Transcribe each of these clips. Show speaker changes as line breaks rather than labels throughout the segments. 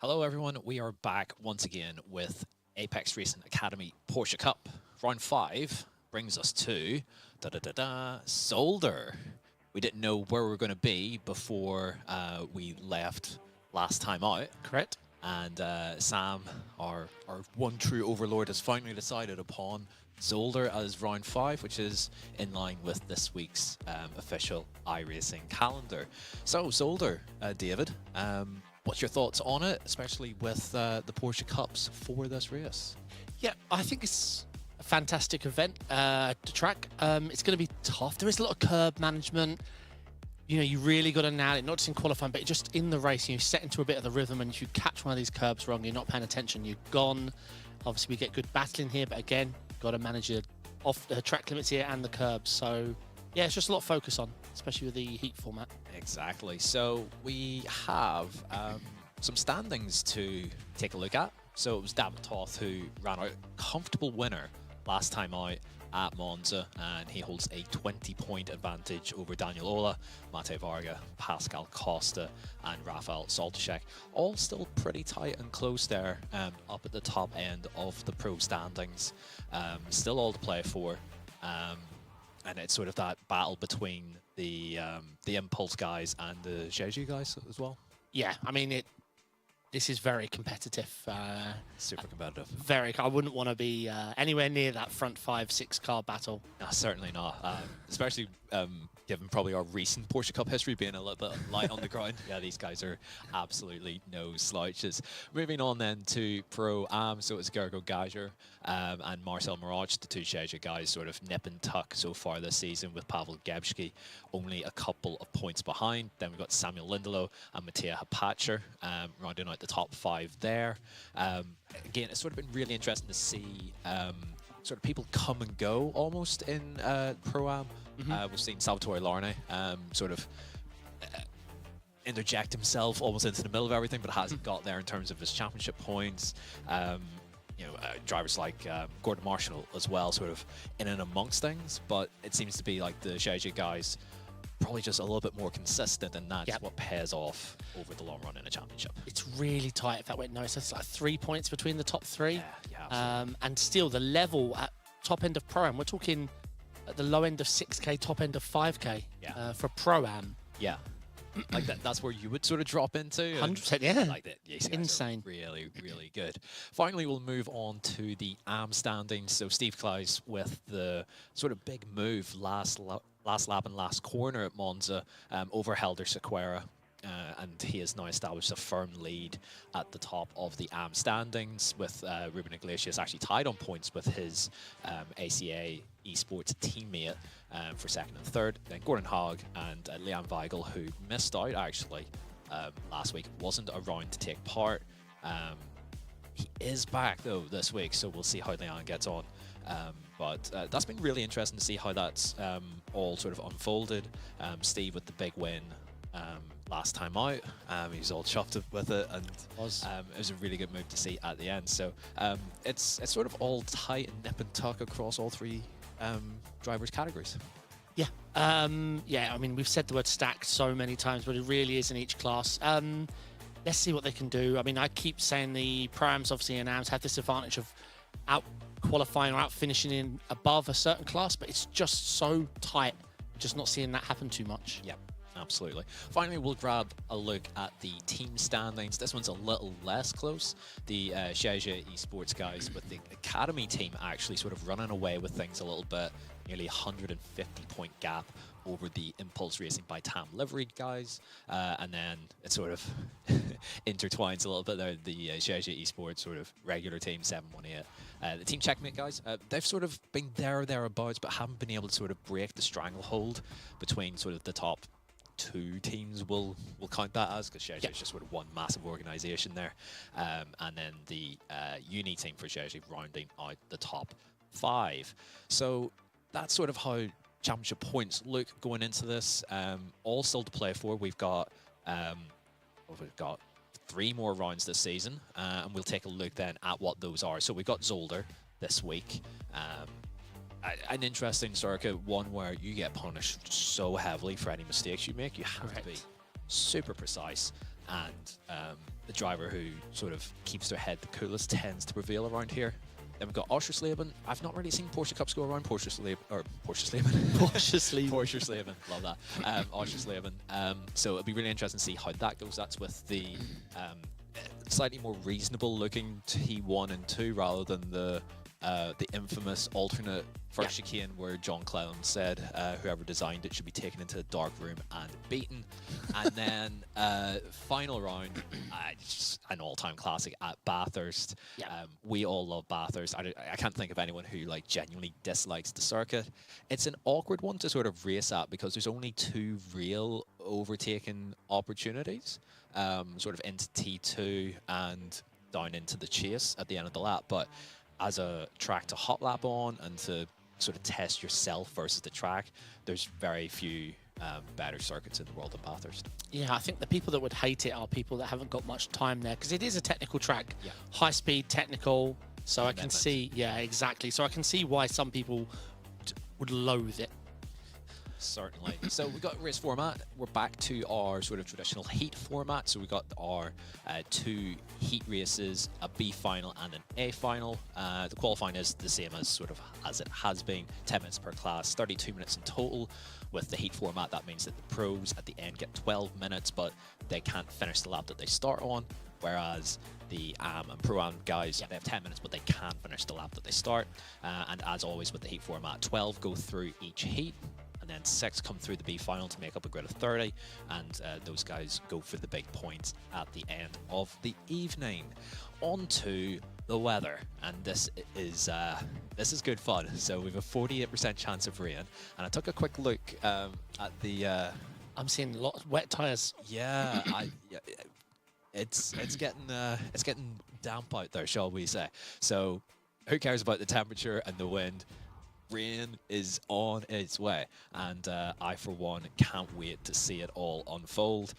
Hello everyone, we are back once again with Apex Racing Academy Porsche Cup. Round 5 brings us to Zolder. We didn't know where we were going to be before we left last time out.
Correct.
And Sam, our one true overlord, has finally decided upon Zolder as round 5, which is in line with this week's official iRacing calendar. So Zolder, David, what's your thoughts on it, especially with the Porsche Cups for this race?
Yeah, I think it's a fantastic event to track. It's going to be tough. There is a lot of curb management. You know, you really got to nail it, not just in qualifying, but just in the race. You set into a bit of the rhythm, and if you catch one of these curbs wrong, you're not paying attention, you're gone. Obviously, we get good battling here, but again, got to manage your track limits here and the curbs. So, yeah, it's just a lot of focus on, especially with the heat format.
Exactly. So we have some standings to take a look at. So it was David Toth who ran out comfortable winner last time out at Monza, and he holds a 20-point advantage over Daniel Ola, Mate Varga, Pascal Costa, and Rafael Soltysek. All still pretty tight and close there, up at the top end of the pro standings. Still all to play for, and it's sort of that battle between the Impulse guys and the Jeju guys as well.
Yeah, I mean, this is very competitive.
Super competitive.
Very. I wouldn't want to be anywhere near that front 5-6 car battle.
No, certainly not. Especially given probably our recent Porsche Cup history being a little bit light on the ground. Yeah, these guys are absolutely no slouches. Moving on then to Pro Am, so it's Gergo Gajer and Marcel Mirage, the two Jeju guys, sort of nip and tuck so far this season, with Pavel Gebski only a couple of points behind. Then we've got Samuel Lindelof and Mattia Hapacher rounding out the top 5 there. Again, it's sort of been really interesting to see sort of people come and go almost in Pro-Am. We've seen Salvatore Larne sort of interject himself almost into the middle of everything, but hasn't got there in terms of his championship points. You know, drivers like Gordon Marshall as well, sort of in and amongst things, but it seems to be like the Jeju guys probably just a little bit more consistent, and that's what pays off over the long run in a championship.
It's really tight if that went no. So it's like 3 points between the top 3.
Yeah,
and still the level at top end of Pro-Am, we're talking at the low end of 6K, top end of 5K for Pro-Am.
Yeah. Like that's where you would sort of drop into.
100%, yeah.
Like that, yes,
insane.
Really, really good. Finally, we'll move on to the AM standings. So Steve Kleiss with the sort of big move last lap and last corner at Monza over Helder Sequeira. And he has now established a firm lead at the top of the AM standings, with Ruben Iglesias actually tied on points with his ACA esports teammate for 2nd and 3rd. Then Gordon Haag and Leon Weigel, who missed out actually last week, wasn't around to take part. He is back though this week, so we'll see how Leon gets on. But that's been really interesting to see how that's all sort of unfolded. Steve with the big win last time out, he's all chuffed with it, and it was a really good move to see at the end. So it's sort of all tight and nip and tuck across all 3 drivers' categories.
Yeah, yeah. I mean, we've said the word stacked so many times, but it really is in each class. Let's see what they can do. I mean, I keep saying the Pro-Ams obviously and AMs have this advantage of out qualifying or out finishing in above a certain class, but it's just so tight. Just not seeing that happen too much.
Yep. Absolutely. Finally, we'll grab a look at the team standings. This one's a little less close. The Jeju esports guys with the Academy team actually sort of running away with things a little bit. Nearly 150-point gap over the Impulse Racing by Tam Livery guys. And then it sort of intertwines a little bit there. The Jeju esports sort of regular team, 718. The Team Checkmate guys, they've sort of been there or thereabouts, but haven't been able to sort of break the stranglehold between sort of the top 2 teams. We'll count that as, because Jeju is just sort of one massive organization there. And then the uni team for Jeju rounding out the top 5. So that's sort of how championship points look going into this. All still to play for. We've got 3 more rounds this season, and we'll take a look then at what those are. So we've got Zolder this week. An interesting circuit, one where you get punished so heavily for any mistakes you make. You have to be super precise, and the driver who sort of keeps their head the coolest tends to prevail around here. Then we've got Oschersleben. I've not really seen Porsche Cups go around Porschesleben. Porschesleben, love that. Oschersleben. So it'll be really interesting to see how that goes. That's with the slightly more reasonable looking T1 and 2 rather than the infamous alternate first chicane where John Clellan said whoever designed it should be taken into a dark room and beaten. And then final round, just an all-time classic at Bathurst. We all love Bathurst. I can't think of anyone who like genuinely dislikes the circuit. It's an awkward one to sort of race at because there's only 2 real overtaking opportunities, sort of into T2 and down into the chase at the end of the lap. But as a track to hot lap on and to sort of test yourself versus the track, there's very few better circuits in the world than Bathurst.
Yeah, I think the people that would hate it are people that haven't got much time there, because it is a technical track, high speed, technical. So I can see, exactly. So I can see why some people would loathe it.
Certainly. So we've got race format. We're back to our sort of traditional heat format. So we've got our 2 heat races, a B final and an A final. The qualifying is the same as sort of as it has been, 10 minutes per class, 32 minutes in total. With the heat format, that means that the pros at the end get 12 minutes, but they can't finish the lap that they start on. Whereas the AM and Pro-Am guys, they have 10 minutes, but they can finish the lap that they start. And as always with the heat format, 12 go through each heat, and then 6 come through the B final to make up a grid of 30, and those guys go for the big points at the end of the evening. On to the weather, and this is good fun. So we have a 48% chance of rain, and I took a quick look at the.
I'm seeing a lot of wet tires.
Yeah, it's getting damp out there, shall we say? So who cares about the temperature and the wind? Rain is on its way, and I for one can't wait to see it all unfold.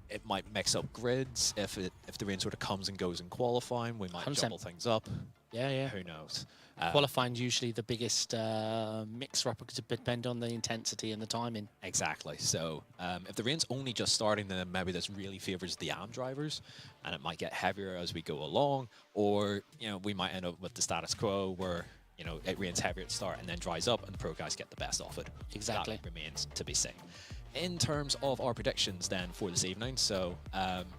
It might mix up grids if the rain sort of comes and goes in qualifying. We might
100%.
jumble things up.
Yeah.
Who knows?
Qualifying usually the biggest mix-up, because it depends on the intensity and the timing.
Exactly. So if the rain's only just starting, then maybe this really favors the AM drivers, and it might get heavier as we go along, or we might end up with the status quo where it rains heavier at the start and then dries up, and the pro guys get the best of it.
Exactly.
That remains to be seen. In terms of our predictions then for this evening, so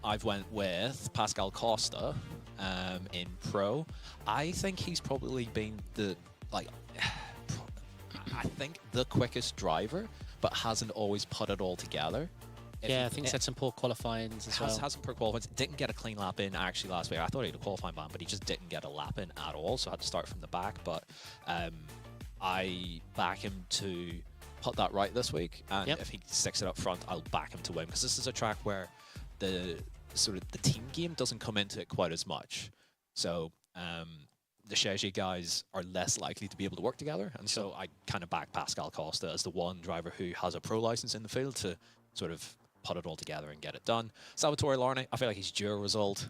I've went with Pascal Costa in pro. I think he's probably been the quickest driver, but hasn't always put it all together.
I think he's had some poor qualifyings as well.
Has some poor qualifyings. Didn't get a clean lap in actually last week. I thought he had a qualifying ban, but he just didn't get a lap in at all, so I had to start from the back. But I back him to put that right this week, and if he sticks it up front, I'll back him to win, because this is a track where the team game doesn't come into it quite as much. So the Chege guys are less likely to be able to work together, and so I kind of back Pascal Costa as the one driver who has a pro license in the field to sort of put it all together and get it done. Salvatore Larney, I feel like he's due a result.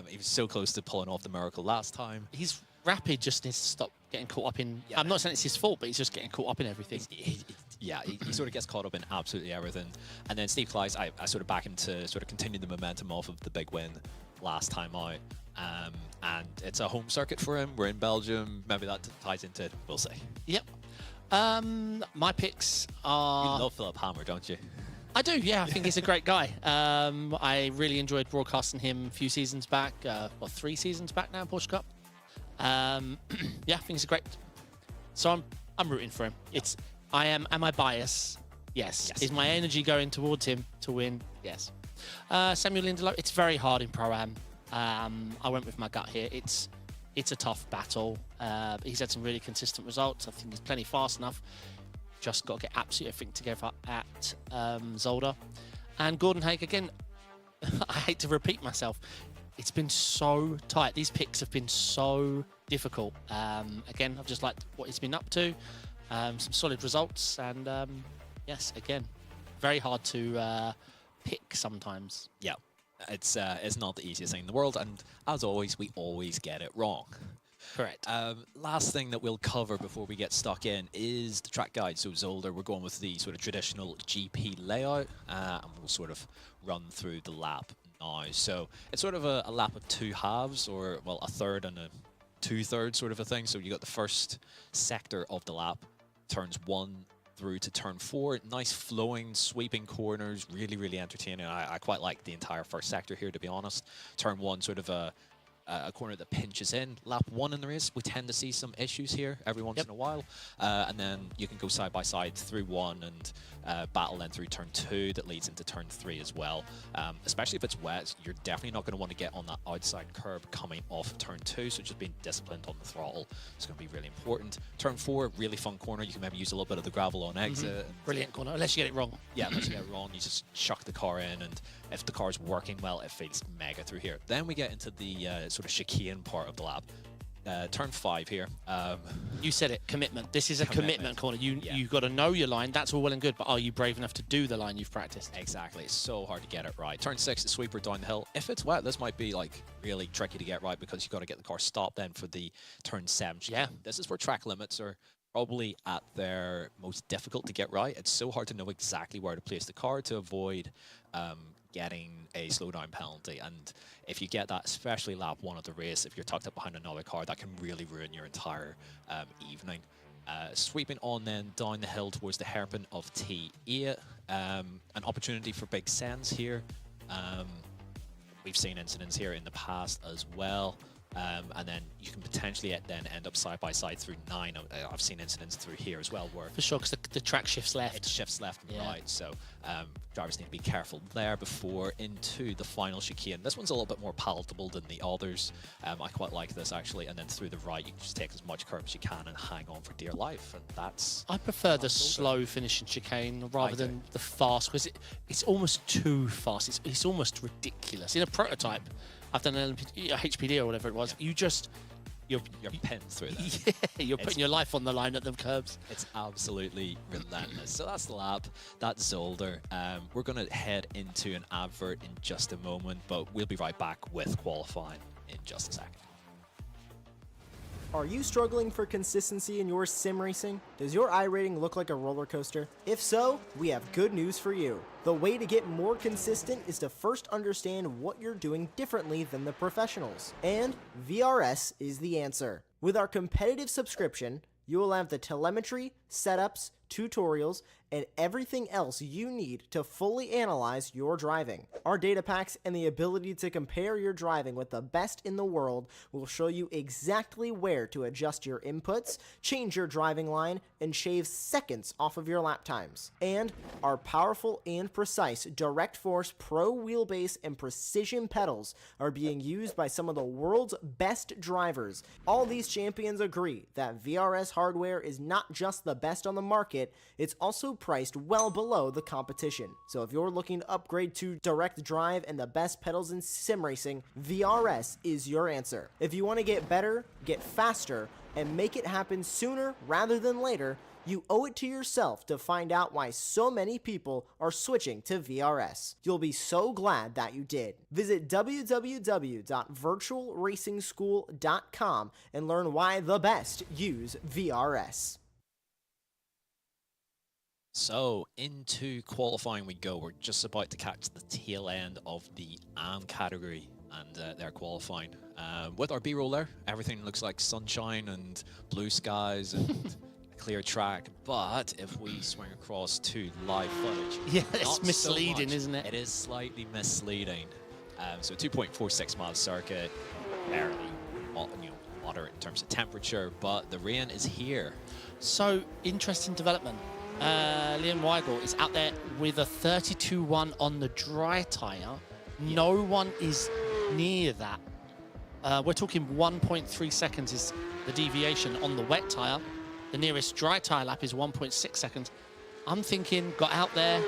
He was so close to pulling off the miracle last time.
He's rapid, just needs to stop getting caught up in. I'm not saying it's his fault, but he's just getting caught up in everything.
He sort of gets caught up in absolutely everything. And then Steve Kleiss, I sort of back him to sort of continue the momentum off of the big win last time out. And it's a home circuit for him. We're in Belgium. Maybe that ties into it. We'll see.
Yep. My picks are.
You love Philip Hammer, don't you?
I do, yeah. I think he's a great guy. I really enjoyed broadcasting him a few seasons back. 3 seasons back now, Porsche Cup. I think he's a great. So I'm rooting for him. Am I biased? Yes. Is my energy going towards him to win? Yes. Samuel Lindelof. It's very hard in Pro-Am. I went with my gut here. It's a tough battle. He's had some really consistent results. I think he's plenty fast enough. Just got to get absolutely everything together at Zolder. And Gordon Haig, again, I hate to repeat myself. It's been so tight. These picks have been so difficult. Again, I've just liked what he's been up to. Some solid results. And yes, again, very hard to pick sometimes.
Yeah, it's not the easiest thing in the world. And as always, we always get it wrong.
Correct.
Last thing that we'll cover before we get stuck in is the track guide. So Zolder, we're going with the sort of traditional GP layout, and we'll sort of run through the lap now. So it's sort of a lap of two halves, or well, a third and a two-thirds sort of a thing. So you got the first sector of the lap, turns 1 through to turn 4. Nice flowing, sweeping corners, really entertaining. I quite like the entire first sector here, to be honest. Turn 1, sort of a corner that pinches in. Lap 1 in the race, we tend to see some issues here every once in a while. And then you can go side by side through 1 and battle then through turn 2 that leads into turn 3 as well. Especially if it's wet, you're definitely not going to want to get on that outside curb coming off turn 2, so just being disciplined on the throttle is going to be really important. Turn 4, really fun corner. You can maybe use a little bit of the gravel on exit.
Brilliant corner, unless you get it wrong.
Yeah, unless you get it wrong, you just chuck the car in, and if the car's working well, it feels mega through here. Then we get into the sort of chicane part of the lap. Turn 5 here.
You said it, commitment. This is a commitment corner. You've got to know your line. That's all well and good, but are you brave enough to do the line you've practiced?
Exactly. It's so hard to get it right. Turn 6, the sweeper down the hill. If it's wet, this might be like really tricky to get right, because you've got to get the car stopped then for the turn 7 chicane.
Yeah.
This is where track limits are probably at their most difficult to get right. It's so hard to know exactly where to place the car to avoid getting a slowdown penalty. And if you get that, especially lap 1 of the race, if you're tucked up behind another car, that can really ruin your entire evening. Sweeping on then down the hill towards the hairpin of T8. An opportunity for big sends here. We've seen incidents here in the past as well. And then you can potentially then end up side by side through 9. I've seen incidents through here as well where
For sure, because the track shifts left.
it shifts left and right, so drivers need to be careful there before into the final chicane. This one's a little bit more palatable than the others. I quite like this actually, and then through the right you can just take as much curb as you can and hang on for dear life, and that's...
I prefer the slow finishing chicane rather than the fast, because it's almost too fast. It's almost ridiculous. In a prototype, I've done an HPD or whatever it was, you're
pinned through that.
Yeah, you're putting your life on the line at them curbs.
It's absolutely relentless. So that's the lap. That's Zolder. We're going to head into an advert in just a moment, but we'll be right back with qualifying in just a second.
Are you struggling for consistency in your sim racing? Does your iRating look like a roller coaster? If so, we have good news for you. The way to get more consistent is to first understand what you're doing differently than the professionals. And VRS is the answer. With our competitive subscription, you will have the telemetry, setups, tutorials, and everything else you need to fully analyze your driving. Our data packs and the ability to compare your driving with the best in the world will show you exactly where to adjust your inputs, change your driving line, and shave seconds off of your lap times. And our powerful and precise Direct Force Pro wheelbase and precision pedals are being used by some of the world's best drivers. All these champions agree that VRS hardware is not just the best on the market, it's also priced well below the competition. So if you're looking to upgrade to direct drive and the best pedals in sim racing, VRS is your answer. If you want to get better, get faster, and make it happen sooner rather than later, you owe it to yourself to find out why so many people are switching to VRS. You'll be so glad that you did. Visit www.virtualracingschool.com and learn why the best use VRS.
So into qualifying we go. We're just about to catch the tail end of the AM category, and they're qualifying. With our B-roll there, everything looks like sunshine and blue skies and a clear track. But if we swing across to live footage,
Yeah, it's misleading, isn't it?
It is slightly misleading. So 2.46 mile circuit, barely, moderate in terms of temperature, but the rain is here.
So, interesting development. Liam Weigel is out there with a 32.1 on the dry tyre. No one is near that. We're talking 1.3 seconds is the deviation on the wet tyre. The nearest dry tyre lap is 1.6 seconds. I'm thinking, got out there,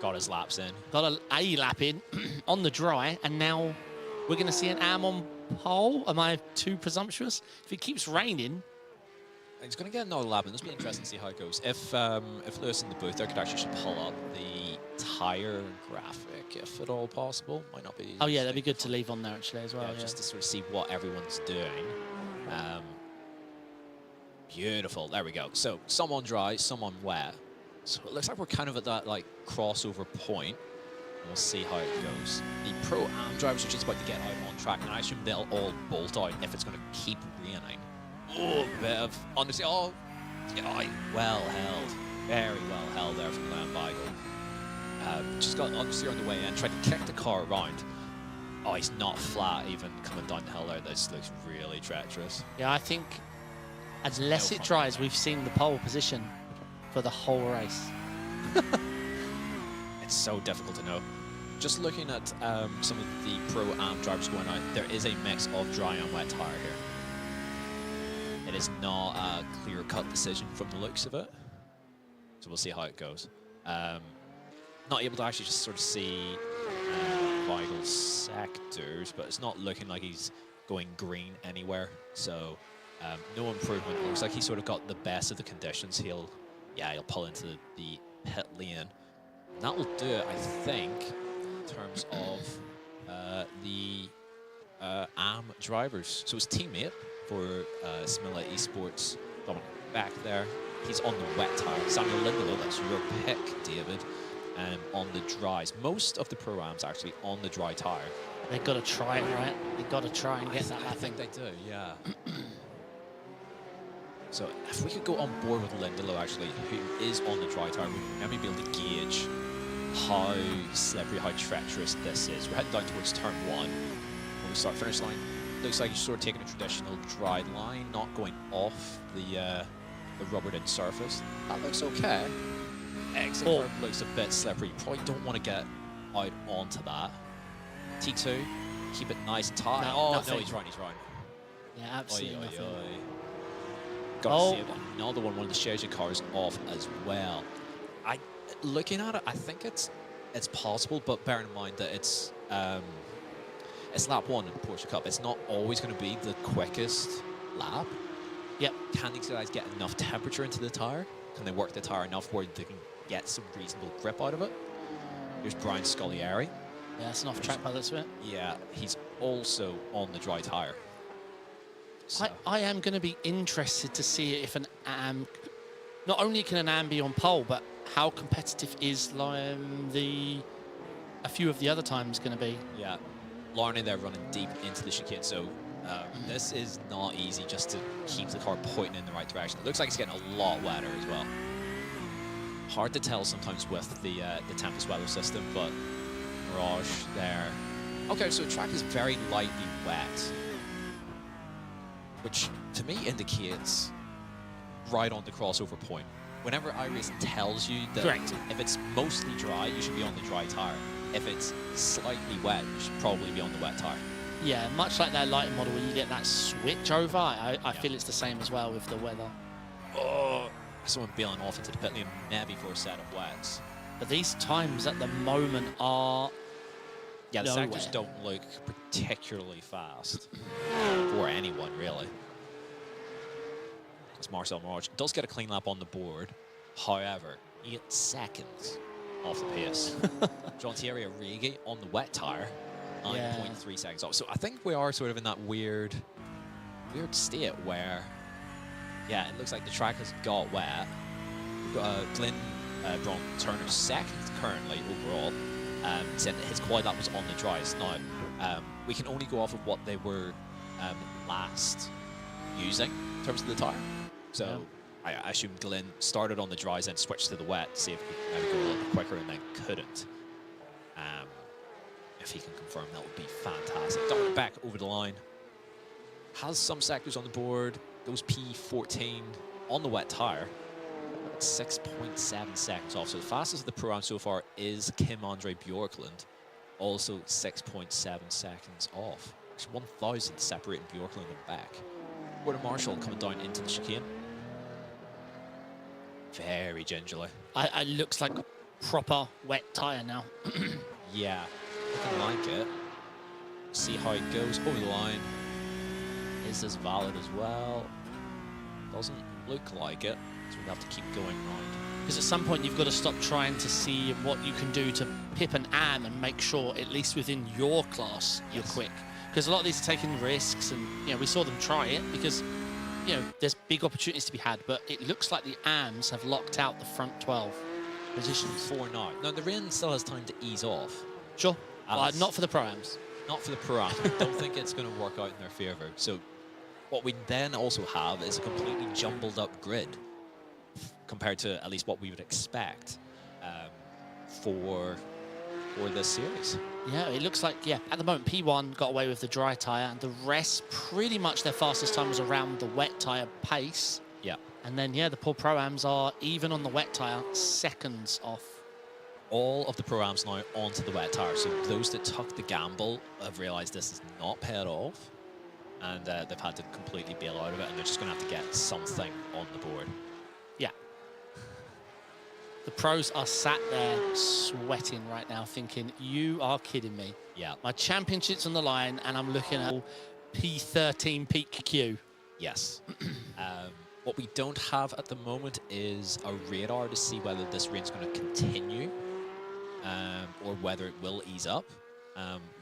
Got his laps in.
got a lap in on the dry, and now we're going to see an AM on pole. Am I too presumptuous? If it keeps raining,
He's going to get another lap, and this will be interesting to see how it goes. If Lewis in the booth there could actually should pull up the tyre graphic, if at all possible. Might not be.
oh yeah, that'd be good to leave on there actually as well. Yeah.
Just to sort of see what everyone's doing. Beautiful. There we go. So some on dry, some on wet. So it looks like we're kind of at that like crossover point. We'll see how it goes. The Pro Am drivers are just about to get out on track, and I assume they'll all bolt out if it's going to keep raining. Oh, bit of honestly. Oh, yeah, well held. Very well held there from Leon Weigel. Just got understeer on the way in, tried to kick the car around. Oh, he's not flat even coming down the hill there. This looks really treacherous.
Yeah, I think unless it dries, we've seen the pole position for the whole race.
It's so difficult to know. Just looking at some of the Pro Am drivers going out, there is a mix of dry and wet tyre here. It is not a clear-cut decision from the looks of it. So we'll see how it goes. Not able to actually just sort of see Weigel's sectors, but it's not looking like he's going green anywhere. So no improvement. Looks like he sort of got the best of the conditions. He'll pull into the pit lane. And that will do it, I think, in terms of the AM drivers. So his teammate for Smilla Esports, Dominic back there, he's on the wet tyre. Samuel Lindelof, that's your pick, David, on the dries. Most of the Pro-Ams actually on the dry tyre.
They've got to try it, right? They've got to try and get that.
I think they do, yeah. So if we could go on board with Lindelof, actually, who is on the dry tyre, we may be able to gauge how slippery, how treacherous this is. We're heading down towards turn 1. When we start finish line, looks like you're sort of taking a traditional dry line, not going off the rubbered in surface. That looks okay. Exit curve looks a bit slippery. You probably don't want to get out onto that. T2, keep it nice and tight. No, he's right.
Yeah, absolutely nothing.
Got to see another one of the Shaja cars off as well. Looking at it, I think it's possible, but bearing in mind that it's lap 1 in the Porsche Cup. It's not always going to be the quickest lap.
Yep.
Can these guys get enough temperature into the tyre? Can they work the tyre enough where they can get some reasonable grip out of it? Here's Brian Scollieri.
Yeah, it's an off-track by the looks of it.
Yeah, he's also on the dry tyre. So.
I am going to be interested to see if an AM, not only can an AM be on pole, but how competitive is a few of the other times going to be.
Yeah, Larney there running deep into the chicane, so this is not easy just to keep the car pointing in the right direction. It looks like it's getting a lot wetter as well. Hard to tell sometimes with the Tempest weather system, but Mirage there. Okay, so the track is very lightly wet, which to me indicates right on the crossover point. Whenever iRacing tells you that if it's mostly dry, you should be on the dry tyre. If it's slightly wet, you should probably be on the wet tyre.
Yeah, much like that lighting model where you get that switch over, I feel it's the same as well with the weather.
Oh, someone bailing off into the pit lane maybe for a set of wets.
But these times at the moment are
the sectors don't look particularly fast for anyone, really. As Marcel Mirage does get a clean lap on the board, however, 8 seconds off the pace. John Thierry Origi on the wet tyre, 9.3 seconds off. So I think we are sort of in that weird state where, it looks like the track has got wet. We've got Glenn Braun Turner second currently overall. Said that his quad lap was on the dries. Now, we can only go off of what they were last using in terms of the tyre. So I assume Glenn started on the dries and switched to the wet to see if he could maybe go a little bit quicker and then couldn't. If he can confirm, that would be fantastic. Dominic back over the line. Has some sectors on the board. Goes P14 on the wet tyre. 6.7 seconds off. So the fastest of the Pro-Am so far is Kim-Andre Bjorklund. Also 6.7 seconds off. There's 1,000 separating Bjorklund and back. Gordon Marshall coming down into the chicane. Very gingerly.
It looks like proper wet tyre now.
Yeah, looking like it. See how it goes over the line. Is this valid as well? Doesn't look like it. So we'll have to keep going round.
Because at some point you've got to stop trying to see what you can do to pip an AM and make sure, at least within your class, you're quick. because a lot of these are taking risks, and you know, we saw them try it because you know there's big opportunities to be had, but it looks like the AMs have locked out the front 12 positions.
For now. Now, the rain still has time to ease off.
Sure,
As-
not for the Pro-Ams.
Not for the Pro-Am. I don't think it's going to work out in their favour. So what we then also have is a completely jumbled up grid compared to at least what we would expect for this series.
Yeah, it looks like, yeah, at the moment P1 got away with the dry tyre, and the rest, pretty much their fastest time was around the wet tyre pace.
Yeah.
And then, yeah, the poor Pro-Ams are, even on the wet tyre, seconds off.
All of the Pro-Ams now onto the wet tyre. So those that took the gamble have realised this is not paid off, and they've had to completely bail out of it, and they're just going to have to get something on the board.
Yeah. The pros are sat there sweating right now, thinking, you are kidding me.
Yeah.
My championship's on the line, and I'm looking at P13 peak Q.
Yes. What we don't have at the moment is a radar to see whether this rain's going to continue or whether it will ease up.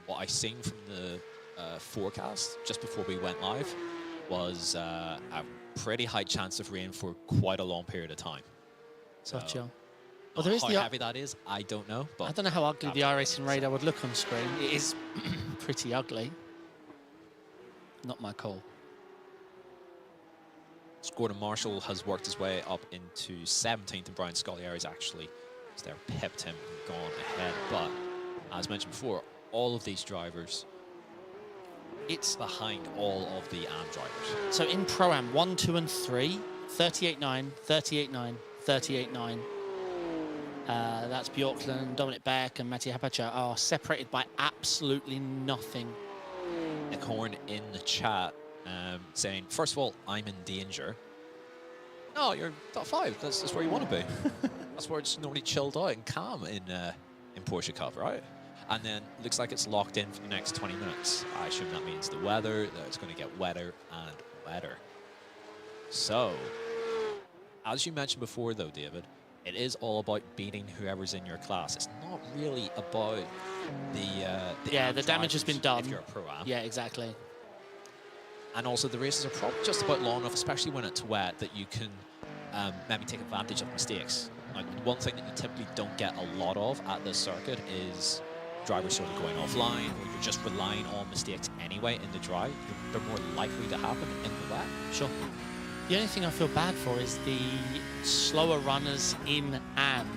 What I seen from the forecast just before we went live was a pretty high chance of rain for quite a long period of time. So,
Gotcha. Well, there is
how
the
heavy that is, I don't know. But
I don't know how ugly the iRacing radar would look on screen. It is pretty ugly. Not my call.
Gordon Marshall has worked his way up into 17th, and Brian Scollieri's actually there pipped him and gone ahead. But as mentioned before, all of these drivers, it's behind all of the AM drivers.
So in Pro-Am 1, 2, and 3, 38.9, 38.9, 38.9. That's Bjorklund, Dominic Beck, and Mattia Hapacha are separated by absolutely nothing.
Nick Horn in the chat saying, first of all, I'm in danger. No, you're top 5. That's where you want to be. That's where it's normally chilled out and calm in Porsche Cup, right? And then looks like it's locked in for the next 20 minutes. I assume that means the weather, that it's going to get wetter and wetter. So, as you mentioned before, though, David, it is all about beating whoever's in your class. It's not really about the
damage has been done.
If you're a pro-am.
Yeah, exactly.
And also the races are probably just about long enough, especially when it's wet, that you can maybe take advantage of mistakes. Like, one thing that you typically don't get a lot of at this circuit is drivers sort of going offline, or you're just relying on mistakes anyway in the dry. They're more likely to happen in the wet.
Sure. The only thing I feel bad for is the slower runners in AM.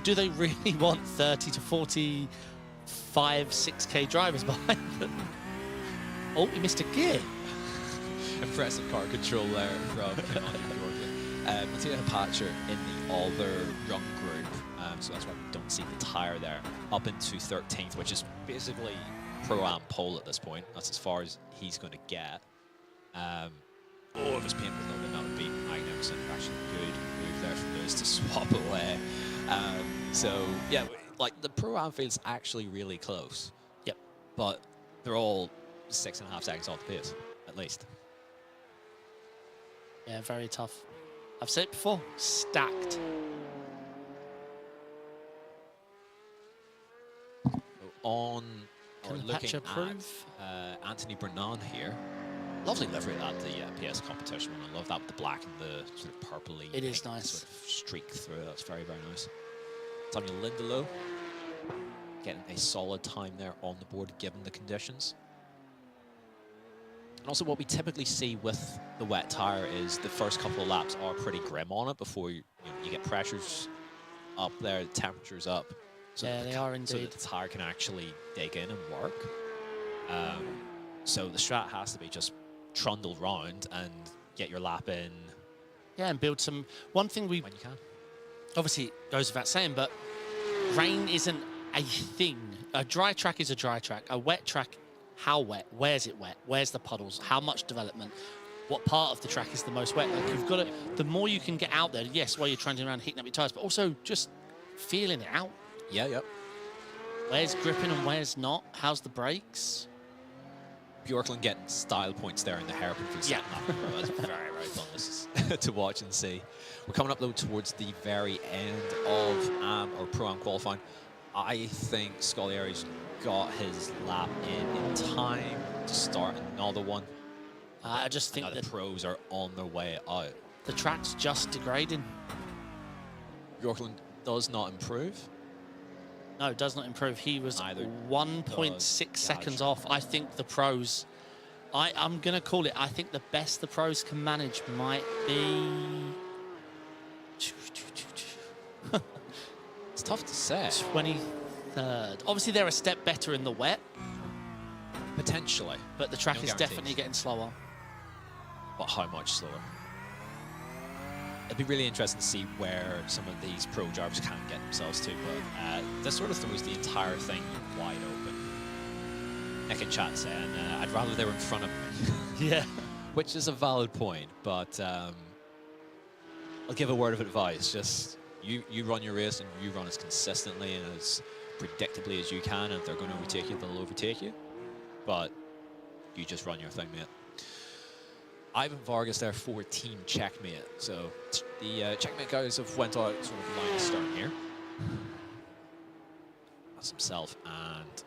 Do they really want 30 to 45, 6K drivers behind them? Oh, he missed a gear.
Impressive car control there from Mattia Hapacher in the Alder run group. So that's why we don't see the tyre there. Up into 13th, which is basically Pro-Am pole at this point. That's as far as he's going to get. If it was painful though, then that would be magnificent. Actually, good move there from Lewis to swap away. So yeah, like the Pro-Am field's actually really close.
Yep.
But they're all 6.5 seconds off the pace, at least.
Yeah, very tough. I've said it before, stacked.
On
Can
looking
Apache
at
approve?
Anthony Bernan here. Lovely livery at the PS competition. I love that with the black and the sort of purpley.
It is
pink
nice.
Sort of streak through. That's very, very nice. Daniel Lindelof getting a solid time there on the board given the conditions. And also what we typically see with the wet tyre is the first couple of laps are pretty grim on it before you get pressures up there, the temperatures up. So
Yeah, they are
So
indeed.
that the tyre can actually dig in and work. So the strat has to be just trundle round and get your lap in
Yeah, and build some. One thing we
when you can.
obviously goes without saying, but rain isn't a thing. A dry track is a dry track. A wet track, how wet? Where's it wet? Where's the puddles? How much development? What part of the track is the most wet? Like, you've got to. The more you can get out there, yes, while you're trundling around hitting up your tires, but also just feeling it out.
Yeah, yep.
Where's gripping and where's not? How's the brakes?
Bjorklund getting style points there in the hairpin for
Yeah.
That's very, very fun this is to watch and see. We're coming up, though, towards the very end of AM or Pro-Am qualifying. I think Scollieri's got his lap in time to start another one.
I just think
Now the
that
pros are on their way out.
the track's just degrading.
Yorkland does not improve.
No, it does not improve. He was
Neither
1.6 seconds off. I think the pros, I'm going to call it, I think the best the pros can manage might be...
It's tough to say.
23rd. Obviously, they're a step better in the wet,
Potentially.
but the track
No
is
guarantees.
definitely getting slower.
But how much slower? It'd be really interesting to see where some of these pro drivers can get themselves to, but this sort of throws the entire thing wide open. Nick in chat saying, I'd rather they were in front of me.
Yeah.
Which is a valid point, but I'll give a word of advice. Just you run your race and you run as consistently and as predictably as you can, and if they're going to overtake you, they'll overtake you. But you just run your thing, mate. Ivan Vargas there for Team Checkmate. So the Checkmate guys have went out sort of line of stone here. That's himself and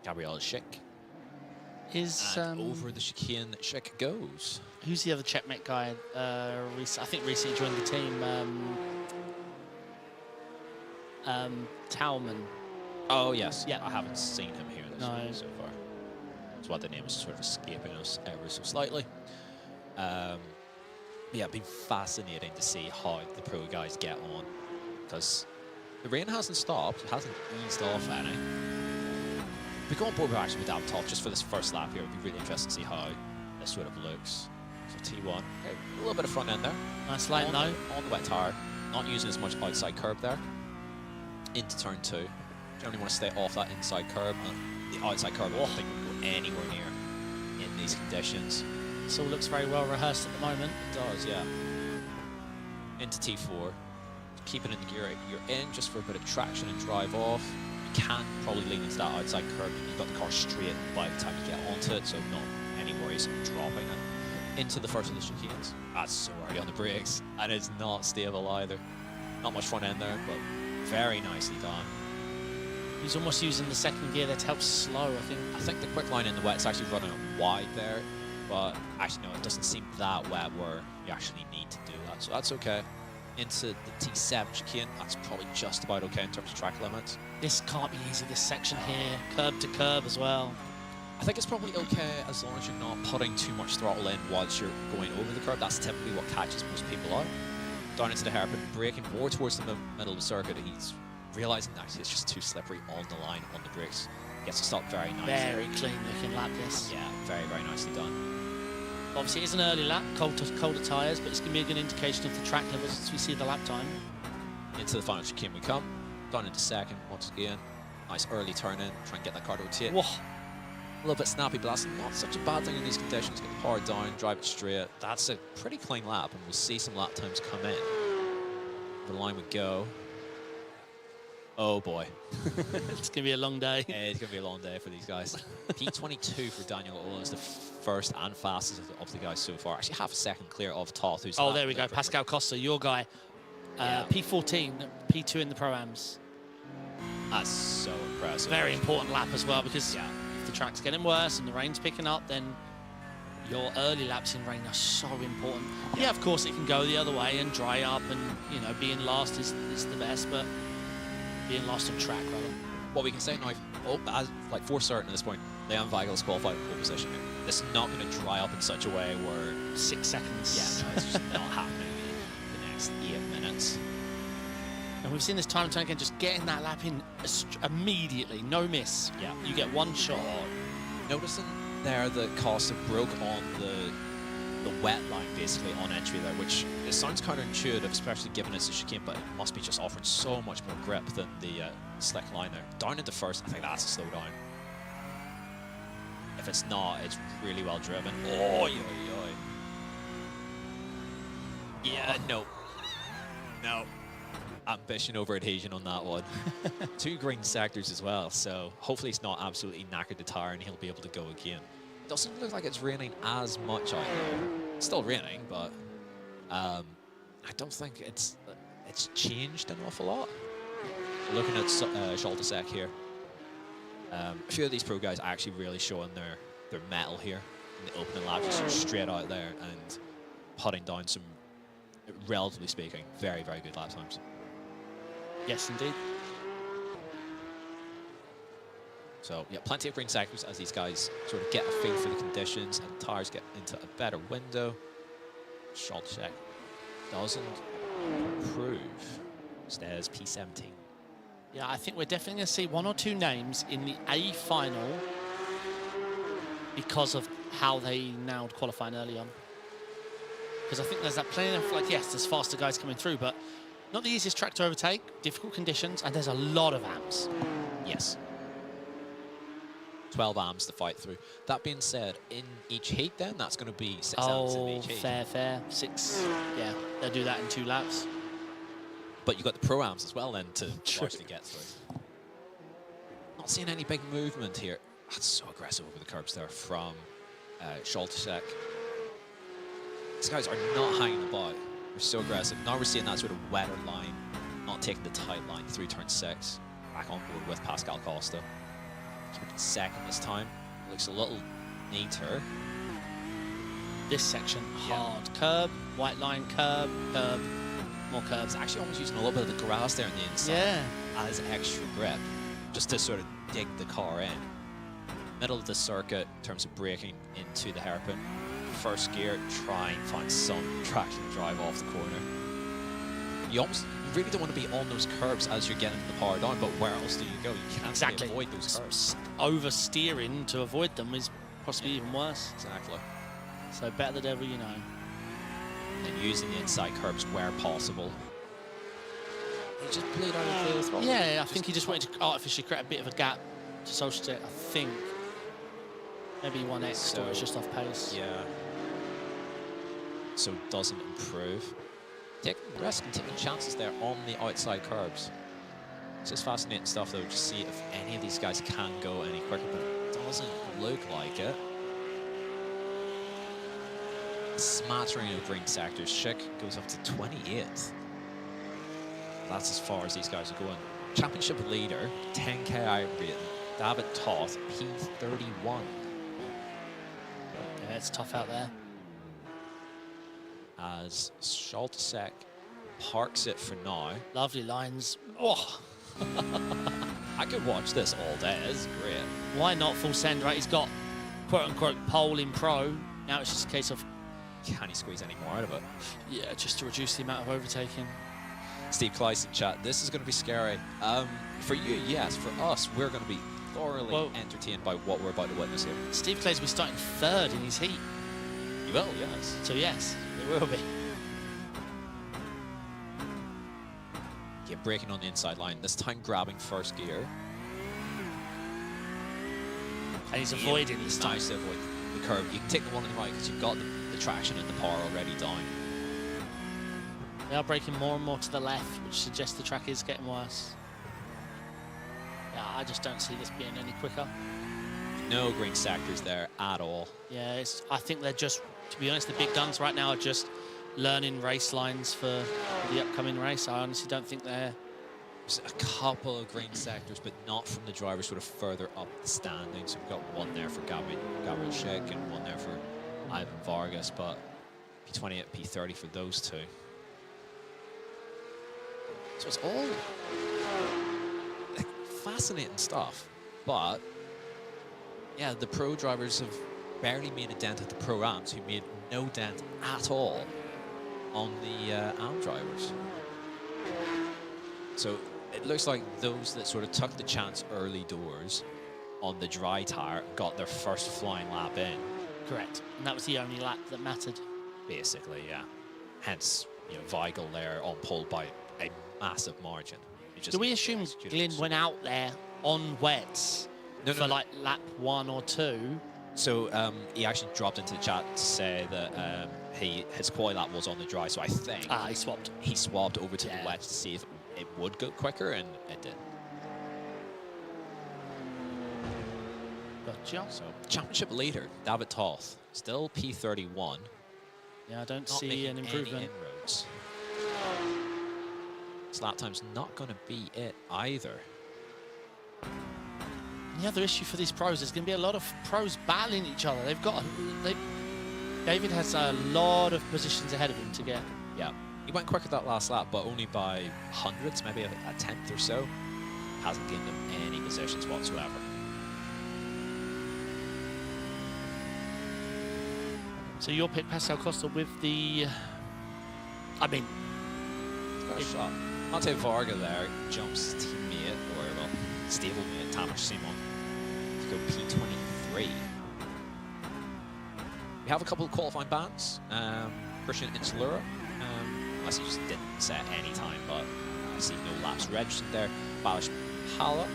Gabriel Schick.
Is
And over the chicane, Schick goes.
who's the other checkmate guy? I think recently joined the team. Tauman.
Oh, yes.
Yeah.
I haven't seen him here this week so far. That's why the name is sort of escaping us ever so slightly. Yeah, it'd been fascinating to see how the pro guys get on, because the rain hasn't stopped, it hasn't eased off any. We go on board with actually with that top just for this first lap here. It'd be really interesting to see how this sort of looks. So T1, okay, a little bit of front end there.
Nice line though.
On the wet tire, not using as much outside curb there. Into turn 2. Generally want to stay off that inside curb. The outside curb, I don't think will go anywhere near in these conditions.
This all looks very well rehearsed at the moment.
It does, yeah. Into T4. Keep it in the gear you're in just for a bit of traction and drive off. You can probably lean into that outside curb. You've got the car straight by the time you get onto it, so not any worries of dropping it. Into the first of the chicanes. That's so early on the brakes, and it's not stable either. Not much front end there, but very nicely done.
He's almost using the second gear there to help slow, I think.
I think the quick line in the wet's actually running it wide there, but actually no, it doesn't seem that wet where you actually need to do that, so that's okay. Into the T7 chicane, that's probably just about okay in terms of track limits.
This can't be easy, this section here. Curb to curb as well.
I think it's probably okay as long as you're not putting too much throttle in whilst you're going over the curb. That's typically what catches most people out. Down into the hairpin, braking more towards the middle of the circuit. He's realizing that it's just too slippery on the line, on the brakes. Gets to stop very nicely.
Very clean looking lap this.
Yeah, very, very nicely done.
Obviously, it's an early lap, colder tyres, but it's going to be a good indication of the track levels as we see the lap time.
Into the final chicane we come. Down into second once again. Nice early turn in, try and get that car to rotate.
Whoa.
A little bit snappy, but that's not such a bad thing in these conditions. Get the power down, drive it straight. That's a pretty clean lap, and we'll see some lap times come in. The line would go. Oh boy.
It's going to be a long day.
Yeah, it's going to be a long day for these guys. P22 for Daniel Owen is the first and fastest of the guys so far. Actually, half a second clear of Toth, who's...
Oh, there we go. Pascal Costa, your guy.
Yeah.
P14, P2 in the Pro-Ams.
That's so impressive.
Very important lap as well, because
Yeah.
if the track's getting worse and the rain's picking up, then your early laps in rain are so important. Yeah, of course, it can go the other way and dry up, and, you know, being last is the best, but being last on track, rather.
What we can say now, like for certain at this point, Leon Weigel's qualified in pole position here. This is not going to dry up in such a way where...
6 seconds.
Yeah, no, it's just not happening in the next 8 minutes.
And we've seen this time and time again, just getting that lap in immediately, no miss.
Yeah.
You get one shot.
Noticing there that Costa broke on the wet line, basically, on entry there, which it sounds counterintuitive, especially given it's a chicane, but it must be just offering so much more grip than the slick line there. Down into first, I think that's a slow down. If it's not, it's really well driven. Oh, yeah, no. No. Ambition over adhesion on that one. 2 green sectors as well, so hopefully it's not absolutely knackered the tire and he'll be able to go again. Doesn't look like it's raining as much out there. It's still raining, but I don't think it's changed an awful lot. Looking at Zolder here. A few of these pro guys are actually really showing their mettle here in the opening lap, just straight out there and putting down some, relatively speaking, very, very good lap times.
Yes, indeed.
So, yeah, plenty of green sectors as these guys sort of get a feel for the conditions and tires get into a better window. Zolder doesn't improve. Stays P17.
Yeah, I think we're definitely going to see 1 or 2 names in the A final because of how they nailed qualifying early on. Because I think there's that plenty of, like, yes, there's faster guys coming through, but not the easiest track to overtake, difficult conditions, and there's a lot of amps.
Yes. 12 amps to fight through. That being said, in each heat then, that's going to be 6 amps in each heat.
Fair. 6. Yeah, they'll do that in 2 laps.
But you've got the pro-amps as well then to largely get through. Not seeing any big movement here. That's so aggressive over the curbs there from Zolder. These guys are not hanging about. They're so aggressive. Now we're seeing that sort of wetter line, not taking the tight line through turn 6. Back on board with Pascal Costa. Keeping second this time. Looks a little neater.
This section, hard. Curb, white line, curb, more curbs.
It's actually almost using a little bit of the grass there on the inside.
Yeah.
As extra grip, just to sort of dig the car in. Middle of the circuit in terms of braking into the hairpin. First gear, try and find some traction drive off the corner. You really don't want to be on those curbs as you're getting the power down, but where else do you go? You can't
Exactly.
avoid those curbs.
Oversteering to avoid them is possibly even worse.
Exactly.
So better the devil you know.
And using the inside curbs where possible. He just played out of the throttle.
Yeah, I think he just wanted to artificially create a bit of a gap to Zolder, I think. Maybe 1x, so it's just off pace.
Yeah. So doesn't improve. Taking risk and taking chances there on the outside curbs. It's just fascinating stuff though, to see if any of these guys can go any quicker, but it doesn't look like it. A smattering of green sectors. Schick goes up to 28th. That's as far as these guys are going. Championship leader, 10k I rating, David Toth, P31.
Yeah, it's tough out there.
As Zolder parks it for now.
Lovely lines. Oh,
I could watch this all day. It's great.
why not full send, right? He's got quote-unquote pole in pro. Now it's just a case of,
Can he squeeze any more out of it?
yeah, just to reduce the amount of overtaking.
Steve Kleiss in chat, this is going to be scary. For you, yes. For us, we're going to be thoroughly entertained by what we're about to witness here.
Steve Clay's will be starting 3rd in his heat.
You will, yes.
So yes, it will be.
Yeah, braking on the inside line. This time grabbing first gear.
And he's avoiding this time.
Nice to avoid the curb. You can take the one on the right because you've got the traction and the power already down.
They are braking more and more to the left, which suggests the track is getting worse. Yeah, I just don't see this being any quicker.
No green sectors there at all.
Yeah, I think they're just, to be honest, the big guns right now are just learning race lines for the upcoming race. I honestly don't think they're...
There's a couple of green sectors, but not from the drivers sort of further up the standings. We've got one there for Gabriel Schick and one there for Ivan Vargas, but P28, P30 for those two. So it's all fascinating stuff, but yeah, the pro drivers have barely made a dent at the pro amps, who made no dent at all on the amp drivers. So it looks like those that sort of took the chance early doors on the dry tire got their first flying lap in.
Correct. And that was the only lap that mattered.
Basically, yeah. Hence, you know, Weigel there on pole by a massive margin.
Do we assume Glyn went out there on wets for like lap 1 or 2?
So he actually dropped into the chat to say that his quali lap was on the dry, so I think
he swapped.
He swapped over to the wets to see if it would go quicker, and it did.
Gotcha.
So championship leader David Toth, still P31.
Yeah, I don't see an improvement.
Any inroads. His lap time's not going to be it either.
the other issue for these pros, there's going to be a lot of pros battling each other. David has a lot of positions ahead of him to get.
Yeah, he went quicker that last lap, but only by hundreds, maybe a tenth or so. Hasn't gained him any positions whatsoever.
So you'll pick Pascal Costa with the... I mean...
Got a shot. Mate Varga there jumps teammate, or well, stablemate Tamas Simon to go P23. We have a couple of qualifying bans. Christian Insulura, unless he just didn't set any time, but I see no laps registered there. Balish Pala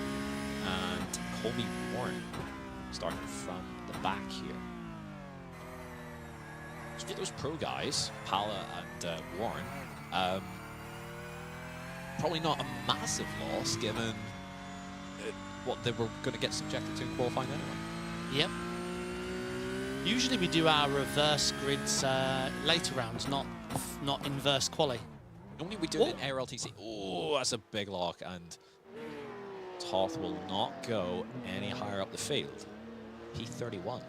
and Colby Warren starting from the back here. So for those pro guys, Pala and Warren, probably not a massive loss given what they were going to get subjected to in qualifying anyway.
Yep. Usually we do our reverse grids later rounds, not inverse quali.
Normally we do it in ARLTC. Oh, that's a big lock, and Toth will not go any higher up the field. P31.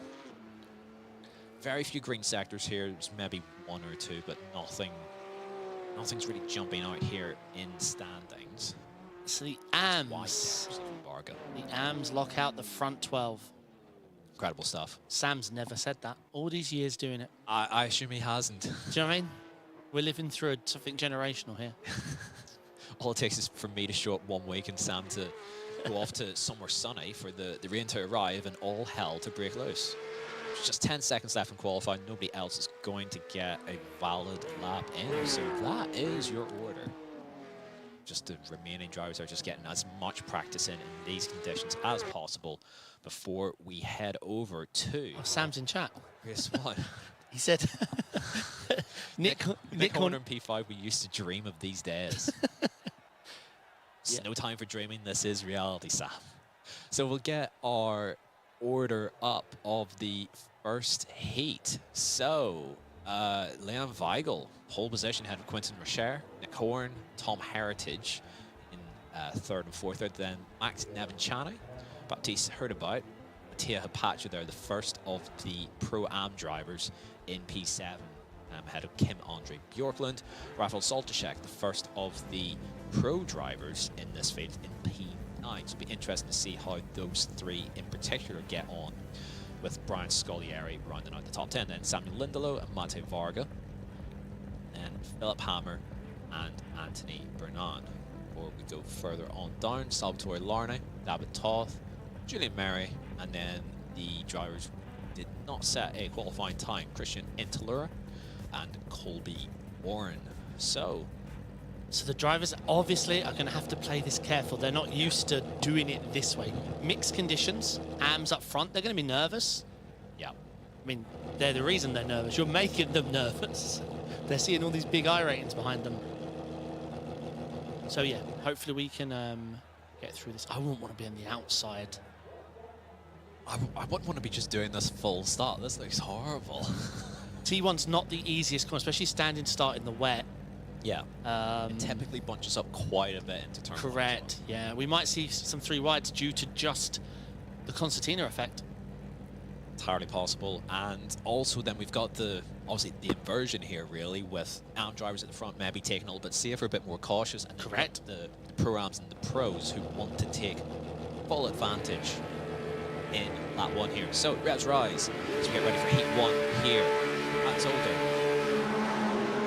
Very few green sectors here. There's maybe one or two, but nothing's really jumping out here in standings.
So the AMs. The AMs lock out the front 12.
Incredible stuff.
Sam's never said that. All these years doing it.
I assume he hasn't.
Do you know what I mean? We're living through something generational here.
All it takes is for me to show up 1 week and Sam to go off to somewhere sunny for the rain to arrive and all hell to break loose. There's just 10 seconds left in qualifying. Nobody else is going to get a valid lap in. So that is your order. Just the remaining drivers are just getting as much practice in these conditions as possible before we head over to...
Oh, Sam's in chat.
Race 1.
He said... Nick
Horner and P5, we used to dream of these days. It's
Yeah.
no time for dreaming. This is reality, Sam. So we'll get our order up of the first heat. So, Leon Weigel, pole position ahead of Quentin Rocher, Nick Horn, Tom Heritage in third and fourth. Then Max Nevinciani, Baptiste Hurtabout, Mattia Hapacha there, the first of the Pro-Am drivers in P7. Ahead of Kim Andre Bjorklund, Rafael Soltaszek, the first of the pro drivers in this field in P9. So it'll be interesting to see how those three in particular get on, with Brian Scollieri rounding out the top 10. Then Samuel Lindelow and Mate Varga, and Philip Hammer and Anthony Bernard. Before we go further on down, Salvatore Larne, David Toth, Julian Murray, and then the drivers did not set a qualifying time, Christian Intalura and Colby Warren. So
the drivers obviously are going to have to play this careful. They're not used to doing it this way. Mixed conditions, AMs up front, they're going to be nervous.
yeah,
I mean, they're the reason they're nervous. You're making them nervous. They're seeing all these big I ratings behind them. So yeah, hopefully we can get through this. I wouldn't want to be on the outside.
I wouldn't want to be just doing this full start. This looks horrible.
T1's not the easiest corner, especially standing start in the wet.
Yeah, it typically bunches up quite a bit into turn one.
Correct, yeah. We might see some 3 wides due to just the concertina effect.
Entirely possible. And also then we've got obviously the inversion here really, with AM drivers at the front maybe taking a little bit safer, a bit more cautious. And
correct.
The pro-ams and the pros who want to take full advantage in lap 1 here. So revs rise as we get ready for heat 1 here at Zolder.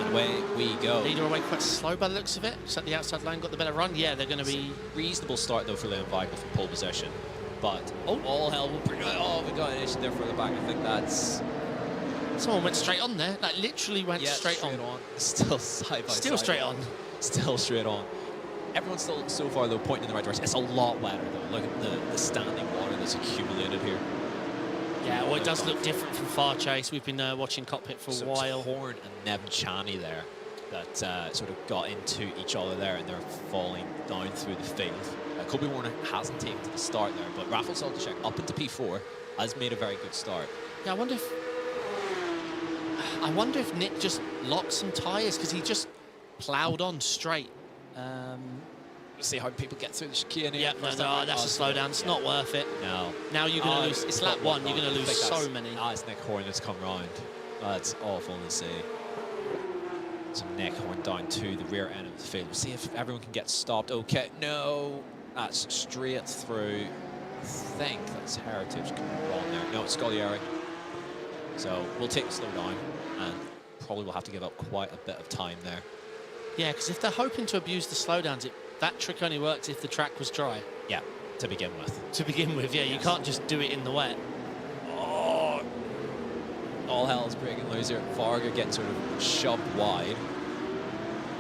And away we go.
Leader away quite slow by the looks of it. Just at the outside line, got the better run. Yeah, they're going to be...
Reasonable start though for Leon Weigel from pole position. But all hell will bring... Oh, we got an issue there for the back. I think that's...
Someone went straight on there. Like literally went straight on.
Still side by side.
Still straight on.
Still straight on. Everyone's still so far though pointing in the right direction. It's a lot wetter though. Look at the standing water that's accumulated here.
Yeah, well, it does look different from Far Chase. We've been watching cockpit for a while.
Horn and Nevinciani there that sort of got into each other there, and they're falling down through the field. Colby Warner hasn't taken to the start there, but Rafael Soltaszek up into P4 has made a very good start.
Yeah, I wonder if Nick just locked some tyres, because he just ploughed on straight.
See how people get through the chicane here.
Yeah, no, that's a slowdown. It's not worth it.
No.
Now you're going to lose. It's lap 1. You're going to lose so many.
It's Nick Horn that's come round. That's awful to see. So Nick Horn down to the rear end of the field. We'll see if everyone can get stopped. Okay, no. That's straight through. I think that's Heritage coming wrong there. No, it's Scullieri. So we'll take the slow down, and probably will have to give up quite a bit of time there.
Yeah, because if they're hoping to abuse the slowdowns, that trick only works if the track was dry.
Yeah, to begin with.
To begin with, yeah, you can't just do it in the wet.
Oh, all hell's breaking loose here. Varga getting sort of shoved wide.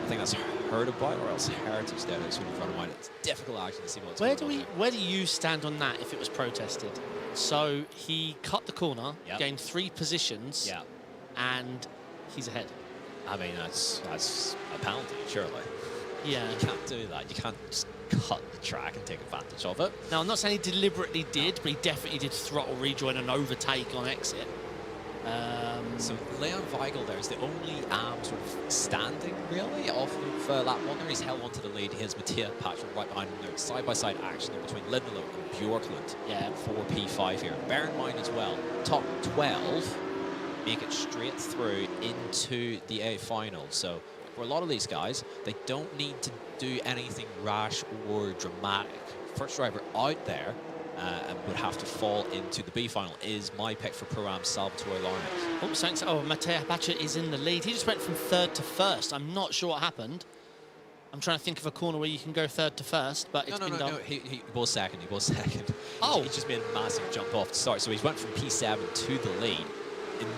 I think that's heard about, or else Heritage there is sort of running wide. It's difficult actually to see what's going on there.
Where do you stand on that if it was protested? So he cut the corner, gained 3 positions, and he's ahead.
I mean, that's a penalty, surely.
Yeah.
You can't do that. You can't just cut the track and take advantage of it.
Now, I'm not saying he deliberately did, but he definitely did throttle rejoin and overtake on exit.
So Leon Weigel there is the only sort of standing, really, off of lap 1 there. He's held on to the lead. He has Mattia Patrick right behind him there. Side-by-side action there between Lindelof and Bjorklund for P5 here. Bear in mind as well, top 12 make it straight through into the A final. So for a lot of these guys, they don't need to do anything rash or dramatic. First driver out there and would have to fall into the B final is my pick for Pro-Am Salvatore Larnach.
Oh, Mattia Patrick is in the lead. He just went from 3rd to 1st. I'm not sure what happened. I'm trying to think of a corner where you can go 3rd to 1st, but it's been done.
No, he was second. He was second.
Oh.
He just made a massive jump off the start. So he's went from P7 to the lead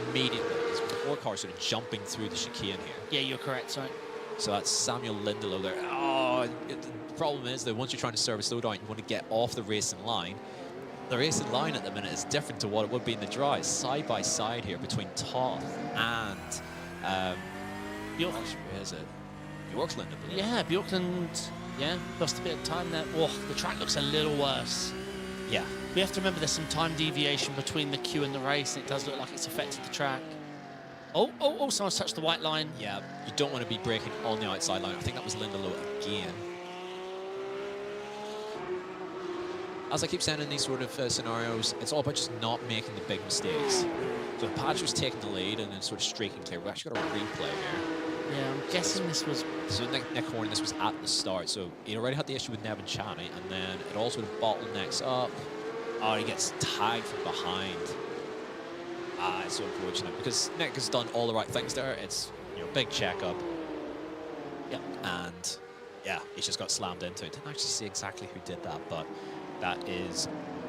immediately. His 4 cars sort of jumping through the chicane here.
Yeah, you're correct, sorry.
So that's Samuel Lindelof there. Oh, the problem is that once you're trying to serve a slowdown, you want to get off the racing line. The racing line at the minute is different to what it would be in the dry. Side by side here between Toth and where is it? Bjorklund, I believe.
Yeah, Bjorklund, lost a bit of time there. Oh, the track looks a little worse.
Yeah.
We have to remember there's some time deviation between the queue and the race, and it does look like it's affected the track. Oh, someone's touched the white line.
Yeah, you don't want to be braking on the outside line. I think that was Lindelof again. As I keep saying in these sort of scenarios, it's all about just not making the big mistakes. So Patrick's taking the lead and then sort of streaking clear. We've actually got a replay here.
Yeah, I'm guessing this was...
So Nick Horn, this was at the start. So he already had the issue with Nevin Chaney, and then it all sort of bottlenecks up. Oh, he gets tagged from behind. It's so unfortunate because Nick has done all the right things there. It's, big checkup. Yeah, and yeah, he's just got slammed into it. Didn't actually see exactly who did that, but that is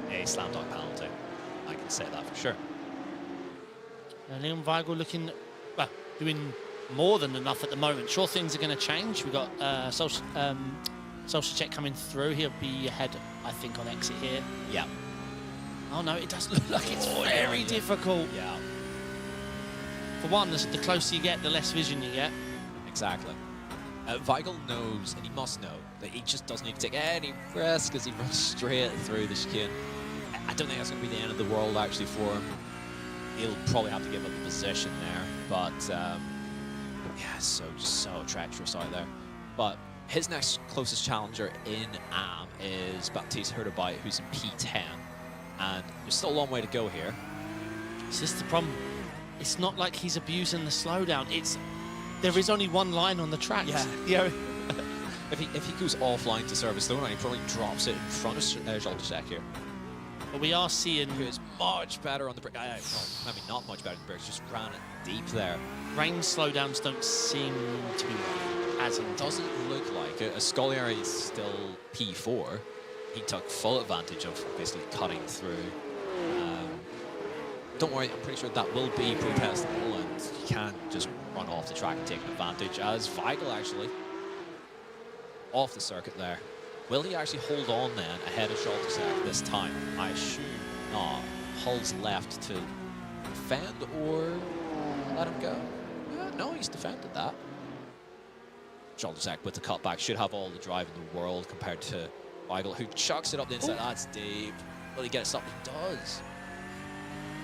a slam dunk penalty. I can say that for sure.
Leon Weigel looking, well, doing more than enough at the moment. Sure, things are going to change. We've got Solskjaer coming through. He'll be ahead, I think, on exit here.
Yeah.
Oh no, it does look like it's very difficult.
Yeah.
For one, the closer you get, the less vision you get.
Exactly. Weigel knows, and he must know, that he just doesn't need to take any risk as he runs straight through the chicane. I don't think that's going to be the end of the world, actually, for him. He'll probably have to give up a position there, but yeah, so treacherous out there. But his next closest challenger in AM is Baptiste Hurtubite, who's in P10. And there's still a long way to go here.
This is the problem. It's not like he's abusing the slowdown. There is only one line on the track.
Yeah. If he goes offline to serve a slowdown, he probably drops it in front of Zolder here.
But we are seeing...
Who's much better on the brake. Well, maybe not much better on the brakes, just ran it deep there.
Range slowdowns don't seem to be as intended.
Doesn't look like it. Scullieri is still P4. He took full advantage of basically cutting through. Don't worry, I'm pretty sure that will be protestable, and you can't just run off the track and take advantage, as Weigel actually off the circuit there. Will he actually hold on then ahead of Zolder this time? I assume not. Hull's left to defend or let him go. No, he's defended that. Zolder with the cutback should have all the drive in the world compared to Weigel, who chucks it up the inside.
Ooh.
That's deep. Will he get it stopped? He does.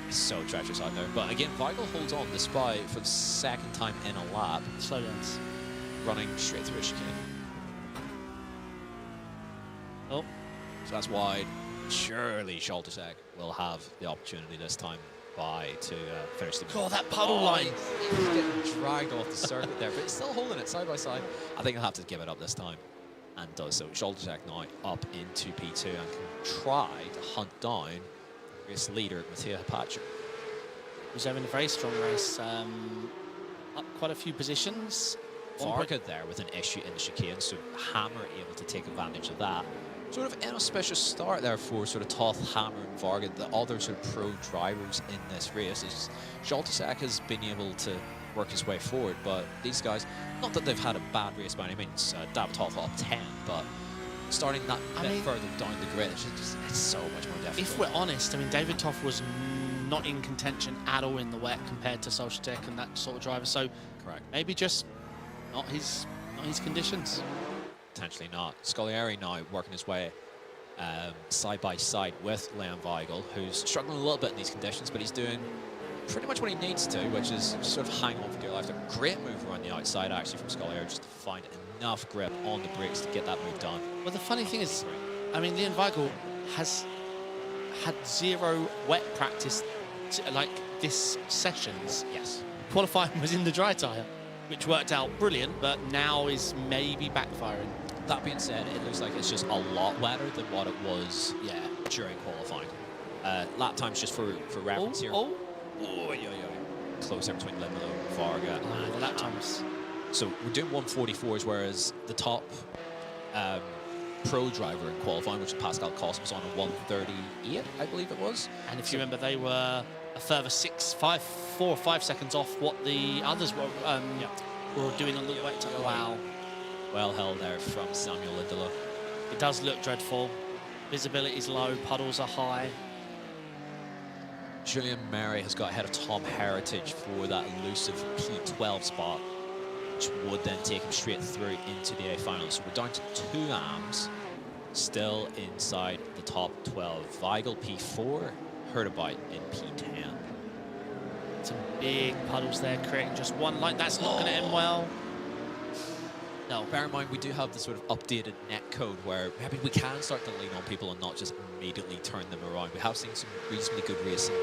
He's so treacherous out there. But again, Weigel holds on despite, for the second time in a lap,
Slowdowns.
running straight through a chicane.
Oh,
So that's wide. Surely Schaltersek will have the opportunity this time to finish the
God, that puddle line.
He's getting dragged off the circuit there, but he's still holding it side by side. I think he'll have to give it up this time, and does so. Schaltersek now up into P2 and can try to hunt down race leader Mattia Hapacher.
Was having a very strong race. Up quite a few positions.
Varga there with an issue in the chicane, so Hammer able to take advantage of that. Sort of inauspicious start there for sort of Toth, Hammer and Varga, the other sort of pro drivers in this race. Is Schaltersek has been able to work his way forward, but these guys, not that they've had a bad race by any means, David Toth up 10, but starting that bit further down the grid, it's so much more difficult.
If we're honest, I mean, David Toth was not in contention at all in the wet compared to Solskjaer and that sort of driver, so
correct.
Maybe just not his conditions.
Potentially not. Scolari now working his way side by side with Leon Weigel, who's struggling a little bit in these conditions, but he's doing pretty much what he needs to, which is just sort of hang on for dear life. A great move around the outside actually from Scolari, just to find enough grip on the brakes to get that move done.
Well, the funny thing is, I mean, Leon Weigel has had zero wet practice like this sessions.
Yes.
Qualifying was in the dry tyre, which worked out brilliant, but now is maybe backfiring.
That being said, it looks like it's just a lot wetter than what it was during qualifying. Lap times just for reference here. Closer between Limelo, Varga, and
the lap times.
So we're doing 144s, whereas the top pro driver in qualifying, which is Pascal Cost, was on a 138, I believe it was.
And if you remember, they were a further 4 or 5 seconds off what the others were doing on the wet tyre. Wow.
Well held there from Samuel Lindelof.
It does look dreadful. Visibility's low, puddles are high.
Julian Murray has got ahead of Tom Heritage for that elusive P12 spot, which would then take him straight through into the A final. So we're down to 2 AMs, still inside the top 12. Weigel P4, Hurtabyte in P10.
Some big puddles there, creating just one line. That's not going to end well. No.
Bear in mind, we do have the sort of updated net code where maybe we can start to lean on people and not just immediately turn them around. We have seen some reasonably good racing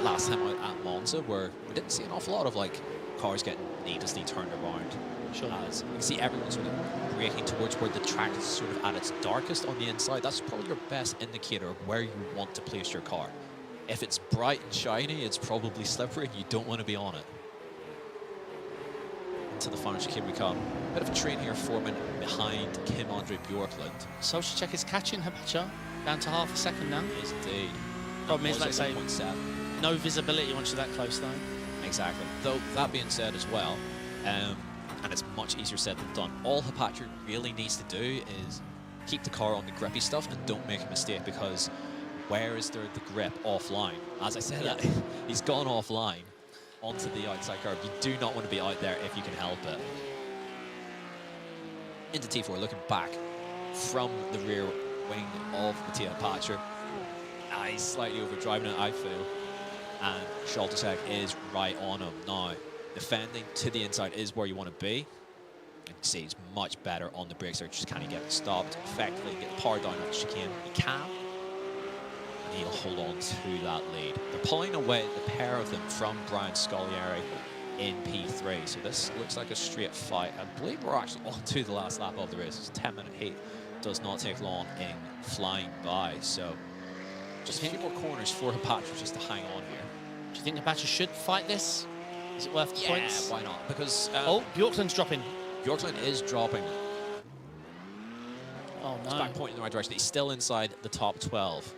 last time out at Monza, where we didn't see an awful lot of like cars getting needlessly turned around.
Sure.
As you can see, everyone sort of braking towards where the track is sort of at its darkest on the inside. That's probably your best indicator of where you want to place your car. If it's bright and shiny, it's probably slippery and you don't want to be on it. To the final chicane we come. Bit of a train here forming behind Kim Andre Bjorklund.
Solskjaer is catching Hapacher down to half a second now.
Yes, indeed.
Problem is, let's say,
0.7.
no visibility once you're that close, though.
Exactly. Though, that being said as well, and it's much easier said than done, all Hapacher really needs to do is keep the car on the grippy stuff and don't make a mistake, because where is there the grip offline? As I said, he's gone offline onto the outside curve. You do not want to be out there if you can help it. Into T4, looking back from the rear wing of Mattia Hapacher. He's slightly overdriving it, I feel. And Schaltersek is right on him now. Defending to the inside is where you want to be. You can see he's much better on the brakes there, just kind of get it stopped effectively, get the power down on the chicane. He can. And he'll hold on to that lead. They're pulling away the pair of them from Brian Scolari in P3. So this looks like a straight fight. I believe we're actually on to the last lap of the race. It's a 10-minute heat. Does not take long in flying by. So just a few more corners for Hapacher just to hang on here.
Do you think Hapacher should fight this? Is it worth the points?
Why not? Because
Bjorklund's dropping.
Bjorklund is dropping.
Oh no.
He's back pointing in the right direction. He's still inside the top 12.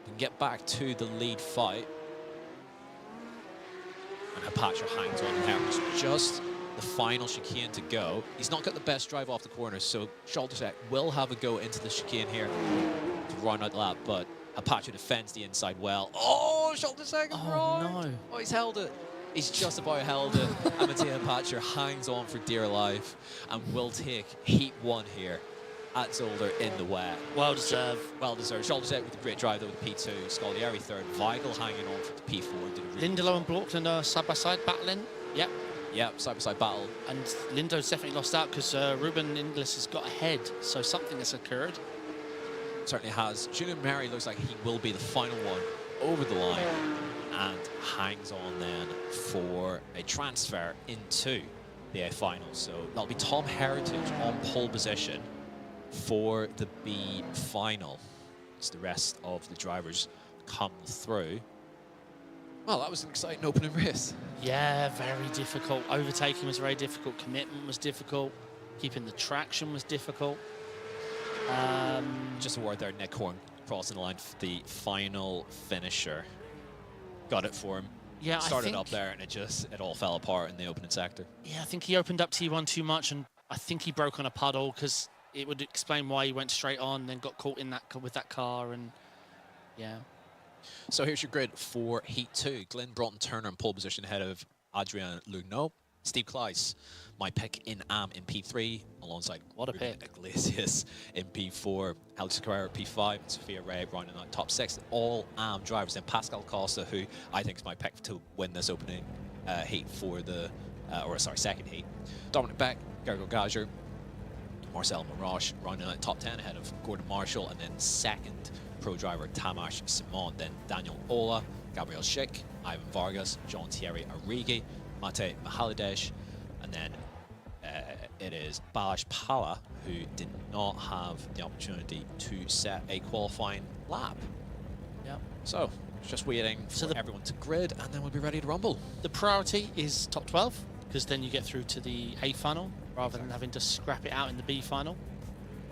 We can get back to the lead fight. And Hapacher hangs on there. It's just the final chicane to go. He's not got the best drive off the corner, so Schaltersek will have a go into the chicane here to run out the lap, but Hapacher defends the inside well. Oh, Schaltersek is wrong.
No.
Oh, he's held it. He's just about held it. And Mattia Hapacher hangs on for dear life and will take heat 1 here at Zolder in the wet.
Well deserved.
Well deserved. Schaltersek with a great drive though with P2. Scolari third. Weigel hanging on for the P4.
Lindelof and Bjorklund are side by side battling. Yep.
Yep, side by side battle.
And Lindo's definitely lost out because Ruben Inglis has got ahead, so something has occurred.
certainly has. Julian Mary looks like he will be the final one over the line and hangs on then for a transfer into the A final. So that'll be Tom Heritage on pole position for the B final as the rest of the drivers come through. Well, that was an exciting opening race.
Yeah, very difficult. Overtaking was very difficult. Commitment was difficult. Keeping the traction was difficult.
Just a word there, Nick Horn crossing the line for the final finisher. Got it for him.
Yeah,
Started up there and it all fell apart in the opening sector.
Yeah, I think he opened up T1 too much, and I think he broke on a puddle, because it would explain why he went straight on, then got caught in that with that car, and yeah.
So here's your grid for Heat 2. Glenn Broughton Turner in pole position ahead of Adrian Lugnot. Steve Kleiss, my pick in AM in P3, alongside
What a
Ruben
pick.
Iglesias in P4, Alex Carrera P5, and Sophia Ray rounding out top 6. All AM drivers. Then Pascal Costa, who I think is my pick to win this opening heat for the, second heat. Dominic Beck, Gergo Gager, Marcel Marash rounding out top 10 ahead of Gordon Marshall, and then second pro driver Tamash Simon, then Daniel Ola, Gabriel Schick, Ivan Vargas, John Thierry Arrighi, Mate Mahalidesh, and then it is Balazs Pala, who did not have the opportunity to set a qualifying lap.
Yeah.
So, just waiting for everyone to grid, and then we'll be ready to rumble.
The priority is top 12, because then you get through to the A final, rather than having to scrap it out in the B final.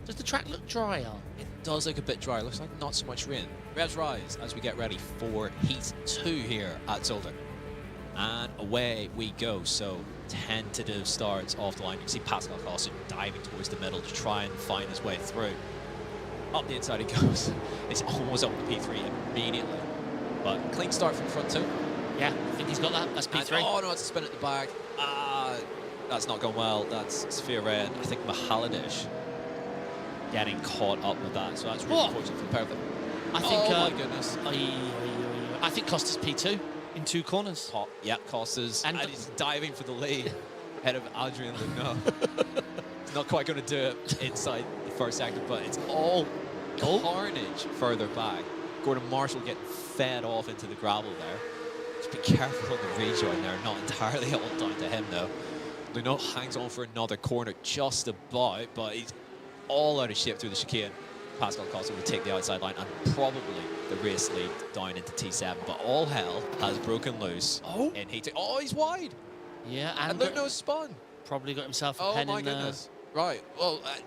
Does the track look drier?
It does look a bit dry. Looks like not so much rain. Revs rise as we get ready for Heat 2 here at Zolder. And away we go. So tentative starts off the line. You can see Pascal Costa diving towards the middle to try and find his way through. Up the inside he goes. It's almost up to P3 immediately. But clean start from the front two.
Yeah, I think he's got that. That's P3.
And, oh no, it's a spin at the back. That's not gone well. That's Sophia Ray. I think Mahalidish getting caught up with that. So that's really unfortunate for the pair of them.
I think,
oh my goodness.
I think Costa's P2 in 2 corners.
Yeah, Costa's. And he's diving for the lead ahead of Adrian Lugnot. He's not quite going to do it inside the first sector, but it's all carnage further back. Gordon Marshall getting fed off into the gravel there. Just be careful on the rejoin there. Not entirely all down to him, though. Lugnot hangs on for another corner just about, but he's all out of shape through the chicane. Pascal Costa will take the outside line and probably the race lead down into T7, but all hell has broken loose in Heat 2. Oh, he's wide.
Yeah,
and Lugnot's spun.
Probably got himself a pen
my
in
goodness. Right, well, I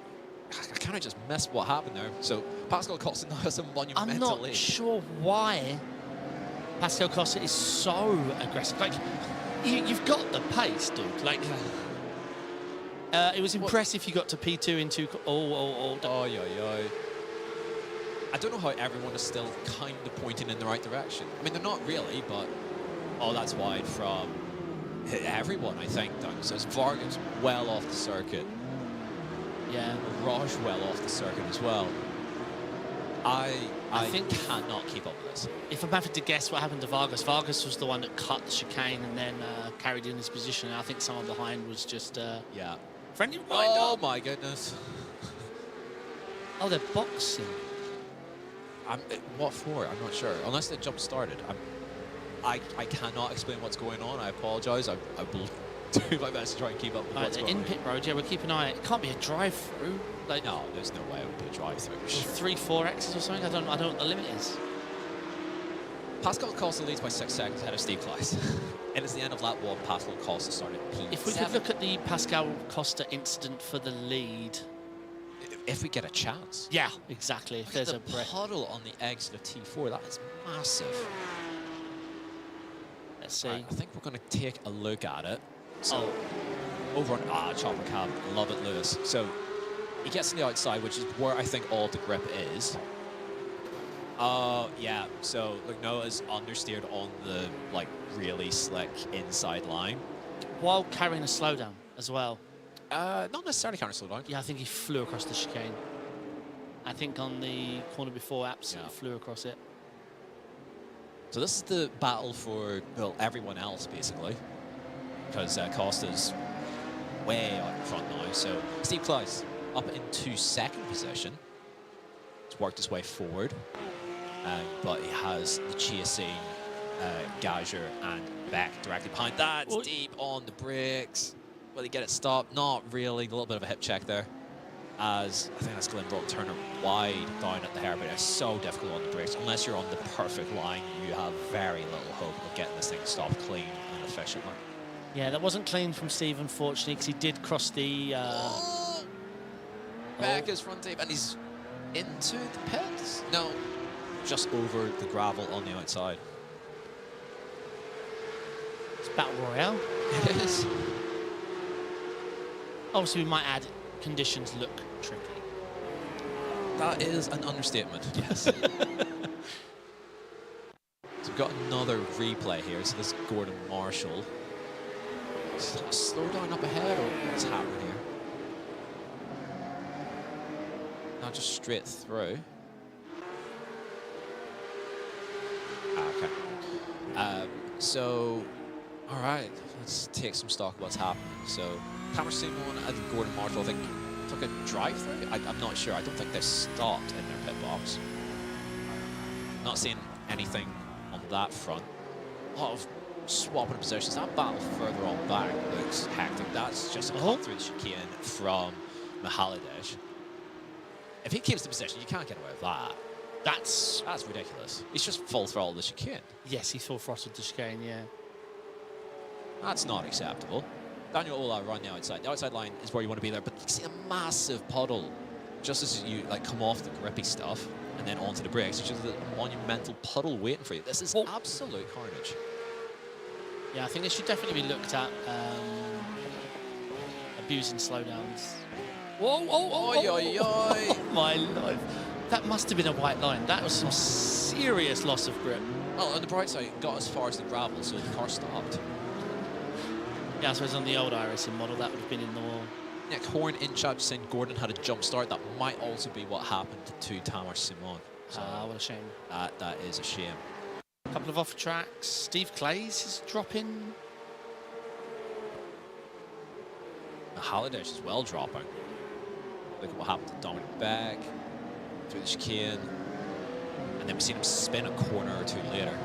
kind of just missed what happened there. So Pascal Costa now has a monumental lead.
I'm not sure why Pascal Costa is so aggressive. Like, you've got the pace, dude. Like, it was impressive you got to P2 in 2.
I don't know how everyone is still kind of pointing in the right direction. I mean, they're not really, but that's wide from everyone, I think. So it's Vargas well off the circuit.
Yeah.
Raj well off the circuit as well. I think cannot keep up with this.
If I'm having to guess what happened to Vargas, Vargas was the one that cut the chicane and then carried in his position. And I think someone behind was just friendly wind up.
Oh my goodness.
Oh, they're boxing.
What for? I'm not sure. Unless they jump started. I cannot explain what's going on. I apologise. I will do my best to try and keep up with what's going on.
In pit road, yeah, we'll keep an eye. It can't be a drive-through. Like,
no, there's no way it would be a drive-through.
3-4 X's or something. I don't know what the limit is.
Pascal Costa leads by 6 seconds ahead of Steve Kleiss. And it's the end of lap 1. Pascal Costa started P7.
If we could look at the Pascal Costa incident for the lead.
If we get a chance.
Yeah, exactly. If there's a
puddle on the exit of T4, that is massive.
Let's see.
Right, I think we're going to take a look at it. So, over on Chopper Cab, love it, Lewis. So, he gets to the outside, which is where I think all the grip is. Yeah, so Lugnot is understeered on the, really slick inside line.
While carrying a slowdown as well.
Not necessarily carrying a slowdown.
Yeah, I think he flew across the chicane. I think on the corner before, absolutely flew across it.
So this is the battle for, everyone else, basically. Because Costa's way out in front now. So Steve Kleiss up into 2nd position. He's worked his way forward, but he has the chasing Gauger and Beck directly behind that. It's deep on the brakes. Will he get it stopped? Not really. A little bit of a hip check there. As I think that's Glenbrook Turner wide down at the hair, but it's so difficult on the brakes. Unless you're on the perfect line, you have very little hope of getting this thing stopped clean and efficiently.
Yeah, that wasn't clean from Steve, unfortunately, because he did cross the...
Back his front tape, and he's into the pits? No, just over the gravel on the outside.
It's Battle Royale.
It is.
Obviously, we might add conditions look tricky.
That is an understatement. Yes. So we've got another replay here. So this is Gordon Marshall. Slow down up ahead, or what's happening here? Not just straight through. Okay. So, all right, let's take some stock of what's happening. So, Cameron Simon and Gordon Marshall, I think, took a drive-through. I'm not sure. I don't think they stopped in their pit box. Not seeing anything on that front. A lot of swapping of positions. That battle further on back looks hectic. That's just a cut through the chicane from Mahaladesh. If he keeps the position, you can't get away with that. That's ridiculous. He's just full throttle the chicane.
Yes, he full throttled the chicane, yeah.
That's not acceptable. Daniel Ola around the outside. The outside line is where you want to be there, but you see a massive puddle just as you come off the grippy stuff and then onto the brakes. It's just a monumental puddle waiting for you. This is absolute carnage.
Yeah, I think this should definitely be looked at. Abusing slowdowns. Whoa, oh my life. That must have been a white line. That was some serious loss of grip.
Well, on the bright side, it got as far as the gravel, so the car stopped.
Yeah, I suppose on the old iRacing model, that would have been in the wall.
Nick Horn in chat saying Gordon had a jump start. That might also be what happened to Tamar Simon. So
what a shame.
That is a shame.
A couple of off tracks. Steve Clays is dropping.
Halliday as well dropping. Look at what happened to Dominic Beck. Through the chicane. And then we've seen him spin a corner or two later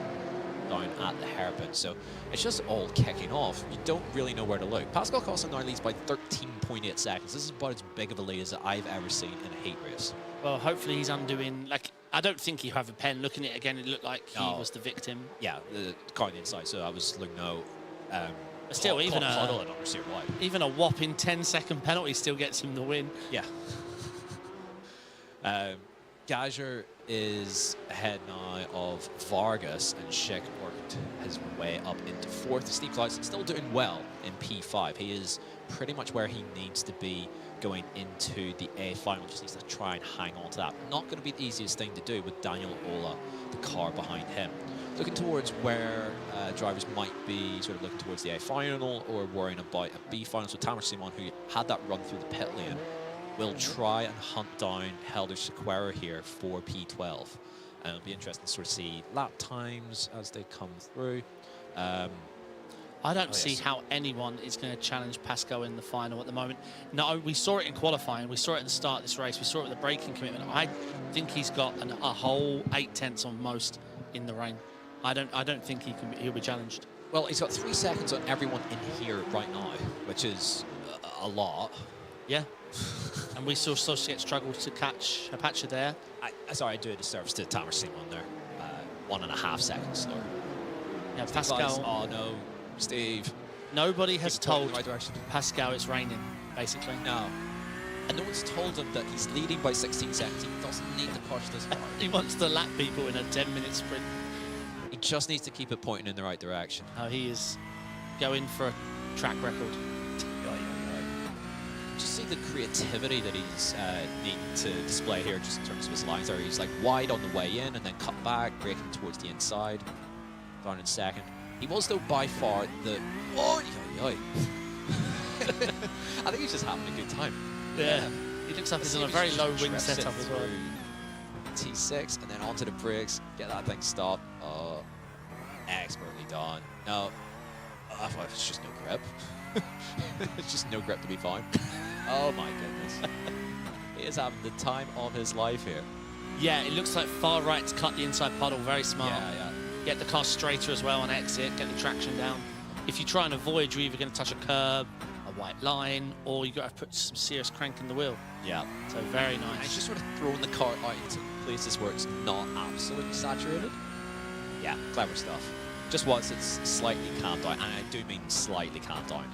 down at the hairpin. So it's just all kicking off. You don't really know where to look. Pascal Costa now leads by 13.8 seconds. This is about as big of a lead as I've ever seen in a heat race.
Well, hopefully he's undoing, like, I don't think he have a pen. Looking at it again, it looked like he was the victim.
Yeah, the car on the inside, so I was looking no.
But still, even a whopping 10-second penalty still gets him the win.
Yeah. Gauger is ahead now of Vargas, and Schick worked his way up into fourth. Steve Clausen still doing well in P5. He is pretty much where he needs to be going into the A final. Just needs to try and hang on to that. Not going to be the easiest thing to do with Daniel Ola, the car behind him. Looking towards where drivers might be sort of looking towards the A final or worrying about a B final. So Tamer Simon, who had that run through the pit lane, will try and hunt down Helder Sequeira here for P12. And it'll be interesting to sort of see lap times as they come through.
I don't see how anyone is going to challenge Pascal in the final at the moment. No, we saw it in qualifying. We saw it at the start of this race. We saw it with the braking commitment. I think he's got a whole 8/10 on most in the rain. I don't think he'll be challenged.
Well, he's got 3 seconds on everyone in here right now, which is a lot.
Yeah. And we saw Sosket struggle to catch Apache there.
Sorry, I do a disservice to Tamer Simon there. 1.5 seconds slower.
Yeah, Pascal.
Oh no, Steve.
Nobody has told
right direction.
Pascal it's raining, basically.
No. And no one's told him that he's leading by 16 seconds. He doesn't need to push this hard.
He wants to lap people in a 10-minute sprint.
He just needs to keep it pointing in the right direction.
Oh, he is going for a track record.
Just see the creativity that he's needing to display here, just in terms of his lines there. He's like wide on the way in and then cut back, braking towards the inside. Down in second. He was though by far the. I think he's just having a good time.
Yeah. He looks like he's on a very low wing setup as well.
T6 and then onto the brakes, get that thing stopped. Oh, expertly done. No, it's just no grip. It's just no grip to be found. Oh my goodness. He is having the time of his life here.
Yeah, it looks like far right to cut the inside puddle. Very smart.
Yeah.
Get the car straighter as well on exit, get the traction down. If you try and avoid, you're either going to touch a curb, a white line, or you've got to put some serious crank in the wheel.
Yeah.
So very
And
nice.
it's just sort of throwing the car out into places where it's not absolutely saturated. Yeah, clever stuff. Just once it's slightly calmed down, and I do mean slightly calmed down.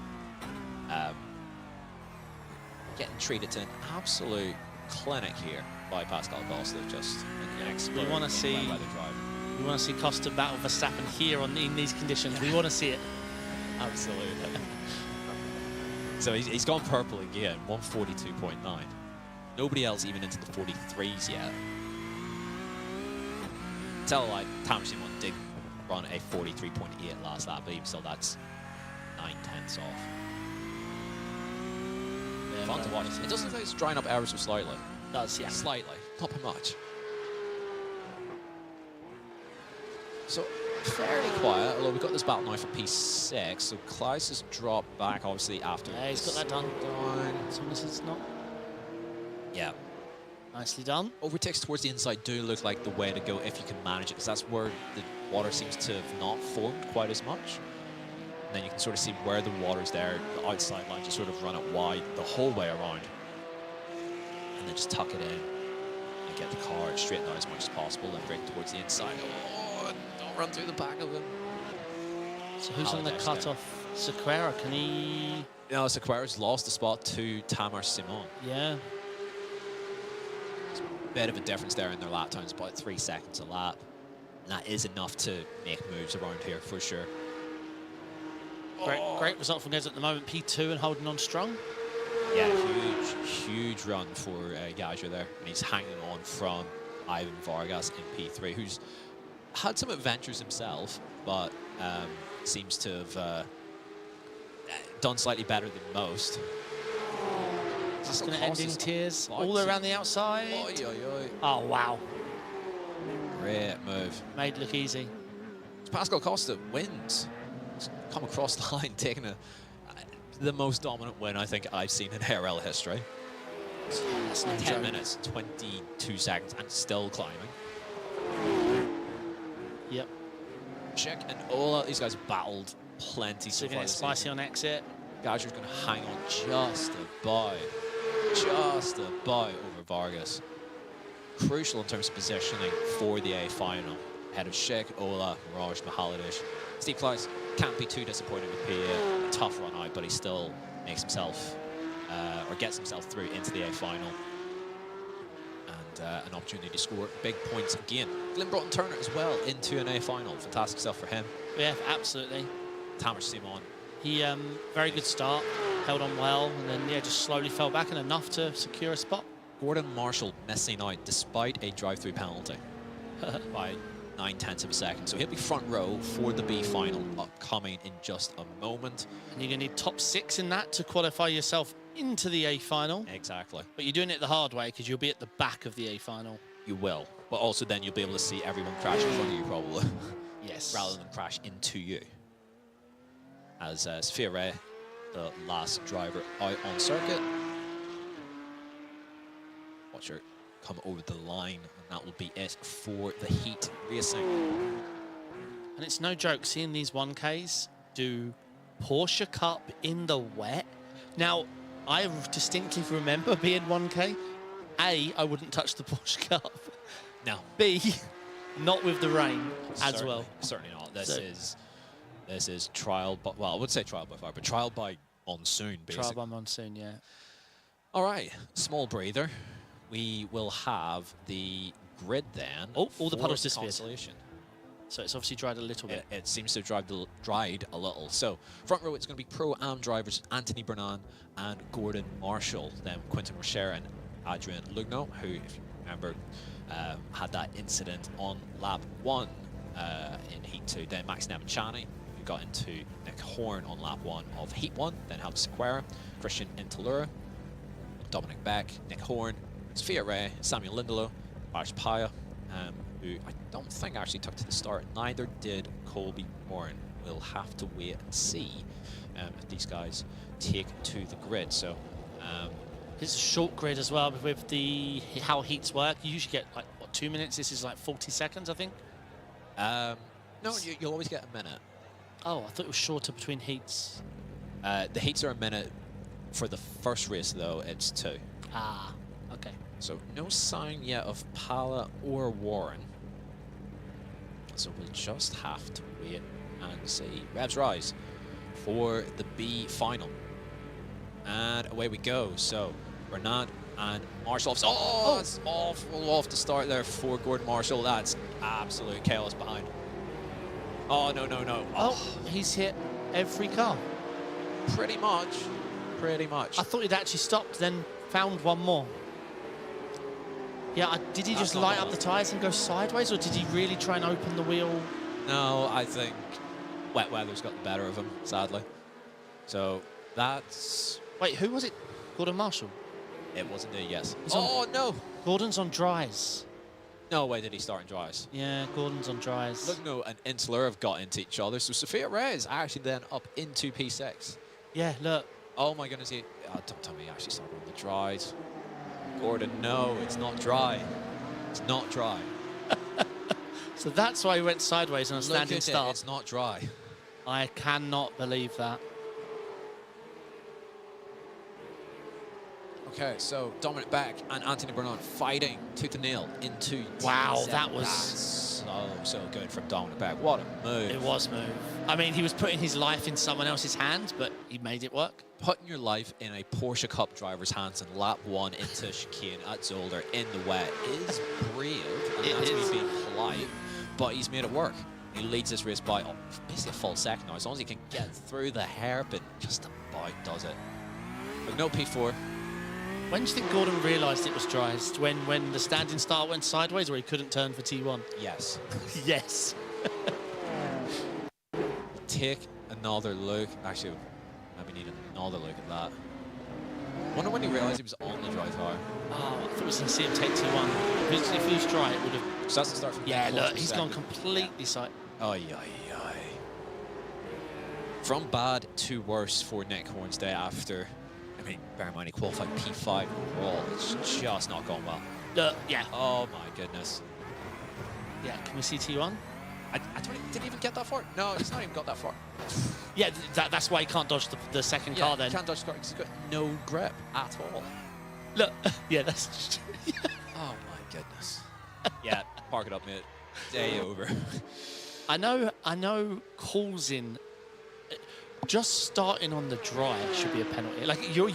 Getting treated to an absolute clinic here by Pascal Costa, just an expert.
We want to see.
by the drive.
We want to see Costa battle Verstappen here in these conditions. We want to see it.
Absolutely. So he's gone purple again, 142.9. Nobody else even into the 43s yet. Tell like Tam Simon did run a 43.8 last lap, but even still that's 9/10 off.
Yeah,
Fun to watch. It does look like it's drying up ever so slightly.
Does, yeah.
Slightly, not by much. So fairly quiet, although we've got this battle now for P6. So Klaus has dropped back, obviously, after.
Yeah, he's got that done. As long as it's not.
Yeah.
Nicely done.
Overtakes towards the inside do look like the way to go if you can manage it, because that's where the water seems to have not formed quite as much. And then you can sort of see where the water's there, the outside line, just sort of run it wide the whole way around. And then just tuck it in and get the car straightened out as much as possible and brake towards the inside. Oh, don't run through the back of him.
So who's on the cut-off? Sequeira, can he...
No, Sequeira's lost the spot to Tamar Simon.
Yeah.
Bit of a difference there in their lap times, about 3 seconds a lap. And that is enough to make moves around here for sure.
Great result from Gez at the moment. P2 and holding on strong.
Yeah, huge run for Gaja there. And he's hanging on from Ivan Vargas in P3, who's had some adventures himself, but seems to have done slightly better than most.
Just going to end in tears all around the outside.
Oy, oy, oy.
Oh, wow.
Great move.
Made look easy.
Pascal Costa wins. He's come across the line, taking the most dominant win I think I've seen in ARL history.
That's no
10
joke.
minutes, 22 seconds, and still climbing.
Yep.
Schick and Ola, these guys battled plenty
So
so
going
far
to
this
spicy
season.
on exit.
Gajar's going to hang on just about over Vargas. Crucial in terms of positioning for the A final. Ahead of Schick, Ola, Mirage, Mihaladic. Steve Klaus can't be too disappointed with P8. Tough run out, but he still makes himself, or gets himself through into the A final. And an opportunity to score big points again. Glyn Broughton Turner as well into an A final. Fantastic stuff for him.
Yeah, absolutely.
Tamer Simon.
He, very good start, held on well, and then, yeah, just slowly fell back and enough to secure a spot.
Gordon Marshall missing out despite a drive-through penalty by 9/10 of a second. So he'll be front row for the B final upcoming in just a moment.
And you're going to need top 6 in that to qualify yourself into the A final.
Exactly.
But you're doing it the hard way because you'll be at the back of the A final.
You will. But also then you'll be able to see everyone crash in front of you probably.
Yes.
Rather than crash into you. As Sophia Ray, the last driver out on circuit. Watch her come over the line, and that will be it for the heat racing.
And it's no joke seeing these 1Ks do Porsche Cup in the wet. Now, I distinctly remember being 1K. A, I wouldn't touch the Porsche Cup.
No.
B, not with the rain as well.
Certainly not. This is trial, but well, I would say trial by fire, but trial by monsoon, basically.
Trial by monsoon, yeah.
All right, small breather. We will have the grid then.
Oh, all the
for
puddles disappeared.
Constellation.
So it's obviously dried a little bit.
It seems to have dried a little. So front row, it's going to be Pro-Am drivers Anthony Bernan and Gordon Marshall. Then Quentin Rocher and Adrian Lugno, who, if you remember, had that incident on lap 1 in Heat 2. Then Max Namanchaney, who got into Nick Horn on lap 1 of Heat 1. Then Helm Sequeira, Christian Intalura, Dominic Beck, Nick Horn, Sophia Ray, Samuel Lindelo, Bash Paya, who I don't think actually took to the start. Neither did Colby Morin. We'll have to wait and see if these guys take to the grid. So
It's a short grid as well with the how heats work. You usually get like what 2 minutes. This is like 40 seconds, I think.
No, you'll always get a minute.
Oh, I thought it was shorter between heats.
The heats are a minute. For the first race, though, it's 2.
Ah, okay.
So no sign yet of Pala or Warren. So we'll just have to wait and see. Revs rise for the B final. And away we go. So Bernard and Marshall. Oh, it's awful off the start there for Gordon Marshall. That's absolute chaos behind. Oh, no, no, no.
Oh, he's hit every car.
Pretty much. Pretty much.
I thought he'd actually stopped, then found one more. Yeah, did he just light up the tyres and go sideways, or did he really try and open the wheel?
No, I think wet weather's got the better of him, sadly. So that's...
Wait, who was it? Gordon Marshall?
It wasn't it, yes.
Oh,
no!
Gordon's on dries.
No way did he start in dries.
Yeah, Gordon's on dries.
Look, no, and Insular have got into each other, so Sophia Reyes actually then up into P6.
Yeah, look.
Oh my goodness, don't tell me he actually started on the dries. Gordon, no, it's not dry. It's not dry.
So that's why he went sideways on a standing start.
It's not dry.
I cannot believe that.
Okay, so Dominic Beck and Anthony Bernard fighting tooth and nail into
Wow,
T7.
that was...
so good from Dominic Beck. What a move.
It was move. I mean, he was putting his life in someone else's hands, but he made it work.
Putting your life in a Porsche Cup driver's hands and lap 1 into chicane at Zolder in the wet is brave. And that's me being polite, but he's made it work. He leads this race by basically a full second now. As long as he can get through the hairpin, just about does it. But no P4.
When do you think Gordon realised it was dries? When the standing start went sideways, or he couldn't turn for T1?
Yes.
Yes.
Take another look. Actually, maybe need another look at that. Wonder when he realised he was on the dry tire.
Oh, I thought it was going to see him take T1. If he was dry, it would have...
So that's the start from
Yeah, look, he's gone completely side.
Ay. From bad to worse for Nick Hornsday after... I mean, bear in mind, he qualified P5 overall. It's just not gone well.
Yeah.
Oh, my goodness.
Yeah, can we see T1?
I didn't he even get that far? No, he's not even got that far.
Yeah, that's why he can't dodge the second car then.
He can't dodge the car because he's got no grip at all.
Look, yeah, that's...
Oh, my goodness. Yeah, park it up, mate. Day over.
I know calls in... Just starting on the dry should be a penalty. Like you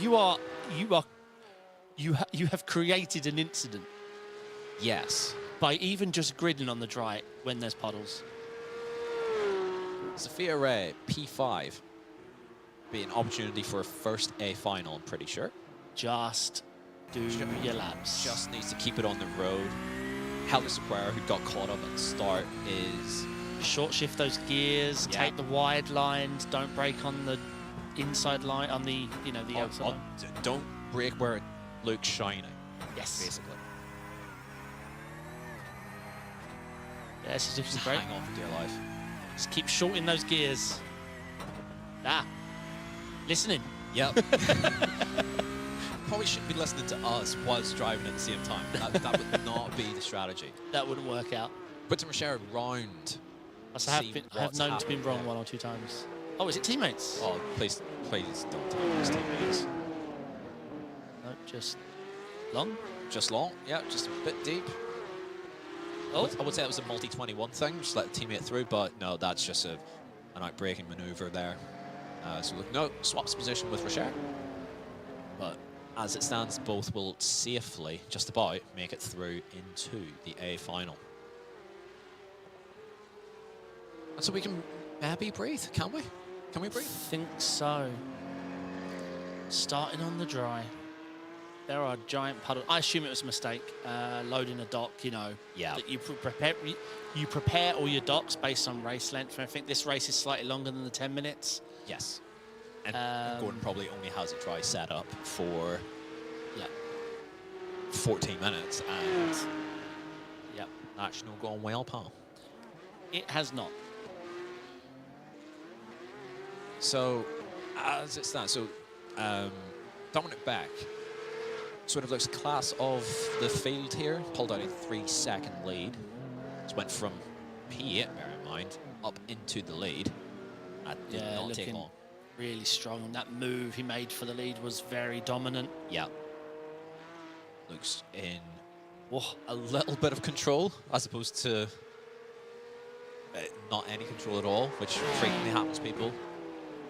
have created an incident.
Yes.
By even just gridding on the dry when there's puddles.
Sophia Ray, P5. Be an opportunity for a first A final, I'm pretty sure.
Just do your laps.
Just needs to keep it on the road. Helder Sequeira, who got caught up at the start, is...
Short shift those gears, take the wide lines, don't brake on the inside line, on the, the outside line.
Don't brake where it looks shiny.
Yes.
Basically.
Yeah, this is if you brake.
Hang on for dear life.
Just keep shorting those gears. Listening.
Yep. Probably shouldn't be listening to us whilst driving at the same time. That would not be the strategy.
That wouldn't work out.
But to Rochelle round.
I have known to be wrong 1 or 2 times. Oh, is it teammates?
Oh, please don't tell me it's teammates.
No, just long?
Just long, yeah, just a bit deep.
Oh.
I would say that was a multi-21 thing, just let the teammate through, but no, that's just an out-braking maneuver there. So look, no, swaps position with Rochelle. But as it stands, both will safely, just about, make it through into the A final. And so we can maybe breathe, can we? Can we breathe?
I think so. Starting on the dry. There are giant puddles. I assume it was a mistake, loading a dock, Yeah. That you prepare all your docks based on race length. And I think this race is slightly longer than the 10 minutes.
Yes. And Gordon probably only has a dry setup for 14 minutes. And that's not going well, pal.
It has not.
So, as it stands, Dominic Beck sort of looks class of the field here. Pulled out a 3-second lead. Just went from P8, bear in mind, up into the lead. That did not take long.
Really strong, and that move he made for the lead was very dominant.
Yeah. Looks in a little bit of control as opposed to not any control at all, which frequently happens to people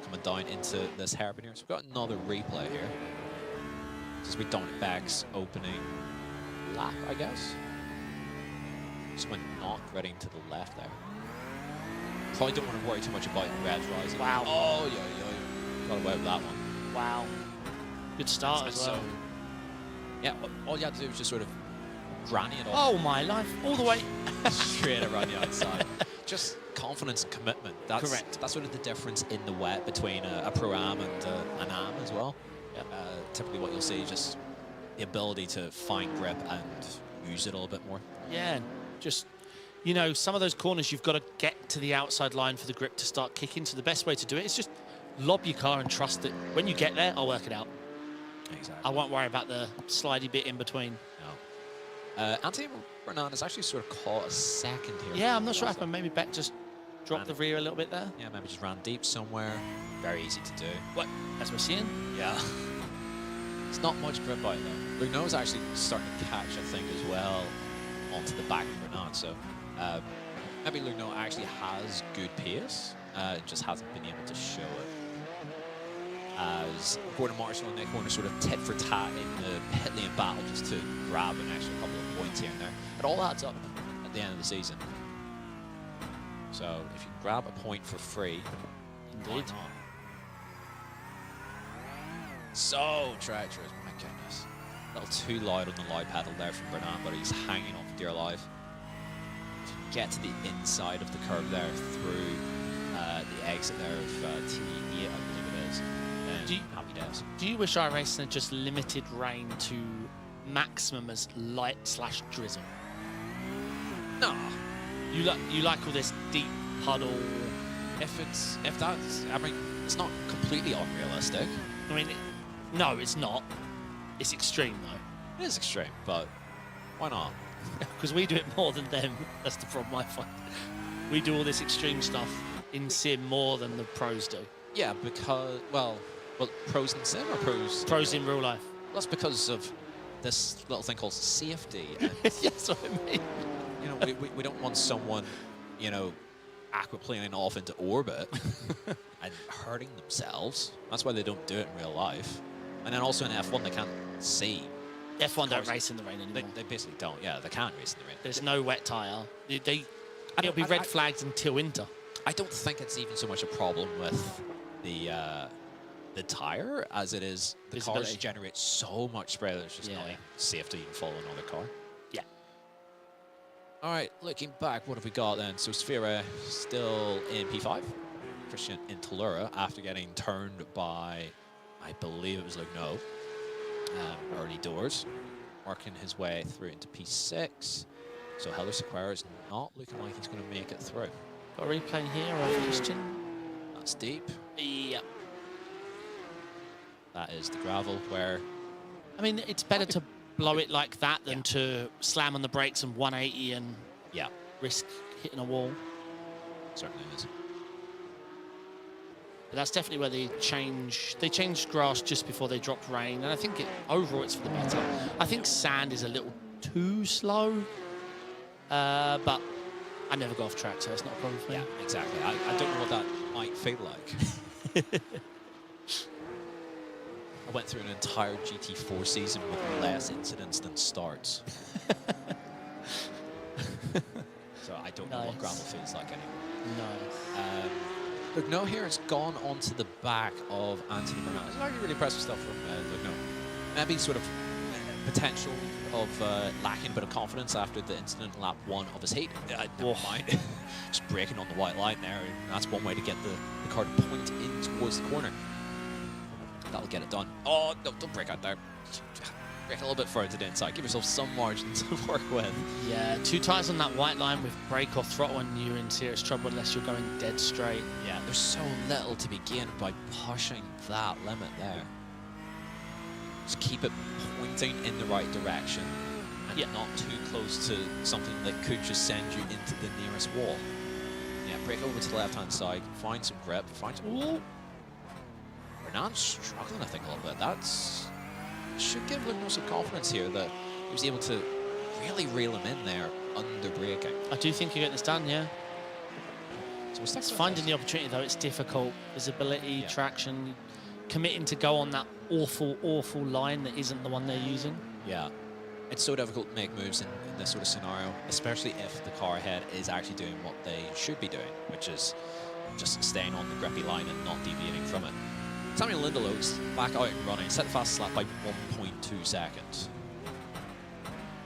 coming down into this hairpin here. So we've got another replay here. This is with Dominic Beck's opening lap, I guess. Just went knocked right into the left there. Probably don't want to worry too much about Reds rising.
Wow.
Oh, yeah. Got away with that one.
Wow. Good start as well.
So, yeah, all you had to do was just sort of granny it off.
Oh, my life. All the way.
Straight around the outside. Just confidence and commitment. That's
correct.
That's sort of the difference in the wet between a Pro-Am and an Am as well.
Yep.
Typically what you'll see is just the ability to find grip and use it a little bit more.
Yeah, just, you know, some of those corners you've got to get to the outside line for the grip to start kicking. So the best way to do it is just lob your car and trust that when you get there, I'll work it out.
Exactly.
I won't worry about the slidey bit in between.
No. Anthony Bernard has actually sort of caught a second here.
Yeah, I'm not sure what happened. Maybe Beck just dropped the rear a little bit there.
Yeah, maybe just ran deep somewhere. Very easy to do.
What? As we're seeing?
Yeah. It's not much grip out there. Lugno's actually starting to catch, I think, as well onto the back of Bernard. So maybe Lugno actually has good pace, just hasn't been able to show it. As Gordon Marshall and Nick Horner sort of tit for tat in the pit lane battle just to grab an extra couple of points here and there. It all adds up at the end of the season. So if you grab a point for free,
Indeed.
why not? So treacherous, my goodness. A little too loud on the loud pedal there from Bernard, but he's hanging on for dear life. If you get to the inside of the curve there through the exit there of T8, I believe it is, then happy days.
Do you wish iRacing had just limited rain to maximum as light/drizzle?
No.
You like all this deep puddle?
If that's, I mean, it's not completely unrealistic.
I mean, no, it's not. It's extreme though.
It is extreme, but why not?
Because we do it more than them. That's the problem I find. We do all this extreme stuff in sim more than the pros do.
Yeah, because, well, pros in sim or pros?
Pros in real life.
That's because of this little thing called safety. And,
That's what I mean.
you know, we don't want someone, you know, aquaplaning off into orbit and hurting themselves. That's why they don't do it in real life. And then also in F1, they can't see.
F1 don't race in the rain anymore.
They basically don't. Yeah, they can't race in the rain.
There's no wet tyre. It'll be red flags until winter.
I don't think it's even so much a problem with the tyre as it is the car
Visibility.
generates so much spray that it's just not safe to even follow another car.
Yeah.
All right, looking back, what have we got then? So Sphera still in P5. Christian in Tellura after getting turned by, I believe it was Lugno, early doors. Working his way through into P6. So Helder Sequeira is not looking like he's going to make it through.
Got a replay here of Christian.
That's deep.
Yep.
That is the gravel where...
I mean, it's better to blow it like that than to slam on the brakes and 180 and risk hitting a wall.
Certainly is.
But that's definitely where they changed grass just before they dropped rain, and I think overall it's for the better. I think sand is a little too slow, but I never go off track, so it's not a problem for me.
Yeah, exactly. I don't know what that might feel like. I went through an entire GT4 season with less incidents than starts. So I don't know what gravel feels like anymore.
No.
Lugno here has gone onto the back of Anthony Bernard. It's actually really impressive stuff from Lugno. Maybe sort of potential of lacking a bit of confidence after the incident in lap 1 of his heat. Never mind. Just braking on the white line there. And that's one way to get the car to point in towards the corner. That'll get it done. Oh, no, don't brake out there. Brake a little bit further to the inside. Give yourself some margin to work with.
Yeah, 2 tyres on that white line with brake or throttle and you're in serious trouble unless you're going dead straight.
Yeah, there's so little to be gained by pushing that limit there. Just keep it pointing in the right direction and not too close to something that could just send you into the nearest wall. Yeah, break over to the left-hand side, find some grip, find some... Ooh. Renan's struggling, I think, a little bit. That's... should give Luno some confidence here that he was able to really reel him in there under braking.
I do think you get this done, yeah.
So
it's finding the opportunity, though. It's difficult. Visibility, traction, committing to go on that awful, awful line that isn't the one they're using.
Yeah. It's so difficult to make moves in this sort of scenario, especially if the car ahead is actually doing what they should be doing, which is just staying on the grippy line and not deviating from it. Samuel Lindelow's back out and running, set the fastest lap by 1.2 seconds.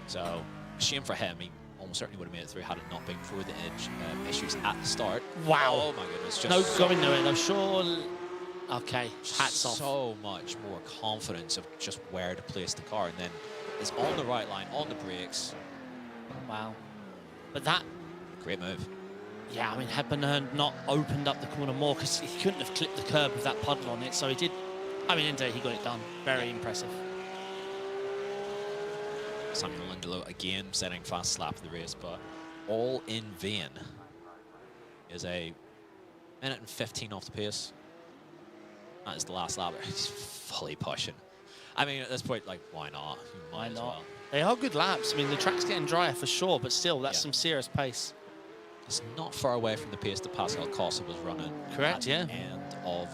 So, shame for him. He almost certainly would have made it through had it not been for the edge issues at the start.
Wow.
Oh my goodness. Just
no going nowhere, though. Sure. Okay, hats off.
So much more confidence of just where to place the car, and then is on the right line, on the brakes.
Wow. But that...
great move.
Yeah, I mean, had Bernard not opened up the corner more, because he couldn't have clipped the curb with that puddle on it, so he did... I mean, indeed, he got it done. Very impressive.
Samuel Lindelow again setting fast lap of the race, but all in vain. Is a minute and 15 off the pace. That is the last lap. He's fully pushing. I mean, at this point, like, why not?
Why not?
Well.
They are good laps. I mean, the track's getting drier for sure, but still, that's some serious pace.
It's not far away from the pace that Pascal Costa was running.
Correct,
at the end of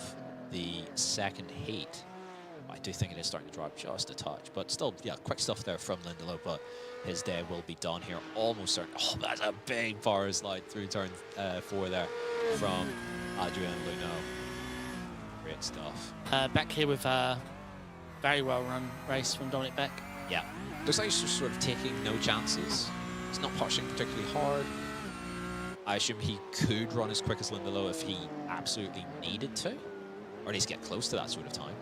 the second heat. I do think it is starting to drop just a touch, but still, yeah, quick stuff there from Lindelof, but his day will be done here. Almost certain. Oh, that's a big power slide through turn 4 there from Adrian Luno. Great stuff.
Back here with a very well run race from Dominic Beck.
Yeah. Looks like he's just sort of taking no chances. He's not pushing particularly hard. I assume he could run as quick as Lindelof if he absolutely needed to, or at least get close to that sort of time.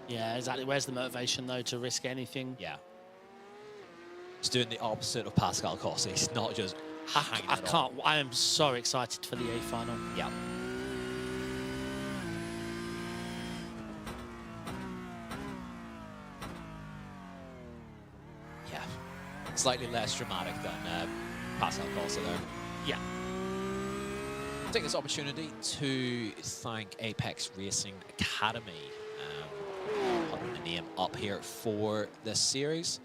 Yeah, exactly. Where's the motivation, though, to risk anything?
Yeah. He's doing the opposite of Pascal Costa. He's not just hanging
I can't. I am so excited for the A final.
Yeah. Yeah. Slightly less dramatic than Pascal Costa there.
Yeah.
Take this opportunity to thank Apex Racing Academy. Putting the name up here for this series.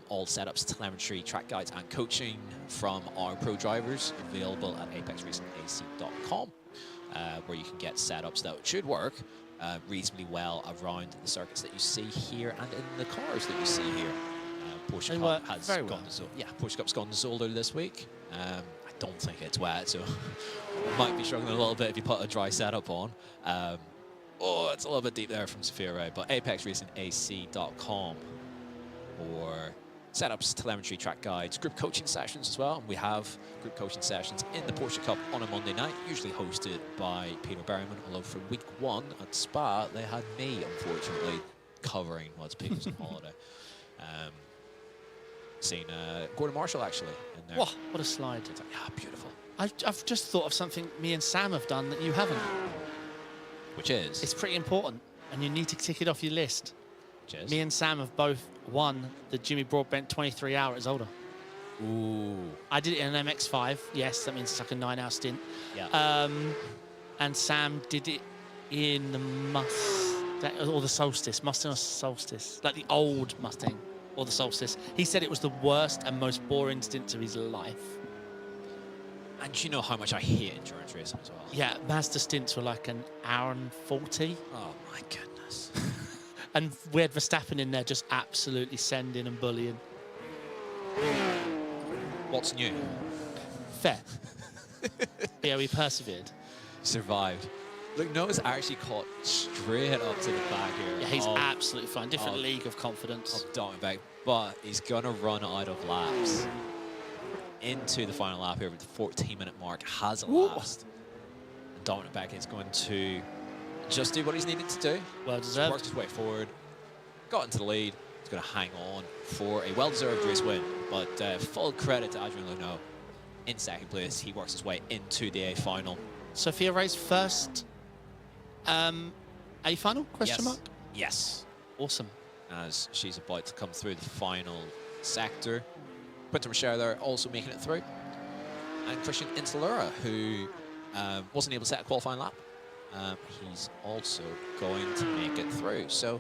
All setups, telemetry, track guides, and coaching from our pro drivers available at apexracingac.com, where you can get setups that should work reasonably well around the circuits that you see here and in the cars that you see here. Porsche Cup has gone to Porsche Cup's gone to Zolder this week. I don't think it's wet, so might be struggling a little bit if you put a dry setup on. Oh, it's a little bit deep there from Sophia Ray, but apexracingac.com for setups, telemetry, track guides, group coaching sessions as well. And we have group coaching sessions in the Porsche Cup on a Monday night, usually hosted by Peter Berryman, although for week 1 at Spa, they had me, unfortunately, covering whilst Pete was on holiday. Seen Gordon Marshall, actually, in there.
Whoa, what a slide.
Yeah, beautiful.
I've just thought of something me and Sam have done that you haven't.
Which is?
It's pretty important, and you need to tick it off your list.
Which is?
Me and Sam have both won the Jimmy Broadbent 23-hour at Zolder.
Ooh.
I did it in an MX-5. Yes, that means it's like a 9-hour stint.
Yeah.
And Sam did it in the Mustang, or the Solstice. Mustang or Solstice. Like the old Mustang, or the Solstice. He said it was the worst and most boring stint of his life.
And you know how much I hate endurance racing as well.
Yeah, Mazda stints were like an hour and 40.
Oh my goodness.
And we had Verstappen in there just absolutely sending and bullying.
What's new?
Fair. Yeah, we persevered.
Survived. Look, Noah's actually caught straight up to the back here.
Yeah, he's absolutely fine. Different league of confidence.
Of Dominic, but he's going to run out of laps. Into the final lap here with the 14-minute mark has elapsed. And Dominic Beck is going to just do what he's needed to do.
Well deserved.
Worked his way forward, got into the lead. He's going to hang on for a well-deserved race win. But full credit to Adrian Luno in second place. He works his way into the A final.
Sophia Ray's first A final? Question mark?
Yes.
Awesome.
as she's about to come through the final sector. Quinton Rocher there also making it through. And Christian Intalura, who wasn't able to set a qualifying lap. He's also going to make it through. So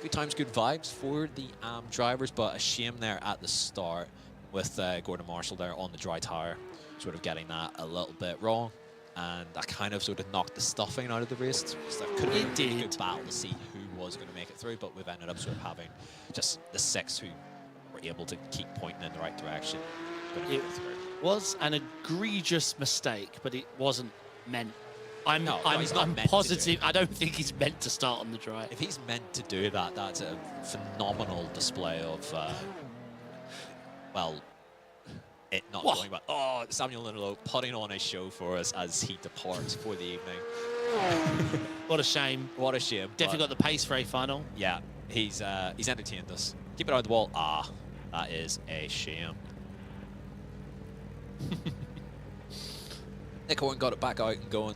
good times, good vibes for the drivers, but a shame there at the start with Gordon Marshall there on the dry tire, sort of getting that a little bit wrong. And that kind of sort of knocked the stuffing out of the race. So that could have been a really good battle to see who was going to make it through, but we've ended up sort of having just the 6 who were able to keep pointing in the right direction.
It was an egregious mistake, but it wasn't meant. I'm positive. I don't think he's meant to start on the dry.
If he's meant to do that, that's a phenomenal display of, well, it not going well. Oh, Samuel Lindelof putting on a show for us as he departs for the evening.
What a shame.
What a shame.
Definitely got the pace for a final.
Yeah, he's entertained us. Keep it out of the wall. Ah, that is a shame. Nick Owen got it back out and going.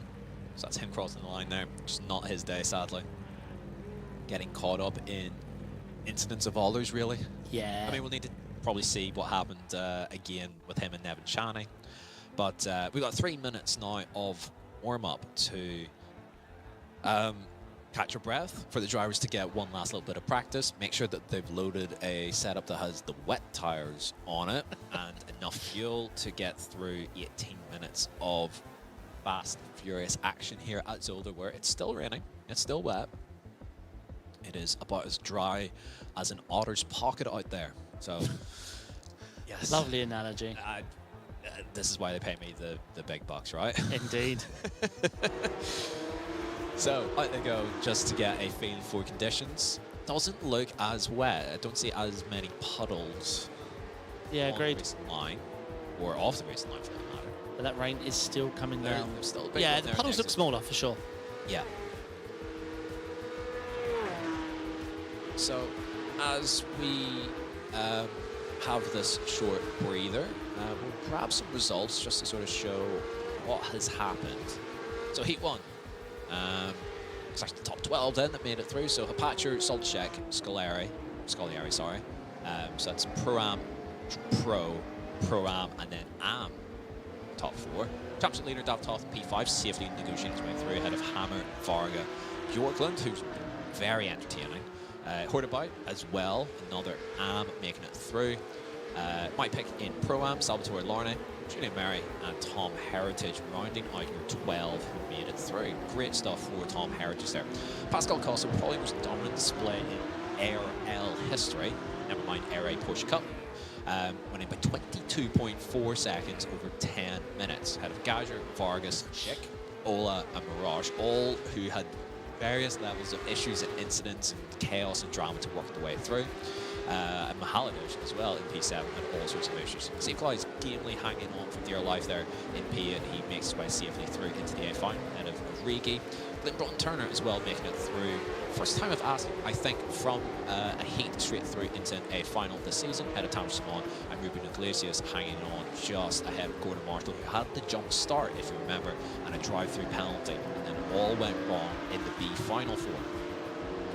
So that's him crossing the line there. Just not his day, sadly. Getting caught up in incidents of others, really.
Yeah.
I mean, we'll need to probably see what happened again with him and Nevin Channing. But we've got 3 minutes now of warm-up to catch your breath for the drivers to get one last little bit of practice. Make sure that they've loaded a setup that has the wet tires on it and enough fuel to get through 18 minutes of fast, furious action here at Zolder, where it's still raining, it's still wet. It is about as dry as an otter's pocket out there. So, yes.
Lovely analogy.
This is why they pay me the big bucks, right?
Indeed.
So, out they go just to get a feel for conditions. Doesn't look as wet. I don't see as many puddles
Yeah,
on
agreed.
the racing line, or off the racing line for that matter.
But that rain is still coming down.
There's still a bit
Yeah,
of
the
there
puddles look
next.
smaller for sure.
Yeah. So, as we have this short breather, we'll grab some results just to sort of show what has happened. So, Heat 1. It's actually the top 12 then that made it through. So, Hapacher, Solchek, Scolari, sorry. So that's Pro-Am, Pro-Am, and then Am. Top 4. Championship leader Dav Toth, P5, safely negotiating his way through ahead of Hammer, Varga, Bjorklund, who's very entertaining. Hordabout as well, another Am making it through. My pick in Pro-Am, Salvatore Larne, Julian Murray, and Tom Heritage rounding out your 12 who made it through. Great stuff for Tom Heritage there. Pascal Costa, probably the most dominant display in ARL history, never mind ARA Porsche Cup. Winning by 22.4 seconds over 10 minutes. Ahead of Gajer, Vargas, Schick, Ola, and Mirage, all who had various levels of issues and incidents and chaos and drama to work their way through. And Mahaladosh as well in P7 had all sorts of issues. Steve Clyde's gamely hanging on for dear life there in P8. He makes his way safely through into the A final ahead of Rigi. Glenn Broughton Turner as well making it through. First time I've asked, I think, from a heat straight through into a final this season. Ahead of Tam Simon and Ruben Iglesias hanging on just ahead of Gordon Marshall, who had the jump start, if you remember, and a drive-through penalty. And then it all went wrong in the B final four.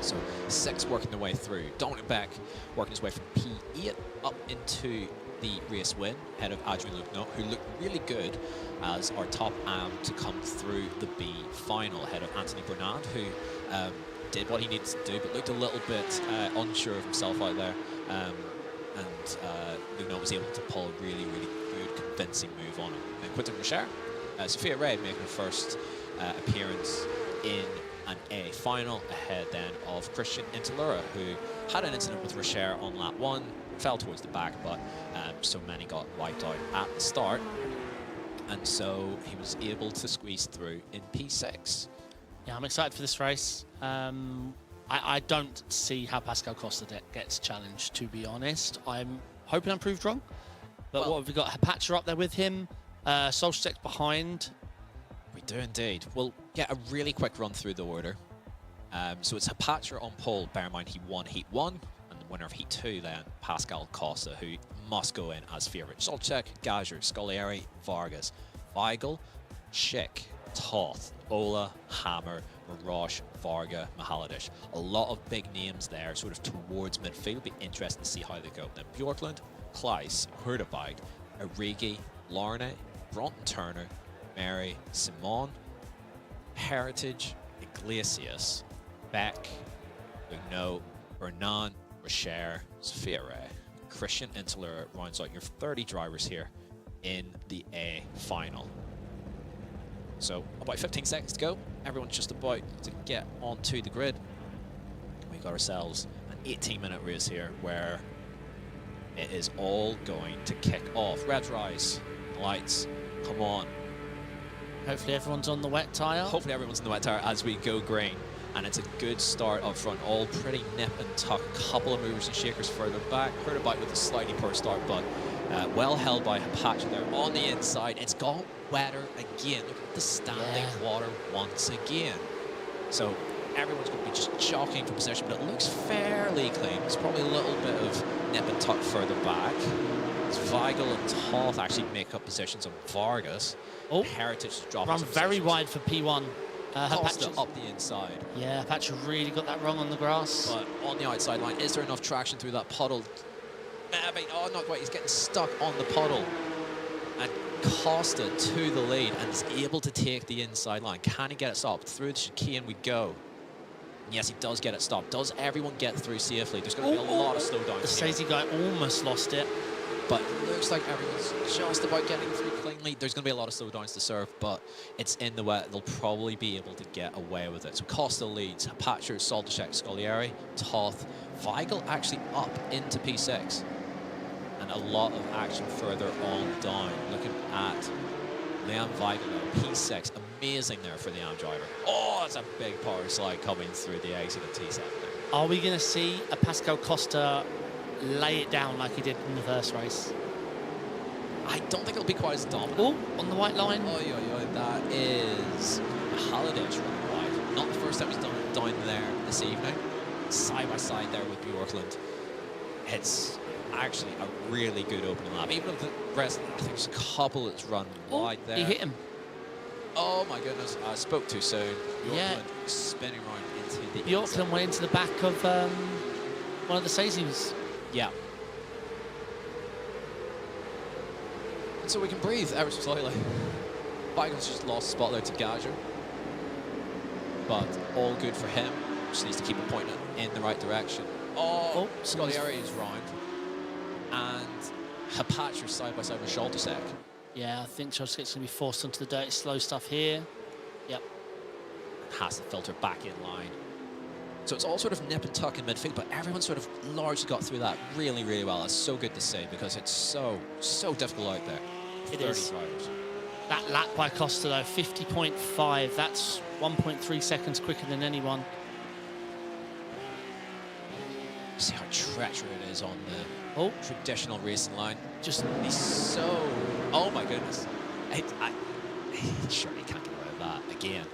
So 6 working their way through. Dominic Beck working his way from P8 up into the race win, ahead of Adrian Lukno, who looked really good as our top Am to come through the B final, ahead of Anthony Bernard, who did what he needed to do, but looked a little bit unsure of himself out there. And Lukno was able to pull a really, really good, convincing move on him. And Quinton Rocher, Sophia Ray making her first appearance in an A final, ahead then of Christian Intalura, who had an incident with Rocher on lap 1, fell towards the back, but so many got wiped out at the start, and so he was able to squeeze through in P6.
Yeah, I'm excited for this race. I don't see how Pascal Costa gets challenged, to be honest. I'm hoping I'm proved wrong, but
Well,
what have we got? Hapacher up there with him, Solchek behind.
We do indeed. We'll get a really quick run through the order. So it's Hapacher on pole. Bear in mind he won Heat 1, and the winner of Heat 2 then, Pascal Costa, who must go in as favourite. Solchek, Gajer, Scolari, Vargas, Weigel, Schick, Toth, Ola, Hammer, Mirage, Varga, Mihalic. A lot of big names there, sort of towards midfield. Be interesting to see how they go. Then Bjorklund, Kleis, Hurtebite, Origi, Larne, Bronton Turner, Mary, Simon, Heritage, Iglesias, Beck, Lugnot, Bernan, Rocher, Sophia Ray. Christian Insular rounds out your 30 drivers here in the A final. So about 15 seconds to go. Everyone's just about to get onto the grid. We got ourselves an 18-minute race here where it is all going to kick off. Reds rise, lights, come on.
Hopefully everyone's on the wet tyre.
Hopefully everyone's in the wet tyre as we go green. And it's a good start up front, all pretty nip and tuck. A couple of movers and shakers further back. Hurtebite with a slightly poor start, but well held by Apache there on the inside. It's got wetter again. Look at the standing water once again. So everyone's going to be just jockeying for position, but it looks fairly clean. There's probably a little bit of nip and tuck further back. As Weigel and Toth actually make up positions on Vargas.
Oh,
Heritage drops.
Run very wide for P1.
Costa up the inside.
Yeah, Apache really got that wrong on the grass.
But on the outside line, is there enough traction through that puddle? Maybe, oh, not quite. He's getting stuck on the puddle. And Costa to the lead and is able to take the inside line. Can he get it stopped? Through the chicane we go. Yes, he does get it stopped. Does everyone get through safely? There's going to be a lot of slowdowns.
The Stacey guy almost lost it.
But it looks like everyone's just about getting through cleanly. There's going to be a lot of slowdowns to serve, but it's in the wet. They'll probably be able to get away with it. So Costa leads. Apache, Zolder, Scollieri, Toth, Weigel actually up into P6. And a lot of action further on down. Looking at Liam Weigel, P6. Amazing there for the AM driver. Oh, that's a big power slide coming through the exit of T7 there.
Are we going to see a Pascal Costa lay it down like he did in the first race?
I don't think it'll be quite as dominant.
Oh, on the white line.
Oh, that is Mihalic running wide. Not the first time he's done it down there this evening. Side by side there with Bjorklund. It's actually a really good opening lap. Even if the rest, I think there's a couple that's run wide there.
He hit him.
Oh my goodness, I spoke too soon. Bjorklund
Yeah.
spinning right into the
Bjorklund went into the back of one of the Stacey's.
Yeah. And so we can breathe ever so slightly. Weigel's just lost the spotlight to Gager. But all good for him. Just needs to keep it pointing in the right direction. Oh, Scollieri is round. And Apache side by side with Schaltersek.
Yeah, I think Schaltersek's going to be forced onto the dirty slow stuff here. Yep.
Has to filter back in line. So it's all sort of nip and tuck in midfield, but everyone sort of largely got through that really, really well. It's so good to see because it's so difficult out there.
It
30
is.
drivers.
That lap by Costa, though, 50.5. That's 1.3 seconds quicker than anyone.
See how treacherous it is on the traditional racing line. Just he's so... Oh, my goodness. Surely can't get away with that again.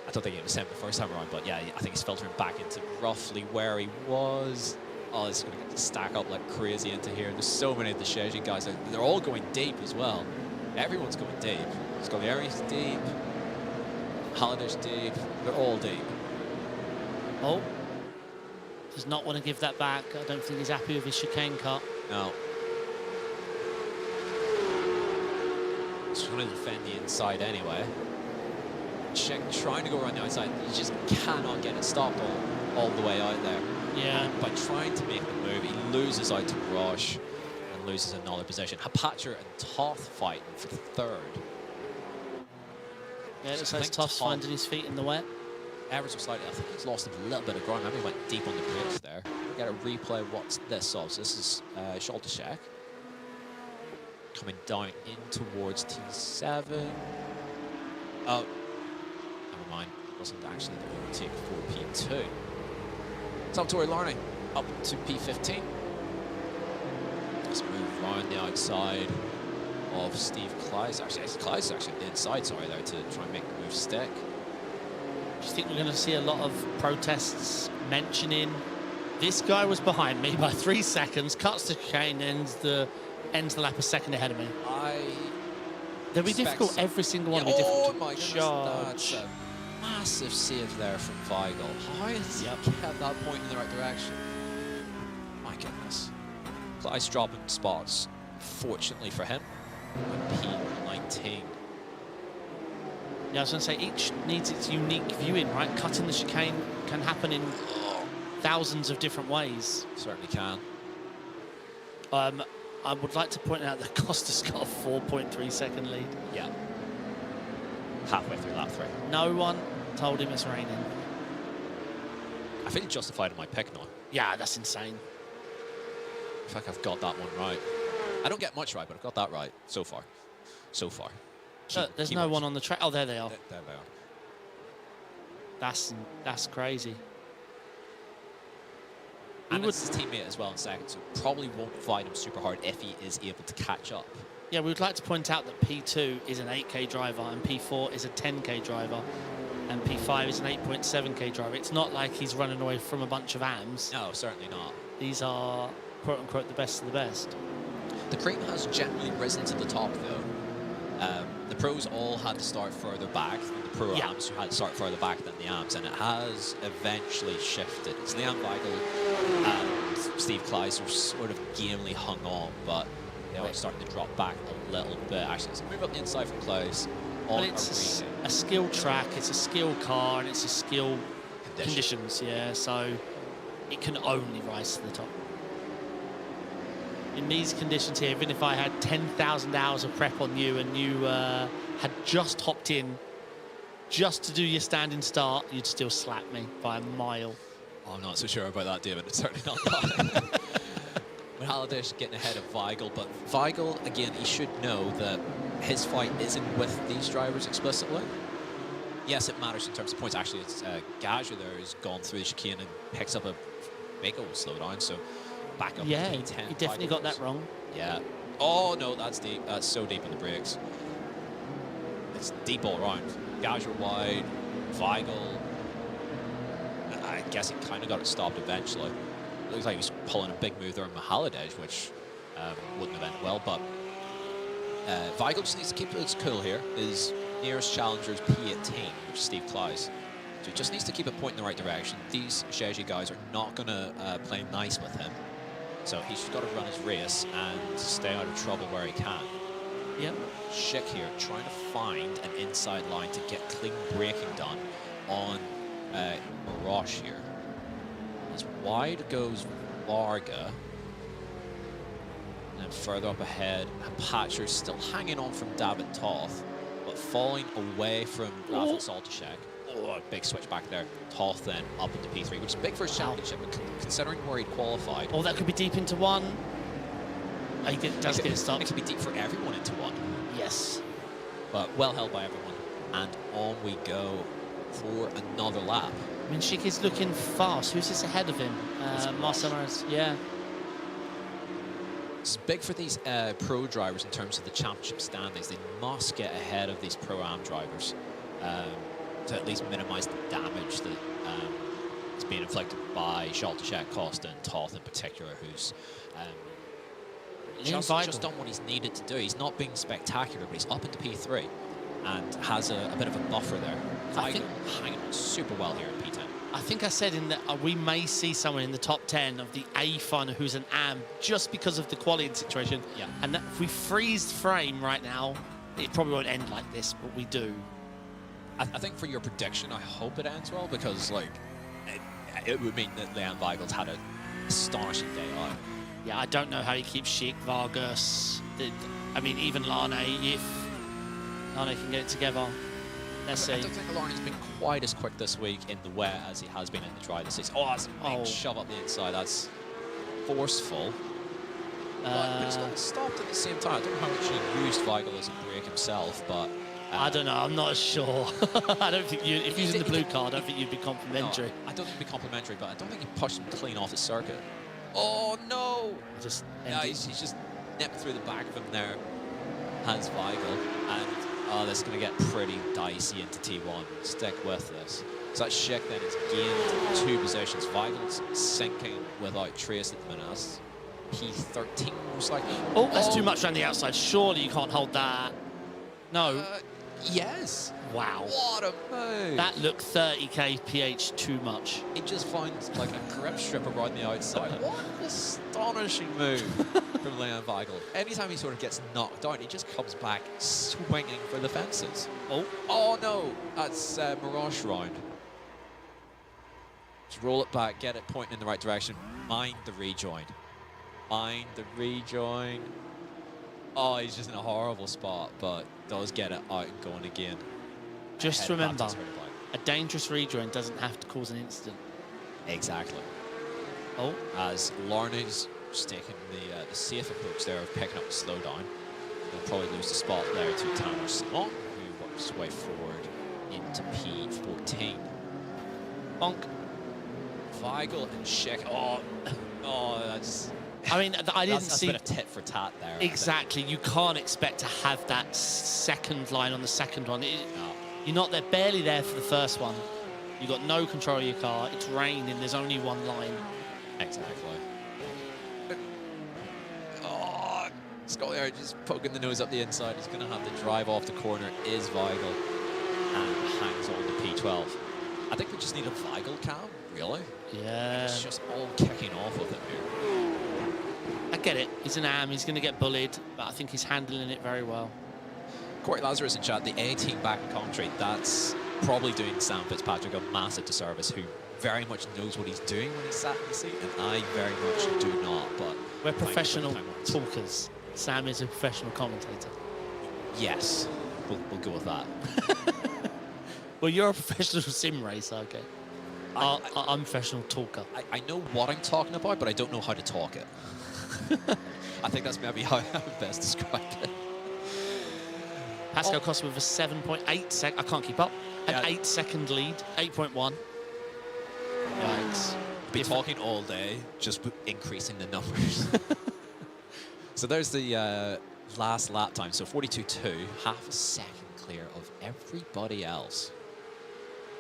I don't think it was him the first time around, but yeah, I think he's filtering back into roughly where he was. Oh, it's going to stack up like crazy into here. There's so many of the Shezhi guys. They're all going deep as well. Everyone's going deep. Scollieri's deep. Halliday's deep. They're all deep.
Oh. Does not want to give that back. I don't think he's happy with his chicane cut.
No. He's trying to defend the inside anyway. Trying to go around the outside, you just cannot get it stopped all the way out there.
Yeah.
And by trying to make the move, he loses out to Roche and loses another position. Apache and Toth fighting for the third.
Yeah, it looks like Toth's finding his feet in the wet.
Ever so slightly, I think he's lost a little bit of ground. Maybe he went deep on the brakes there. We get a replay of what's this of. So this is Schaltersek coming down in towards T7. Oh. Never mind, it wasn't actually the overtake for P2. Salvatore Larney up to P15. Let's move around the outside of Steve Kleis. Actually, Kleis is actually on the inside, sorry, there to try and make the move stick.
Do you think we're going to see a lot of protests mentioning this guy was behind me by 3 seconds, cuts the chicane, ends the lap a second ahead of me?
I
They'll be difficult.
So.
Every single one
yeah,
will be difficult.
Oh my goodness,
Charge.
that's a massive save there from Weigl. How has he kept that point in the right direction? My goodness. Clyde's dropping spots, fortunately for him, with P19.
Yeah, I was going to say, each needs its unique viewing, right? Cutting the chicane can happen in thousands of different ways.
Certainly can.
I would like to point out that Costa's got a 4.3 second lead.
Yeah. Halfway through lap 3.
No one told him it's raining.
I feel justified in my pick now.
Yeah, that's insane.
I feel like I've got that one right. I don't get much right, but I've got that right so far. So far.
There's no one on the track. Oh, there they are.
There they are.
That's crazy.
And it's his teammate as well in second, so probably won't fight him super hard if he is able to catch up.
Yeah, we would like to point out that P2 is an 8K driver and P4 is a 10K driver and P5 is an 8.7K driver. It's not like he's running away from a bunch of AMs.
No, certainly not.
These are, quote-unquote, the best of the best.
The cream has generally risen to the top, though. The pros all had to start further back than the pro-AMs, who had to start further back than the AMs, and it has eventually shifted. It's Leon Weigl and Steve Kleiss who sort of gamely hung on, but they are starting to drop back a little bit. Actually, let's move up the inside from Kleiss.
But it's a skill track, it's a skill car, and it's a skill conditions, yeah, so it can only rise to the top. In these conditions here, even if I had 10,000 hours of prep on you and you had just hopped in just to do your standing start, you'd still slap me by a mile.
Oh, I'm not so sure about that, David. It's certainly not that. Halliday getting ahead of Weigl, but Weigl, again, he should know that his fight isn't with these drivers explicitly. Yes, it matters in terms of points. Actually, it's Gaja there who's gone through the chicane and picks up a Mako will slow down, so back up to P10.
He definitely got that wrong.
Yeah. Oh, no, that's deep. That's so deep in the brakes. It's deep all around. Gaja wide, Weigl. I guess he kind of got it stopped eventually. It looks like he was pulling a big move there on Halliday, which wouldn't have ended well, but Weigl just needs to keep his cool here. His nearest challenger is P18, which is Steve Kleiss. So he just needs to keep it pointing in the right direction. These Sheji guys are not going to play nice with him. So he's just got to run his race and stay out of trouble where he can.
Yep.
Schick here trying to find an inside line to get clean braking done on Mirage here. As wide goes Varga. And then further up ahead, Patcher still hanging on from David Toth, but falling away from Rafael Soltaszek. Oh, a big switch back there. Toth then up into P3, which is big for his championship, considering where he qualified.
Oh, that could be deep into one. He does get it stopped.
It could be deep for everyone into one.
Yes.
But well held by everyone. And on we go for another lap.
I mean, Schick is looking fast. Who's this ahead of him? Marcel Maris. Yeah.
It's big for these pro drivers in terms of the championship standings. They must get ahead of these pro-am drivers to at least minimize the damage that is being inflicted by Soltaszek, Costa, and Toth in particular, who's just done what he's needed to do. He's not being spectacular, but he's up into P3 and has a bit of a buffer there. Hanging on super well here in P10.
I think I said in that we may see someone in the top 10 of the A fun who's an AM just because of the quality situation.
Yeah.
And that if we freeze frame right now, it probably won't end like this, but we do.
I think for your prediction, I hope it ends well, because like it would mean that Leon Weigel's had an astonishing day out.
Yeah, I don't know how he keeps Schick, Vargas. I mean, even Lane, if Lane can get it together. Let's see.
I don't think Lane's been quite as quick this week in the wet as he has been in the dry this season. Oh, that's a big shove up the inside. That's forceful. But it's not stopped at the same time. I don't know how much he used Weigl as a brake himself, but
I don't know. I'm not sure. I don't think if you're using the blue card, I don't think you'd be complimentary.
No, I don't think he'd be complimentary, but I don't think he pushed him clean off the circuit. Oh no! He's just nipped through the back of him there. Has Weigl, and this is going to get pretty dicey into T1. Stick with this. So that Schick then has gained 2 positions. Weigel's sinking without trace at the minute. That's P13 most likely.
Oh, that's too much around the outside. Surely you can't hold that. No.
Yes.
Wow.
What a move!
That looked 30 kph too much.
He just finds like a grip strip around the outside. What an astonishing move from Leon Weigel. Anytime he sort of gets knocked down, he just comes back swinging for the fences. Oh no, that's Mirage round. Just roll it back, get it pointing in the right direction. Mind the rejoin. Mind the rejoin. Oh, he's just in a horrible spot, but does get it out and going again.
Just remember, a dangerous rejoin doesn't have to cause an incident.
Exactly.
Oh.
As Lorne's just taking the safe approach there of picking up the slow down. He'll probably lose the spot there to Tanner Simon, who works his way forward into P14.
Bonk.
Weigel and Schick. Oh, that's...
I mean, I didn't
that's
see...
a bit of tit for tat there.
Exactly. You can't expect to have that second line on the second one. You're not there, barely there for the first one. You've got no control of your car. It's raining. There's only one line.
Exactly. Oh, Zolder just poking the nose up the inside. He's going to have the drive off the corner. Is Weigel and hangs on to P12. I think we just need a Weigel cam, really.
Yeah.
It's just all kicking off with him here.
I get it. He's an AM. He's going to get bullied, but I think he's handling it very well.
Corey Lazarus in chat, the A team back in commentary, that's probably doing Sam Fitzpatrick a massive disservice, who very much knows what he's doing when he's sat in the seat, and I very much do not. But
we're professional talkers. Sam is a professional commentator.
Yes, we'll go with that.
Well, you're a professional sim racer, okay? I'm a professional talker.
I know what I'm talking about, but I don't know how to talk it. I think that's maybe how I would best describe it.
Pascal Costa with a 7.8 sec. I can't keep up. An 8-second lead. 8.1. Yikes.
Be talking all day, just increasing the numbers. So there's the last lap time. So 42.2, half a second clear of everybody else.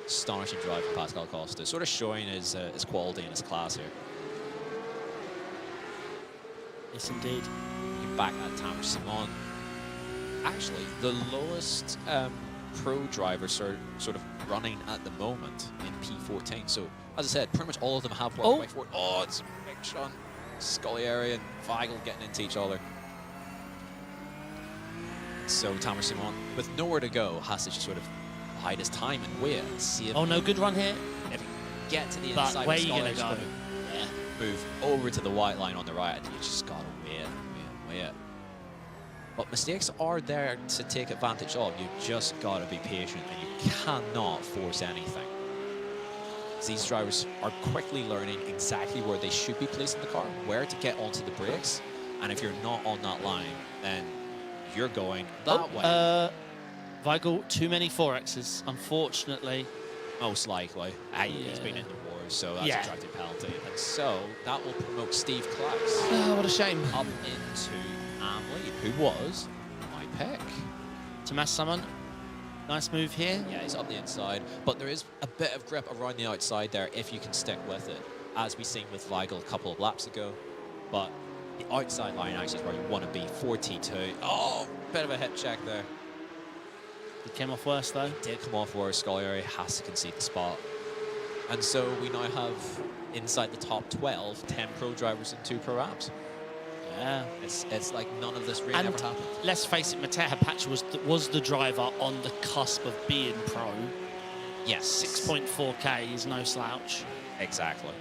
Astonishing drive from Pascal Costa, sort of showing his quality and his class here.
Yes, indeed.
Looking back at Tanner Simon, actually the lowest pro driver sort of running at the moment in P14. So as I said, pretty much all of them have worked way forward. Oh, it's a big shot. Scullieri and Weigel getting into each other. So Tanner Simon, with nowhere to go, has to just sort of hide his time and wait and see if...
Oh, no good run here.
If he get to the
but
inside,
where are you going to go?
Yeah. Move over to the white line on the right, and you just got to wait. But mistakes are there to take advantage of. You just got to be patient, and you cannot force anything. These drivers are quickly learning exactly where they should be placing the car, where to get onto the brakes, and if you're not on that line, then you're going that way.
Weigel, too many 4Xs, unfortunately.
Most likely. He's been in the wars, so that's a drafting penalty. And so that will promote Steve Klaus.
Oh, what a shame.
Up into Am lead, who was my pick.
Tomas Summon, nice move here.
Yeah, he's up the inside, but there is a bit of grip around the outside there if you can stick with it, as we seen with Weigel a couple of laps ago. But the outside line actually is where you want to be. 42. Oh, bit of a hit check there.
It came off worse, though.
It did come off worse. Scullieri has to concede the spot. And so we now have, inside the top 12, 10 pro drivers and 2 pro apps.
Yeah.
It's like none of this really
and
ever happened.
Let's face it, Matej Hapacha was the driver on the cusp of being pro.
Yes.
6.4K is no slouch.
Exactly.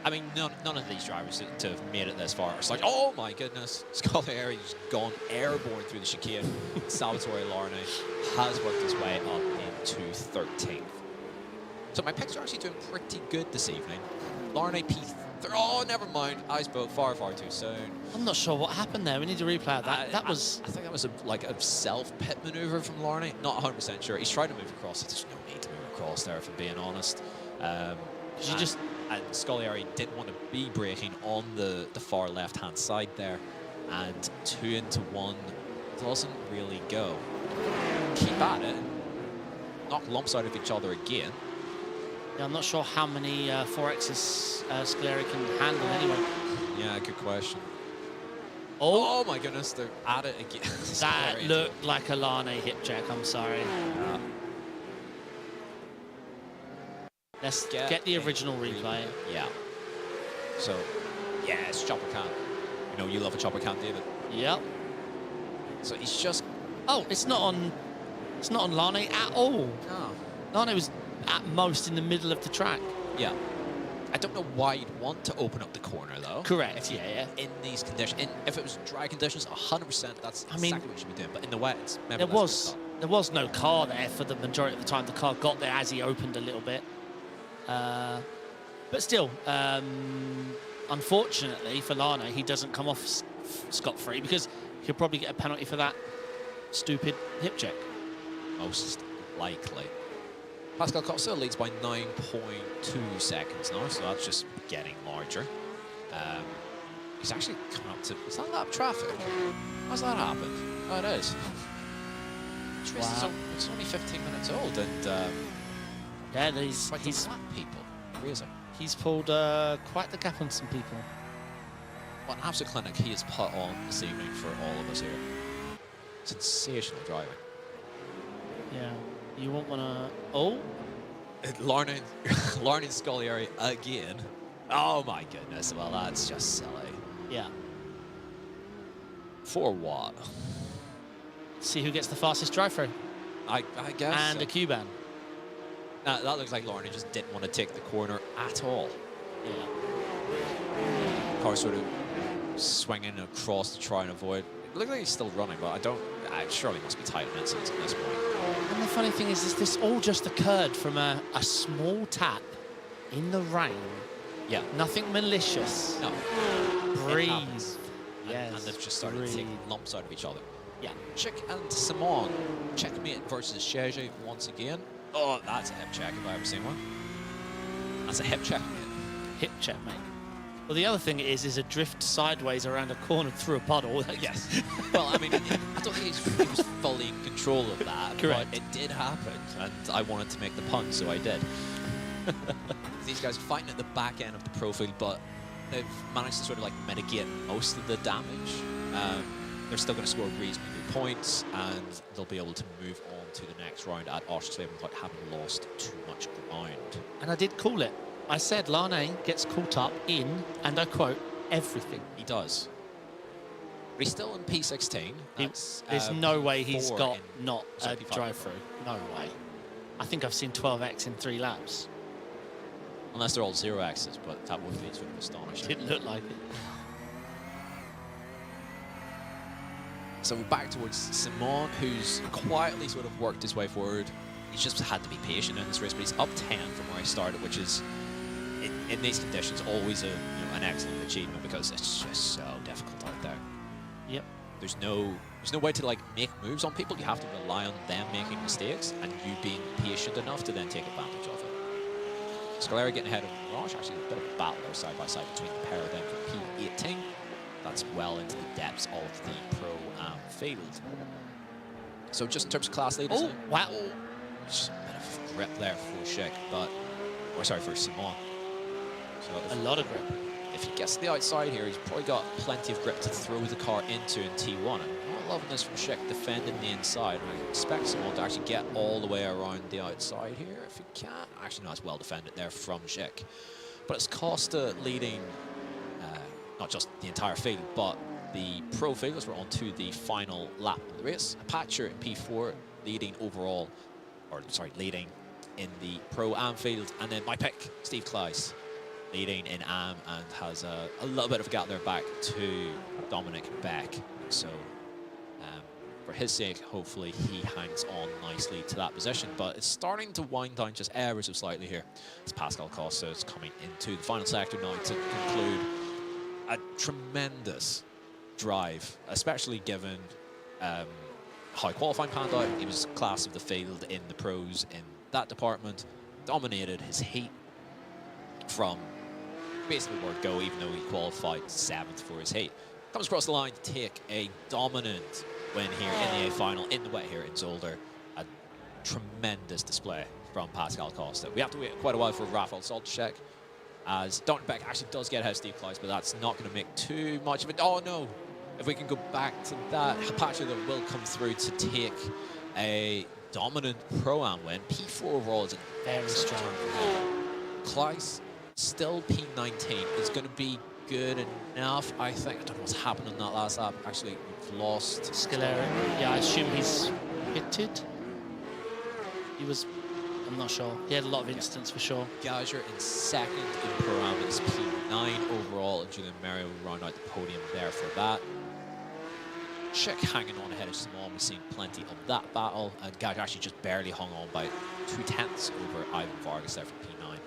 I mean, none of these drivers to have made it this far. It's like, oh my goodness, Scullieri's gone airborne through the chicane. Salvatore Larne has worked his way up into 13th. So my picks are actually doing pretty good this evening. Larne P3. Oh, never mind. I spoke far too soon.
I'm not sure what happened there. We need to replay that.
I think that was like a self-pit maneuver from Larne. Not 100% sure. He's trying to move across. There's no need to move across there, if I'm being honest. And Scullieri didn't want to be braking on the far left-hand side there. And 2 into 1 doesn't really go. Keep at it. Knock lumps out of each other again.
Yeah, I'm not sure how many 4Xs Scullieri can handle anyway.
Yeah, good question.
Oh,
Oh my goodness, they're at it again.
that looked like a Lane hip check. I'm sorry. Let's get the original replay.
Yeah. So, yeah, it's chopper cam. You know, you love a chopper cam, David.
Yep.
So he's just...
Oh, it's not on Lane at all.
No.
Lane was at most in the middle of the track.
Yeah. I don't know why you'd want to open up the corner, though.
Correct, yeah.
In these conditions, if it was dry conditions, 100%, that's exactly what you should be doing. But in the wet, it's maybe
There was no car there for the majority of the time. The car got there as he opened a little bit. But still, unfortunately for Lane, he doesn't come off scot-free because he'll probably get a penalty for that stupid hip check.
Most likely. Pascal Costa leads by 9.2 seconds now, so that's just getting larger. He's actually coming up to... Is that lap traffic? How's that happened? Oh, it is.
Wow.
It's only 15 minutes old, and
Yeah, he's
lap people. Crazy.
He's pulled quite the gap on some people.
What an absolute clinic he has put on this evening for all of us here. Sensational driving.
Yeah, you won't want to... Oh?
Larnin Scullieri again. Oh my goodness, well that's just silly.
Yeah.
For what?
See who gets the fastest drive-through.
I guess.
And a Q-ban.
That looks like Larnin just didn't want to take the corner at all.
Yeah.
Car sort of swinging across to try and avoid. It looks like he's still running, but I don't... surely must be tight on incidents at this point.
And the funny thing is this all just occurred from a small tap in the rain.
Yeah.
Nothing malicious.
No.
Breathe.
Yes. And they've just started to take lumps out of each other. Yeah. Chick and Simon. Checkmate versus Shege once again. Oh, that's a hip check if I've ever seen one. That's a hip check.
Hip check, mate. Well, the other thing is a drift sideways around a corner through a puddle.
Yes. Well, I mean, I don't think he was fully in control of that.
Correct.
But it did happen, and I wanted to make the pun, so I did. These guys are fighting at the back end of the pro field, but they've managed to sort of like mitigate most of the damage. They're still going to score reasonably good points, and they'll be able to move on to the next round at Oschersleben without having lost too much ground.
And I did call it. I said Lane gets caught up in, and I quote, everything.
He does. But he's still in P16.
There's no way he's got
in
not a
75.
drive-through. No way. I think I've seen 12x in 3 laps.
Unless they're all 0x's, but that would be sort of astonishing.
Didn't look like it.
So back towards Simon, who's quietly sort of worked his way forward. He's just had to be patient in this race, but he's up 10 from where he started, which is, in these conditions, always an excellent achievement because it's just so difficult out there.
Yep.
There's no way to like make moves on people. You have to rely on them making mistakes and you being patient enough to then take advantage of it. Scolari getting ahead of Mirage. Actually, a bit of a battle there side by side between the pair of them for P18. That's well into the depths of the pro field. So just in terms of class leaders.
Oh, wow.
Just a bit of grip there for Schick, for Simon. So
a lot of grip.
If he gets to the outside here, he's probably got plenty of grip to throw the car into in T1. I'm not loving this from Schick defending the inside. I expect Simon to actually get all the way around the outside here if he can. Actually, no, it's well defended there from Schick. But it's Costa leading not just the entire field, but the pro field as we're on to the final lap of the race. Apache in P4 leading overall, leading in the pro AM field, and then my pick, Steve Kleiss, leading in AM and has a little bit of a gap there back to Dominic Beck. So for his sake, hopefully he hangs on nicely to that position, but it's starting to wind down just ever so slightly here as Pascal Costa is coming into the final sector now to conclude a tremendous drive, especially given how qualifying panned out. He was class of the field in the pros in that department, dominated his heat from basically word go, even though he qualified 7th for his heat. Comes across the line to take a dominant win here in the A final, in the wet here in Zolder. A tremendous display from Pascal Costa. We have to wait quite a while for Rafael Salt to check, as Dominic Beck actually does get ahead of Steve Kleiss, but that's not going to make too much of it. Oh no, if we can go back to that, Apache that will come through to take a dominant Pro-Am win. P4 overall is a
Very strong.
Kleis, still P19, is going to be good enough, I think. I don't know what's happened in that last lap. Actually, we've lost
Scalera. Yeah, I assume he's pitted. He was, I'm not sure. He had a lot of incidents for sure.
Gager in second in Pro-Am is P9 overall, and Julian Mario will round out the podium there for that. Schick hanging on ahead of Simon. We've seen plenty of that battle, and Gager actually just barely hung on by 2/10 over Ivan Vargas there for P9.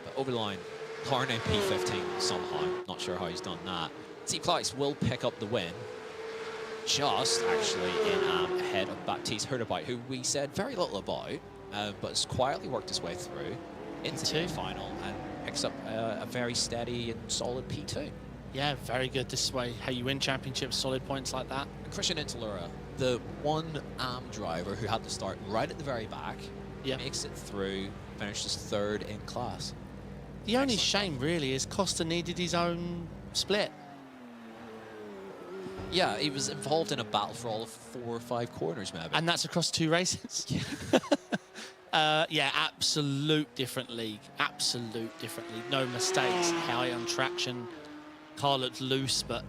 But over the line, Larne P15 somehow. Not sure how he's done that. Steve Kleis will pick up the win, just actually in ahead of Baptiste Hurtubite, who we said very little about, but has quietly worked his way through into the final and picks up a very steady and solid P2.
Yeah, very good. This is how you win championships, solid points like that.
And Christian Intelura, the one AM driver who had to start right at the very back, makes it through, finishes third in class.
The only shame really is Costa needed his own split.
Yeah, he was involved in a battle for all of 4 or 5 corners, maybe.
And that's across 2 races. Yeah, absolute different league. Absolute different league. No mistakes. High on traction. Car looked loose, but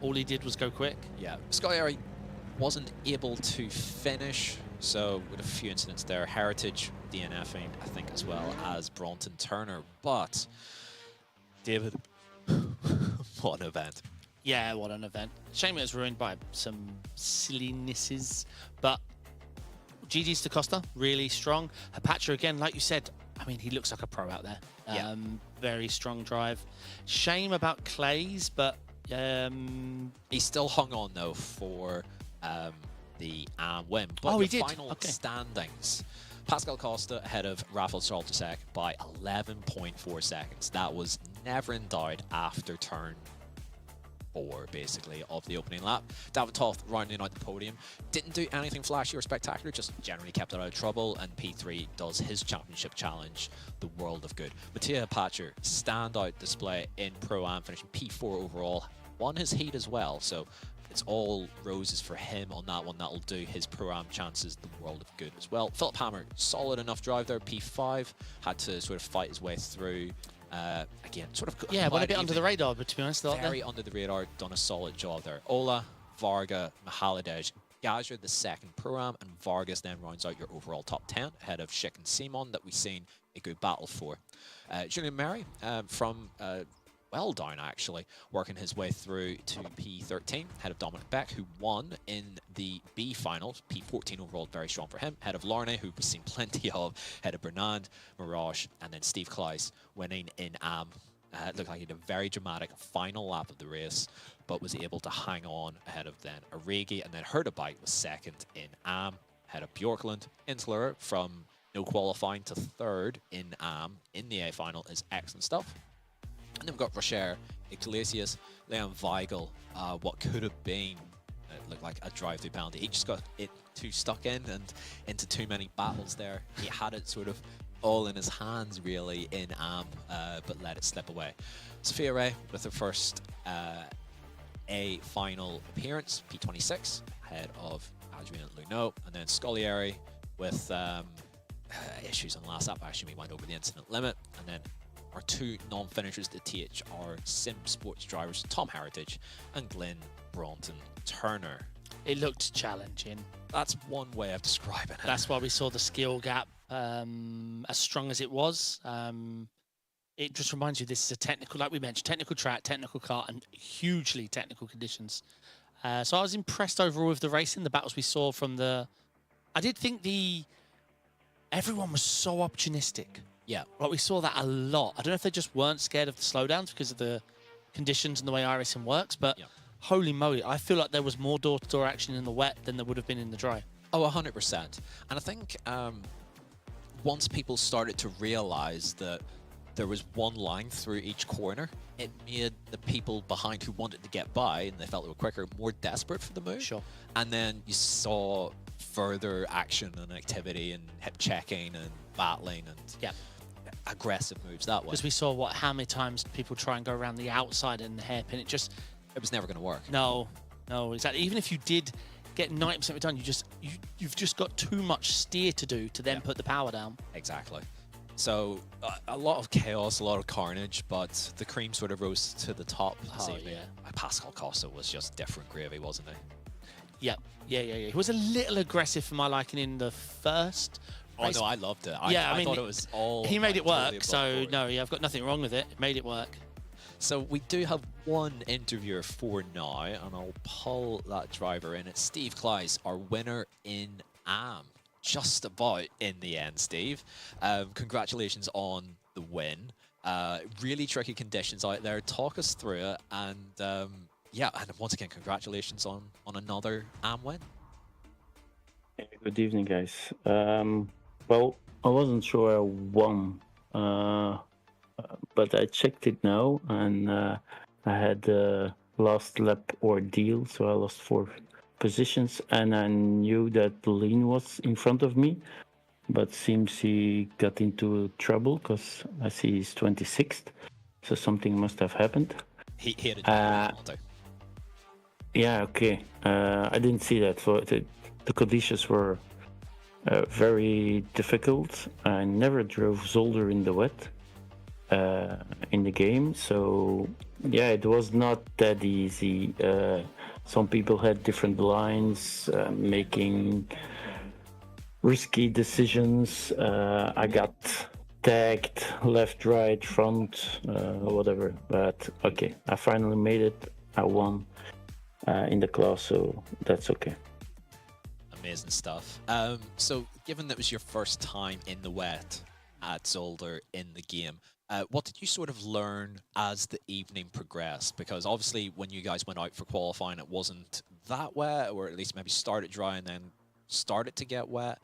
all he did was go quick.
Yeah, Scagliari wasn't able to finish, so with a few incidents there. Heritage DNFing, I think, as well as Bronton Turner. But David, what an event.
Yeah, what an event. Shame it was ruined by some sillinesses, but GG's to Costa, really strong. Apache, again, like you said, I mean, he looks like a pro out there. Very strong drive. Shame about Clays, but
he still hung on though for the win. But
he did.
Final standings: Pascal Costa ahead of Rafael Zolder by 11.4 seconds. That was never in doubt after turn 4, basically, of the opening lap. David Toth rounding out the podium. Didn't do anything flashy or spectacular, just generally kept it out of trouble, and P3 does his championship challenge the world of good. Mattia Apache, standout display in Pro-Am, finishing P4 overall. Won his heat as well, so it's all roses for him on that one. That'll do his Pro-Am chances the world of good as well. Philip Hammer, solid enough drive there, P5. Had to sort of fight his way through. Again, sort of
went a bit under the radar, but to be honest,
very under the radar, done a solid job there. Ola, Varga, Mihaladej, Gajer the second Pro-Am, and Vargas then rounds out your overall top 10 ahead of Schick and Simon that we've seen a good battle for. Julian Mary from well down actually, working his way through to P13 ahead of Dominic Beck, who won in the B finals. P14 overall, very strong for him. Ahead of Larne, who we've seen plenty of. Ahead of Bernard, Mirage, and then Steve Kleis winning in AM. It looked like he had a very dramatic final lap of the race, but was able to hang on ahead of then Origi, and then Hurtubite was second in AM. Ahead of Bjorkland. Intler from no qualifying to third in AM in the A final is excellent stuff. And then we've got Rocher, Iglesias, Leon Weigel, what could have been, it looked like a drive-through penalty. He just got it too stuck in and into too many battles there. He had it sort of all in his hands, really, in AM, but let it slip away. Sophia Ray with her first A final appearance, P26, ahead of Adrian Luneau. And then Scagliari with issues on the last lap. Actually, we went over the incident limit. And then our 2 non-finishers, the THR Sim Sports drivers, Tom Heritage and Glenn Bronton Turner.
It looked challenging.
That's one way of describing it.
That's why we saw the skill gap as strong as it was. It just reminds you this is a technical, like we mentioned, technical track, technical car, and hugely technical conditions. So I was impressed overall with the racing, the battles we saw from the... I did think everyone was so opportunistic.
Yeah.
Like we saw that a lot. I don't know if they just weren't scared of the slowdowns because of the conditions and the way iRacing works, but holy moly, I feel like there was more door-to-door action in the wet than there would have been in the dry.
Oh, 100%. And I think once people started to realize that there was one line through each corner, it made the people behind who wanted to get by and they felt they were quicker, more desperate for the move.
Sure.
And then you saw further action and activity and hip checking and battling and aggressive moves that way.
Because we saw how many times people try and go around the outside and the hairpin.
It was never going to work.
No, exactly. Even if you did get 90% of it done, you've just got too much steer to do to then put the power down.
Exactly. So a lot of chaos, a lot of carnage, but the cream sort of rose to the top this evening. Pascal Costa was just different gravy, wasn't he?
Yeah. He was a little aggressive for my liking in the first race.
Oh no, I loved it.
I mean,
thought it was all.
He made it
totally
work, so
above board.
no, I've got nothing wrong with it. It made it work.
So we do have one interviewer for now, and I'll pull that driver in. It's Steve Kleiss, our winner in AM. Just about in the end, Steve. Congratulations on the win. Really tricky conditions out there. Talk us through it, and and once again, congratulations on another AM win.
Good evening, guys. Well, I wasn't sure I won, but I checked it now, and I had a last lap ordeal, so I lost 4 positions, and I knew that Lean was in front of me, but seems he got into trouble because I see he's 26th, so something must have happened.
He had a penalty.
Yeah, okay. I didn't see that. So the conditions were very difficult. I never drove Zolder in the wet in the game, so yeah, it was not that easy. Some people had different lines, making risky decisions. I got tagged left, right, front, whatever. But okay, I finally made it. I won in the class, so that's okay.
Amazing stuff. So given that was your first time in the wet at Zolder in the game, what did you sort of learn as the evening progressed? Because obviously when you guys went out for qualifying, it wasn't that wet, or at least maybe started dry and then started to get wet.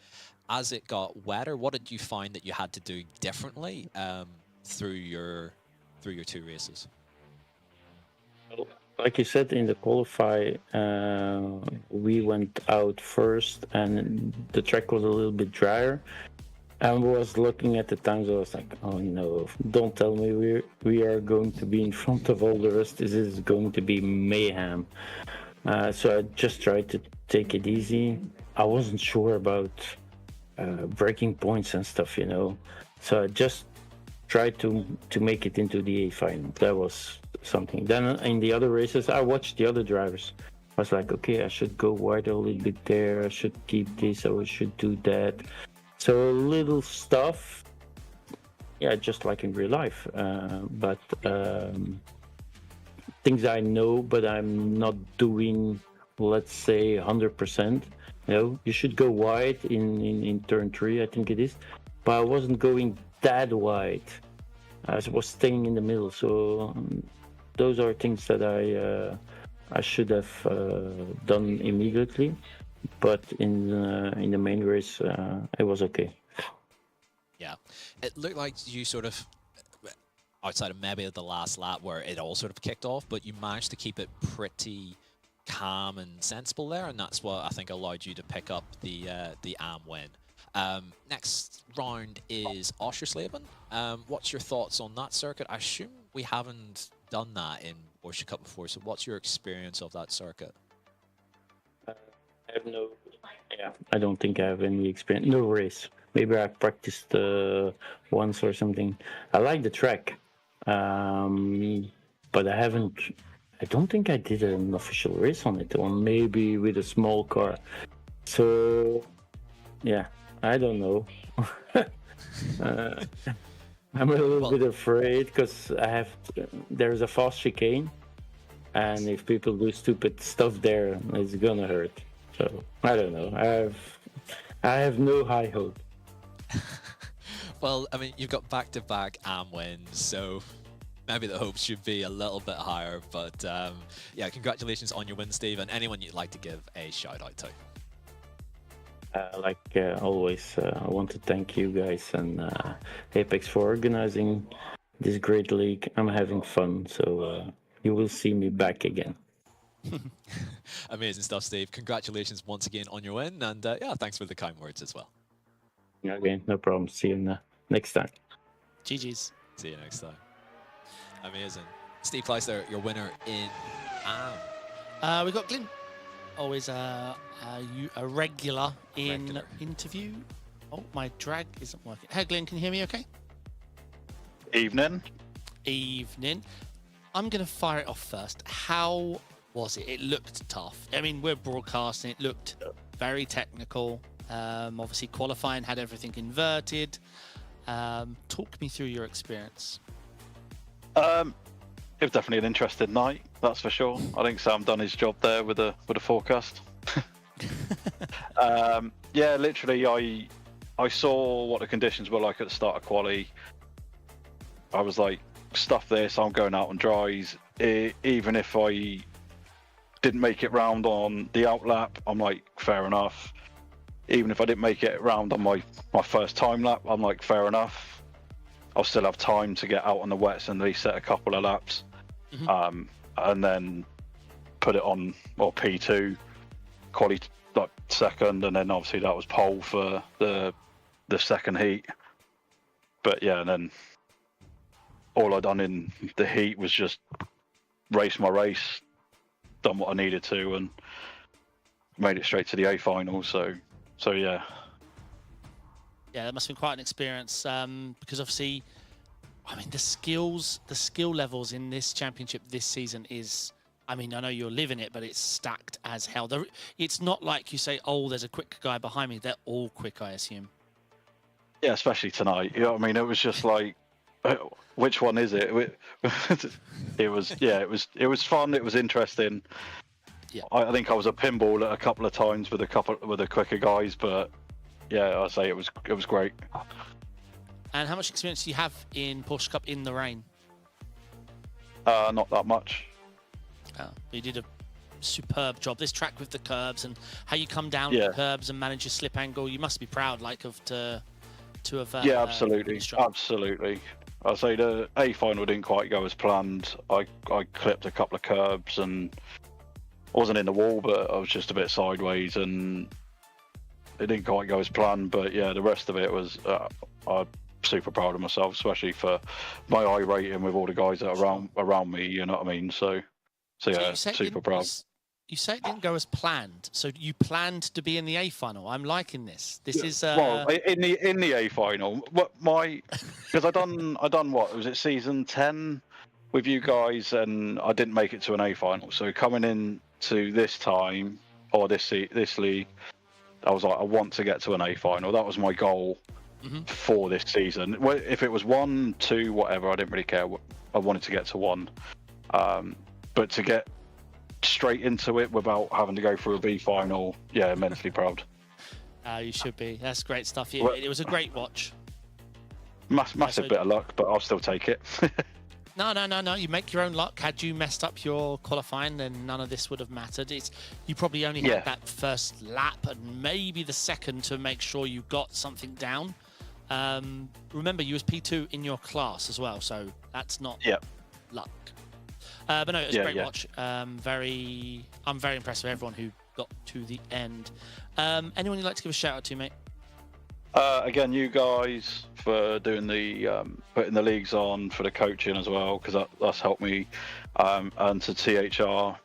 As it got wetter, what did you find that you had to do differently through your 2 races?
Like you said, in the qualify, we went out first and the track was a little bit drier. I was looking at the times, I was like, oh no, don't tell me we are going to be in front of all the rest. This is going to be mayhem. So I just tried to take it easy. I wasn't sure about breaking points and stuff, you know. So I just tried to make it into the A final. That was something. Then in the other races, I watched the other drivers. I was like, okay, I should go wider a little bit there. I should keep this, or I should do that. So little stuff, yeah, just like in real life. But things I know, but I'm not doing, let's say, 100%. You know, you should go wide in turn 3, I think it is. But I wasn't going that wide. I was staying in the middle. So those are things that I should have done immediately. But in the main race, it was okay.
Yeah, it looked like you sort of, outside of maybe the last lap where it all sort of kicked off, but you managed to keep it pretty calm and sensible there, and that's what I think allowed you to pick up the AM win. Next round is Oschersleben. What's your thoughts on that circuit? I assume we haven't done that in Porsche Cup before, so what's your experience of that circuit?
I don't think I have any experience. No race. Maybe I practiced once or something. I like the track, but I don't think I did an official race on it, or maybe with a small car. So, yeah, I don't know. I'm a little bit afraid because there's a fast chicane, and if people do stupid stuff there, it's gonna hurt. So I don't know. I have no high hope.
Well, I mean, you've got back-to-back AM wins, so maybe the hopes should be a little bit higher. But yeah, congratulations on your win, Steve, and anyone you'd like to give a shout-out to.
Like always, I want to thank you guys and Apex for organizing this great league. I'm having fun, so you will see me back again.
Amazing stuff, Steve. Congratulations once again on your win, and yeah, thanks for the kind words as well.
Okay, no problem. See you next time.
GG's.
See you next time. Amazing. Steve Kleiss there, your winner in
We got Glyn, always a regular in
Regular.
interview. Oh, my drag isn't working. Hey, Glyn, can you hear me okay?
Evening.
Evening. I'm going to fire it off first. How was it? It looked tough. I mean, we're broadcasting. It looked very technical. Obviously, qualifying had everything inverted. Talk me through your experience.
It was definitely an interesting night, that's for sure. I think Sam done his job there with the forecast. Yeah, literally, I saw what the conditions were like at the start of quali. I was like, stuff this, I'm going out on dries. Even if I didn't make it round on the out lap, I'm like, fair enough. Even if I didn't make it round on my first time lap, I'm like, fair enough. I'll still have time to get out on the wets and reset a couple of laps.
Mm-hmm.
And then put it on, or P2, quali like second, and then obviously that was pole for the second heat. But yeah, and then all I done in the heat was just race my race, done what I needed to, and made it straight to the A final. So yeah.
Yeah, that must have been quite an experience because obviously, I mean, the skill levels in this championship this season is, I mean, I know you're living it, but it's stacked as hell. It's not like you say, oh, there's a quick guy behind me. They're all quick, I assume.
Yeah, especially tonight. You know what I mean? It was just like, which one is it? It was fun. It was interesting.
Yeah.
I think I was a pinball a couple of times with the quicker guys, but yeah, I say it was great.
And how much experience do you have in Porsche Cup in the rain?
Not that much.
You did a superb job. This track with the curbs and how you come down
Yeah.
the curbs and manage your slip angle, you must be proud, like, to have.
Yeah, absolutely,
finished strong.
absolutely. I say the A final didn't quite go as planned. I clipped a couple of curbs and I wasn't in the wall, but I was just a bit sideways and it didn't quite go as planned. But yeah, the rest of it was. I'm super proud of myself, especially for my I rating with all the guys that are around me. You know what I mean? So yeah,
you say it
super proud.
You say it didn't go as planned, so you planned to be in the A final. I'm liking this. This is
Well, in the A final, because I done what was it, season 10 with you guys, and I didn't make it to an A final. So coming into this time or this league, I was like, I want to get to an A final. That was my goal for this season. If it was 1, 2, whatever, I didn't really care. I wanted to get to 1, but to get straight into it without having to go through a B final, yeah, immensely proud.
You should be. That's great stuff.
Well,
it was a great watch.
Massive bit of luck, but I'll still take it.
No. You make your own luck. Had you messed up your qualifying, then none of this would have mattered. You probably only had that first lap and maybe the second to make sure you got something down. Remember, you was P2 in your class as well, so that's not luck. But no, it was a great watch. I'm very impressed with everyone who got to the end. Anyone you'd like to give a shout out to, mate?
Again, you guys for doing the putting the leagues on, for the coaching as well, because that's helped me, and to THR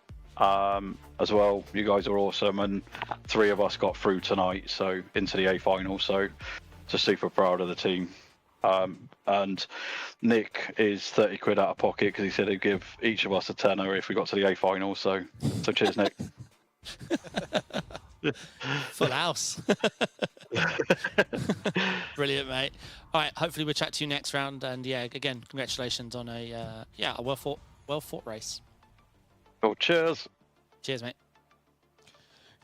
as well. You guys are awesome, and 3 of us got through tonight, so into the A final. So just super proud of the team. And Nick is 30 quid out of pocket because he said he'd give each of us a tenner if we got to the A final. So cheers, Nick.
Full house. Brilliant, mate. All right, hopefully we'll chat to you next round. And yeah, again, congratulations on a well fought race.
Oh, cheers.
Cheers, mate.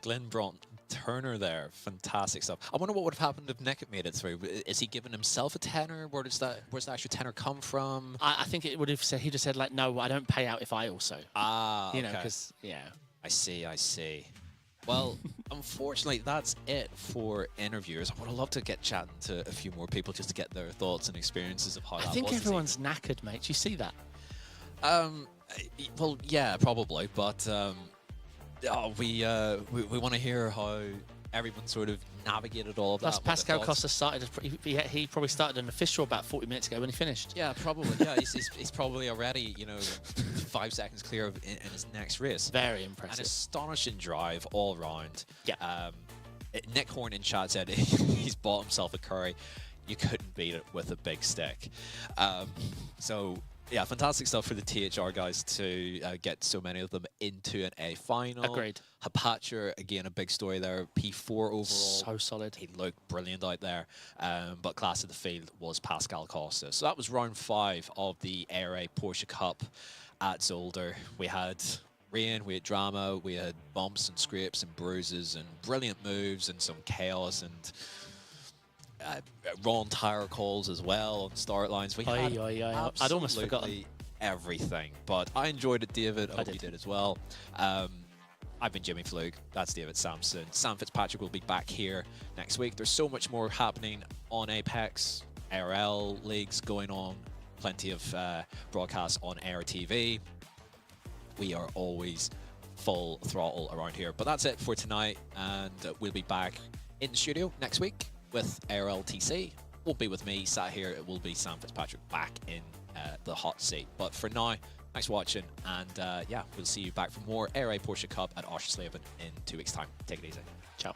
Glenn brought Turner there. Fantastic stuff. I wonder what would have happened if Nick had made it through. Is he giving himself a tenner? Where's the actual tenner come from?
I think it would have said, he'd have said, like, no, I don't pay out if I also. You know, because,
I see. Well, unfortunately, that's it for interviewers. I would have loved to get chatting to a few more people just to get their thoughts and experiences of how that was.
I think everyone's knackered, mate. Do you see that?
Well, yeah, probably, but we want to hear how everyone sort of navigated all of
Plus,
that.
Pascal Costa started. He probably started an official about 40 minutes ago when he finished.
Yeah, probably. Yeah, he's probably already, 5 seconds clear in his next race.
Very
An
impressive.
astonishing drive all round.
Yeah.
Nick Horn in chat said he's bought himself a curry. You couldn't beat it with a big stick. So yeah, fantastic stuff for the THR guys to get so many of them into an A final.
Agreed.
Hapacher, again, a big story there. P4 overall.
So solid.
He looked brilliant out there. But class of the field was Pascal Costa. So that was round 5 of the ARA Porsche Cup at Zolder. We had rain, we had drama, we had bumps and scrapes and bruises and brilliant moves and some chaos and wrong tire calls as well on start lines. We had
I'd almost forgotten.
absolutely everything, but I enjoyed it, David. I hope you did as well. I've been Jimmy Flug. That's David Sampson. Sam Fitzpatrick will be back here next week. There's so much more happening on Apex, ARL leagues going on, plenty of broadcasts on ARA TV. We are always full throttle around here. But that's it for tonight, and we'll be back in the studio next week with ARLTC. Won't be with me sat here. It will be Sam Fitzpatrick back in the hot seat. But for now, thanks for watching, and yeah, we'll see you back for more ARA Porsche Cup at Oschersleben in 2 weeks' time. Take it easy.
Ciao.